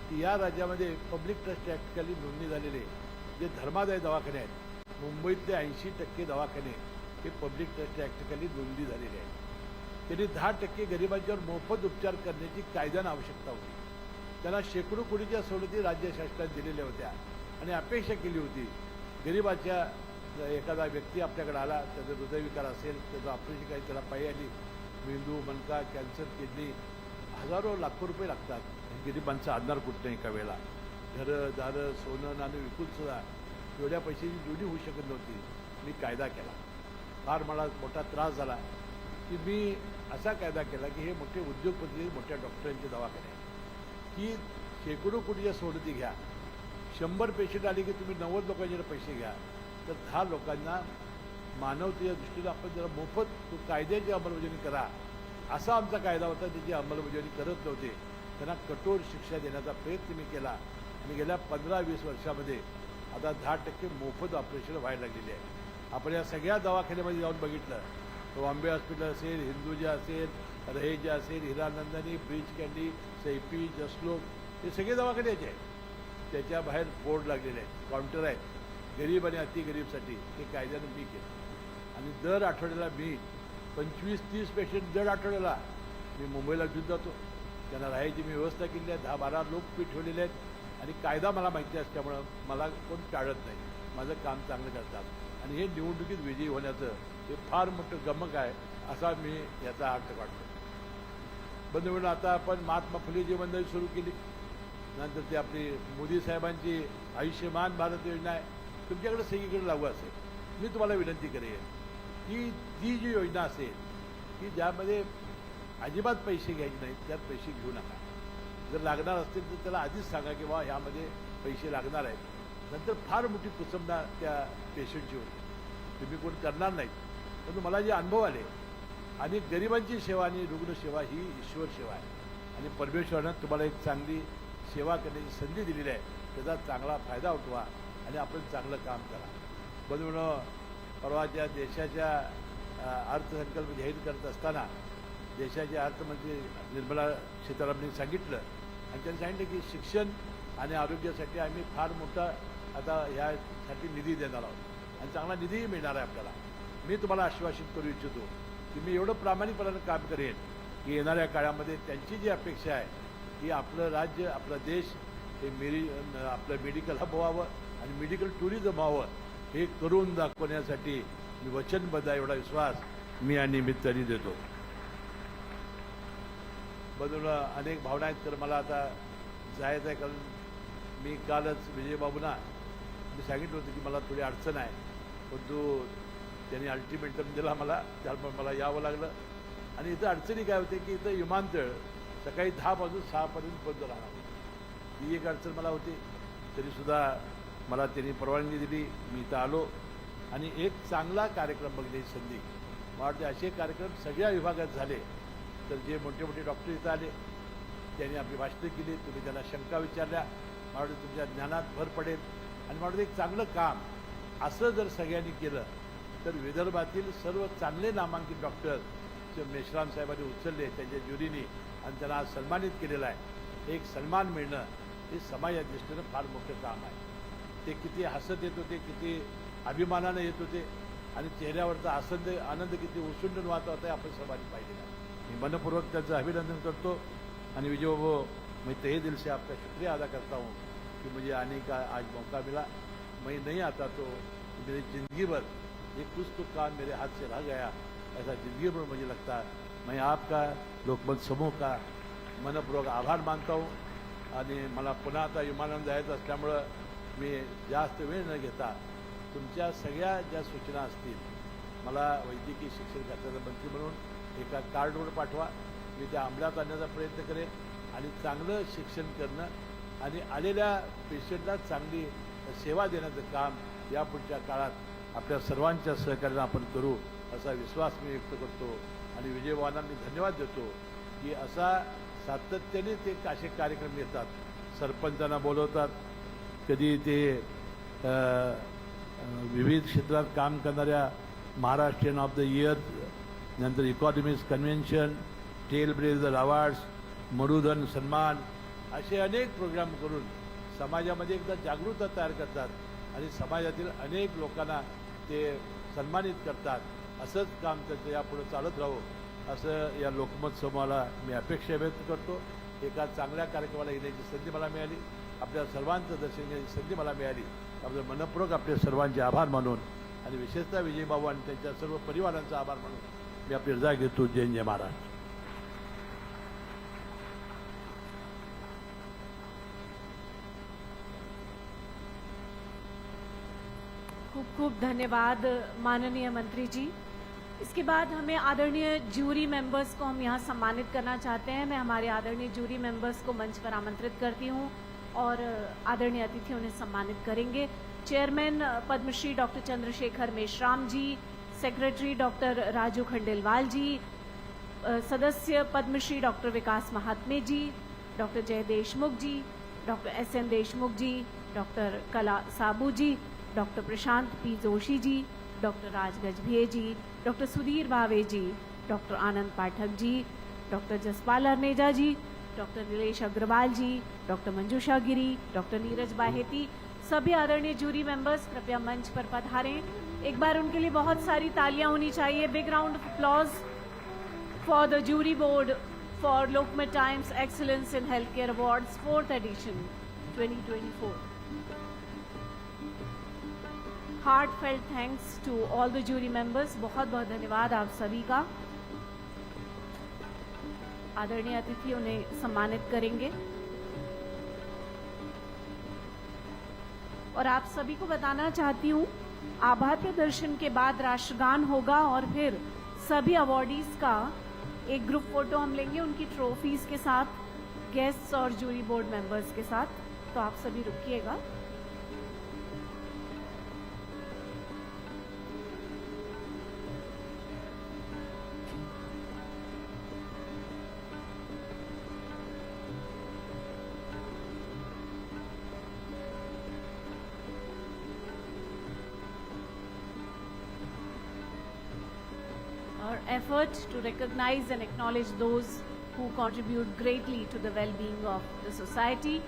की या राज्यामध्ये पब्लिक ट्रस्ट ॲक्टखाली नोंदणी झालेले जे धर्मादाय दवाखाने आहेत, मुंबईतले 80% दवाखाने हे पब्लिक ट्रस्ट ॲक्टखाली नोंदणी झालेले आहेत. त्यांनी 10% गरिबांच्यावर मोफत उपचार करण्याची कायद्यानं आवश्यकता होती. त्यांना शेकडो कोटीच्या सवलती राज्य शासनाने दिलेल्या होत्या आणि अपेक्षा केली होती गरिबाच्या एखादा व्यक्ती आपल्याकडे आला, त्याचं हृदयविकार असेल, त्याचं ऑपरेशन काही त्याला पायी आली, मेंदू, मणका, कॅन्सर, किडनी, हजारो लाखो रुपये लागतात. गरिबांचं आणणार कुठं एका वेळेला. घरं दारं सोनं नाणं विकून सुद्धा एवढ्या पैशाची जोडी होऊ शकत नव्हती. मी कायदा केला, फार मला मोठा त्रास झाला की मी असा कायदा केला की हे मोठे उद्योगपती, मोठ्या डॉक्टरांचे दवाखाने की शेकडो कोटीच्या सवलती घ्या. 100 पेशंट आले की तुम्ही 90 लोकांचे पैसे घ्या, तर 10 लोकांना मानवतेच्या दृष्टीनं आपण जरा मोफत तो कायद्याची अंमलबजावणी करा. असा आमचा कायदा होता. त्याची अंमलबजावणी करत नव्हते, त्यांना कठोर शिक्षा देण्याचा प्रयत्न मी केला आणि गेल्या 15-20 वर्षामध्ये आता 10% मोफत ऑपरेशन व्हायला लागलेली आहे. आपण या सगळ्या दवाखान्यामध्ये जाऊन बघितलं, तो बॉम्बे हॉस्पिटल असेल, हिंदुजा असेल, रहेजा असेल, हिरानंदानी, ब्रीच कँडी, सैफी, जसलोक, हे सगळे दवाखान्याचे आहेत. त्याच्या बाहेर बोर्ड लागलेले आहेत, काउंटर आहेत, गरीब आणि अतिगरीबसाठी. हे कायद्यानं मी केलं आणि दर आठवड्याला मी 25-30 पेशंट दर आठवड्याला मी मुंबईला घेऊन जातो. त्यांना राहायची मी व्यवस्था केली आहे. 10-12 लोक ठेवलेले आहेत आणि कायदा मला माहिती असल्यामुळं मला कोण टाळत नाही. माझं काम चांगलं करतात आणि हे निवडणुकीत विजयी होण्याचं हे फार मोठं गमक आहे असा मी याचा अर्थ काढतो. बंधू, आता आपण महात्मा फुलेजी मंडळी सुरू केली, नंतर ती आपली मोदी साहेबांची आयुष्यमान भारत योजना आहे, तुमच्याकडे सगळीकडे लागू असेल. मी तुम्हाला विनंती करेन की ती जी योजना असेल की ज्यामध्ये अजिबात पैसे घ्यायचे नाहीत, त्यात पैसे घेऊ नका. जर लागणार असतील तर त्याला आधीच सांगा की बा ह्यामध्ये पैसे लागणार आहेत. नंतर फार मोठी कुचंबना त्या पेशंटची होती. तुम्ही कोण करणार नाहीत परंतु मला जे अनुभव आले आणि गरिबांची सेवा आणि रुग्णसेवा ही ईश्वर सेवा आहे आणि परमेश्वरानं तुम्हाला एक चांगली सेवा करण्याची संधी दिलेली आहे. त्याचा चांगला फायदा उठवा आणि आपण चांगलं काम करा. म्हणून परवाच्या देशाच्या अर्थसंकल्प जाहीर करत असताना देशाचे अर्थमंत्री निर्मला सीतारामन सांगितलं आणि त्यांनी सांगितलं की शिक्षण आणि आरोग्यासाठी आम्ही फार मोठा आता यासाठी निधी देणार आहोत आणि चांगला निधीही मिळणार आहे आपल्याला. मी तुम्हाला आश्वासित करू इच्छितो की मी एवढं प्रामाणिकपणानं काम करेन की येणाऱ्या काळामध्ये त्यांची जी अपेक्षा आहे की आपलं राज्य आपला देश हे आपलं मेडिकल हब व्हावं आणि मेडिकल टुरिझम व्हावं हे करून दाखवण्यासाठी मी वचनबद्ध आहे. एवढा विश्वास मी या निमित्ताने देतो. बदल अनेक भावना आहेत तर मला आता जायचं आहे कारण मी कालच विजयबाबूंना मी सांगितलं होतं की मला थोडी अडचण आहे परंतु त्यांनी अल्टिमेटम दिला मला त्यामुळे मला यावं लागलं. आणि इथं अडचणी काय होते की इथं विमानतळ सकाळी 10 पासून 6 पर्यंत बंद राहणार. ही एक अडचण मला होती. तरीसुद्धा मला त्यांनी परवानगी दिली. मी इथं आलो आणि एक चांगला कार्यक्रम बघण्याची संधी. मला वाटते असे कार्यक्रम सगळ्या विभागात झाले तर जे मोठे मोठे डॉक्टर इथं आले त्यांनी आपली भाषणं केली. तुम्ही त्यांना शंका विचारल्या. मला वाटतं तुमच्या ज्ञानात भर पडेल आणि मला वाटतं एक चांगलं काम असं जर सगळ्यांनी केलं तर विदर्भातील सर्व चांगले नामांकित डॉक्टर जे मेश्राम साहेबांनी उचलले त्यांच्या ज्युरीनी आणि त्यांना आज सन्मानित केलेलं आहे. एक सन्मान मिळणं हे समाजाच्या दृष्टीनं फार मोठं काम आहे. ते किती हसत येत होते, किती अभिमानानं येत होते आणि चेहऱ्यावरचा आनंद किती उसुंडून वाहत होता आपण सर्वांनी पाहिलेला आहे. मी मनपूर्वक त्यांचं अभिनंदन करतो आणि विजयबाबू मैं तहे दिल से आपका शुक्रिया अदा करता हूँ कि मुझे आने का आज मौका मिला. मैं नहीं आता तो मेरी ज़िंदगी भर ये कुछ तो काम मेरे हाथ से रह गया ऐसा ज़िंदगी भर मुझे लगता है. मैं आपका लोकमत समूह का मनपूर्वक आभार मानता हूँ आणि मला पुन्हा आता विमानानं जायचं असल्यामुळं मी जास्त वेळ न घेता तुमच्या सगळ्या ज्या सूचना असतील मला वैद्यकीय शिक्षण खात्याचा मंत्री म्हणून एका कार्डवर पाठवा. मी त्या अंमलात आणण्याचा प्रयत्न करेन आणि चांगलं शिक्षण करणं आणि आलेल्या पेशंटला चांगली सेवा देण्याचं काम यापुढच्या काळात आपल्या सर्वांच्या सहकार्यानं आपण करू असा विश्वास मी व्यक्त करतो आणि विजयवाना मी धन्यवाद देतो की असा सातत्याने ते असे कार्यक्रम घेतात. सरपंचांना बोलवतात, कधी ते विविध क्षेत्रात काम करणाऱ्या महाराष्ट्रीयन ऑफ द इयर, नंतर इकॉनॉमिक्स कन्व्हेन्शन, टेल ब्रेझर अवॉर्ड्स, मरुधन सन्मान असे अनेक प्रोग्राम करून समाजामध्ये एकदा जागरूकता तयार करतात आणि समाजातील अनेक लोकांना ते सन्मानित करतात. असंच काम त्याचं यापुढे चालत राहावं असं या लोकमत समूहाला मी अपेक्षा व्यक्त करतो. एका चांगल्या कार्यक्रमाला येण्याची संधी मला मिळाली, आपल्या सर्वांचं दर्शन घेण्याची संधी मला मिळाली. आपलं मनपूर्वक आपले सर्वांचे आभार मानून आणि विशेषतः विजयबाबू आणि त्यांच्या सर्व परिवारांचा आभार मानून मी आपली रजा घेतो. जय जय महाराष्ट्र. खूब खूब धन्यवाद माननीय मंत्री जी. इसके बाद हमें आदरणीय जूरी मेंबर्स को हम यहाँ सम्मानित करना चाहते हैं. मैं हमारे आदरणीय जूरी मेंबर्स को मंच पर आमंत्रित करती हूँ और आदरणीय अतिथि उन्हें सम्मानित करेंगे. चेयरमैन पद्मश्री डॉक्टर चंद्रशेखर मेश्राम जी, सेक्रेटरी डॉक्टर राजू खंडेलवाल जी, सदस्य पद्मश्री डॉक्टर विकास महात्मे जी, डॉक्टर जय देशमुख जी, डॉक्टर SN देशमुख जी, डॉक्टर कला साबू जी, डॉक्टर प्रशांत P जोशी जी, डॉक्टर राज गजभिये जी, डॉक्टर सुधीर भावे जी, डॉक्टर आनंद पाठक जी, डॉक्टर जसपाल अर्नेजा जी, डॉक्टर नीलेश अग्रवाल जी, डॉक्टर मंजूषा गिरी, डॉक्टर नीरज बाहेती, सभी आदरणीय जूरी मेंबर्स कृपया मंच पर पधारें. एक बार उनके लिए बहुत सारी तालियां होनी चाहिए. Big round of applause for the jury board for Lokmat times excellence in health care awards 4th edition 2024. Heartfelt thanks to all the jury members. बहुत बहुत धन्यवाद आप सभी का. आदरणीय अतिथि उन्हें सम्मानित करेंगे और आप सभी को बताना चाहती हूँ आभार प्रदर्शन के बाद राष्ट्रगान होगा और फिर सभी अवॉर्डीज का एक ग्रुप फोटो हम लेंगे उनकी ट्रॉफीज के साथ, गेस्ट्स और जूरी बोर्ड मेंबर्स के साथ. तो आप सभी रुकिएगा. our effort to recognize and acknowledge those who contribute greatly to the well-being of the society.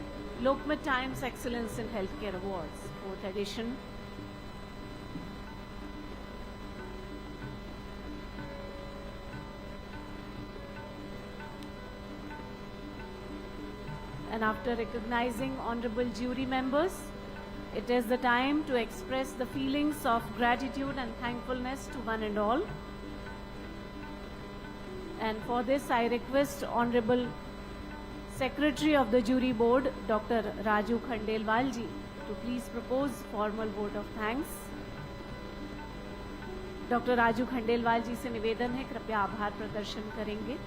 Lokmat Times Excellence in Healthcare Awards, 4th edition. And after recognizing honorable jury members, it is the time to express the feelings of gratitude and thankfulness to one and all. And for this, I request Honorable Secretary of the Jury Board, Dr. Raju Khandelwal ji, to please propose formal vote of thanks. Dr. Raju Khandelwal ji से निवेदन है, कृपया आभार प्रदर्शन करेंगे.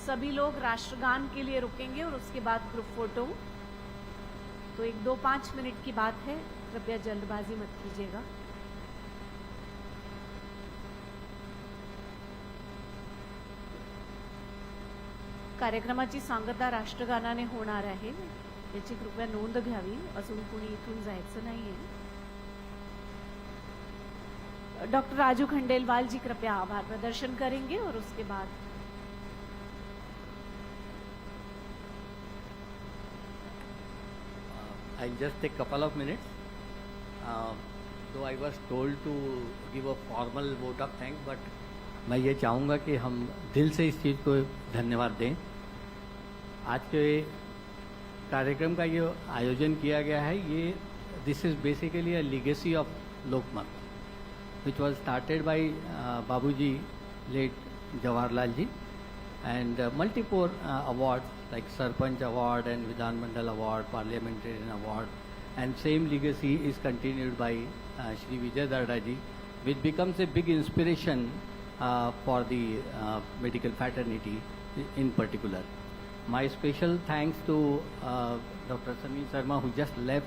सभी लोग राष्ट्रगान के लिए रुकेंगे और उसके बाद ग्रुप फोटो. तो 1-2-5 मिनट की बात है, कृपया जल्दबाजी मत कीजिएगा. कार्यक्रमाची सांगता राष्ट्रगानाने होणार आहे, याची कृपया नोंद घ्यावी. अजून कुणी इथून जायचं नाहीये. डॉक्टर राजू खंडेलवाल जी कृपया आभार प्रदर्शन करेंगे और उसके बाद I'll just take a couple of minutes. Though I was told to give a formal vote of thanks, but मैं ये चाहूँगा कि हम दिल से इस चीज़ को धन्यवाद दें. आज के कार्यक्रम का ये आयोजन किया गया है, ये this is basically a legacy of Lokmat, which was started by Babuji, late Jawaharlal ji, and multiple awards like Sarpanch Award and Vidhan Mandal Award, Parliamentarian Award, and same legacy is continued by Shri Vijay Darda ji, which becomes a big inspiration for the medical fraternity in particular. My special thanks to Dr. Samir Sharma, who just left,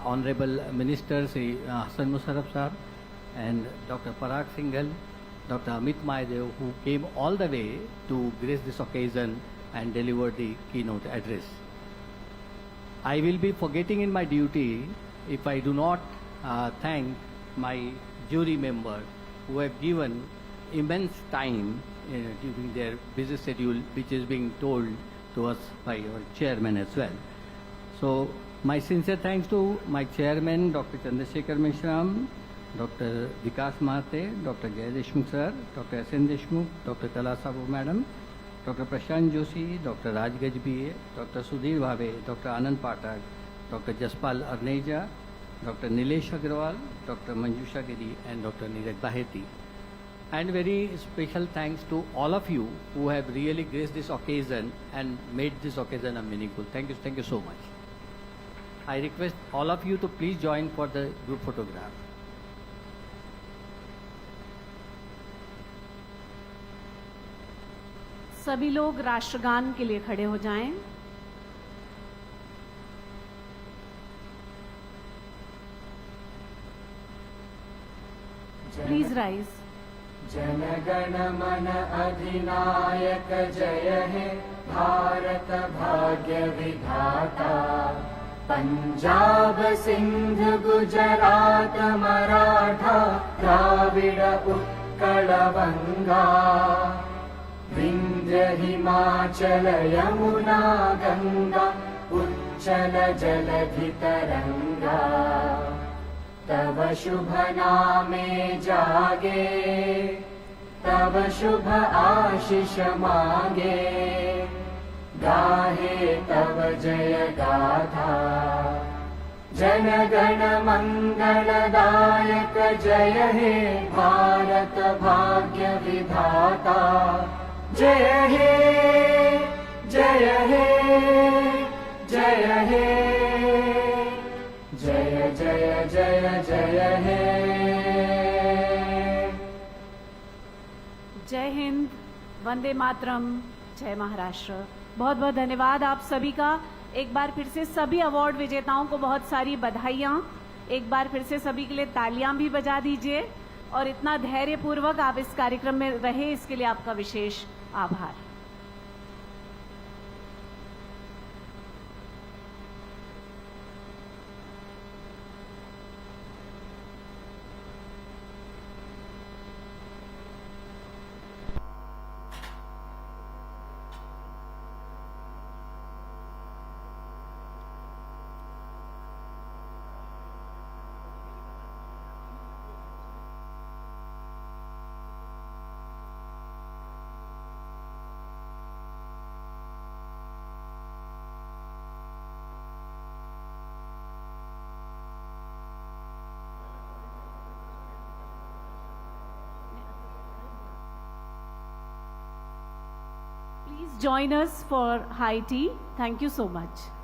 Honorable Minister Sri Hassan Musharraf sir, and Dr. Parag Singhal, Dr. Amit Mahadev, who came all the way to grace this occasion and deliver the keynote address. I will be forgetting in my duty if I do not thank my jury members who have given immense time during their busy schedule, which is being told to us by our chairman as well. So my sincere thanks to my chairman, Dr. Chandrasekhar Mishram, Dr. Vikas Mahate, Dr. Jay Deshmukh sir, Dr. S.N. Deshmukh, Dr. Kala Sabu madam, Dr. Prashant Joshi, Dr. Raj Gajbiye, Dr. Sudhir Bhave, Dr. Anand Patak, Dr. Jaspal Arneja, Dr. Nilesh Agrawal, Dr. Manjusha Giri, and Dr. Neeraj Baheti. And very special thanks to all of you who have really graced this occasion and made this occasion a meaningful. Thank you so much. I request all of you to please join for the group photograph. सभी लोग राष्ट्रगान के लिए खड़े हो जाएं. Please rise. जनगण मन अधिनायक जय हे भारत भाग्य विधाता. पंजाब सिंध गुजरात मराठा द्राविड उत्कल बंगा. विंध्य हिमाचल यमुना गंगा उच्चल जलधि तरंगा. तव शुभ नामे जागे, तव शुभ आशीष मांगे. गाहे तव जय गाथा. जनगण मंगलदायक जय हे भारत भाग्य विधाता. जय हे जय हे जय हे जय जय जय जय हे. जय हिंद, वंदे मातरम, जय महाराष्ट्र. बहुत बहुत धन्यवाद आप सभी का. एक बार फिर से सभी अवार्ड विजेताओं को बहुत सारी बधाइयां. एक बार फिर से सभी के लिए तालियां भी बजा दीजिए. और इतना धैर्यपूर्वक आप इस कार्यक्रम में रहे, इसके लिए आपका विशेष आभार. join us for high tea. Thank you so much.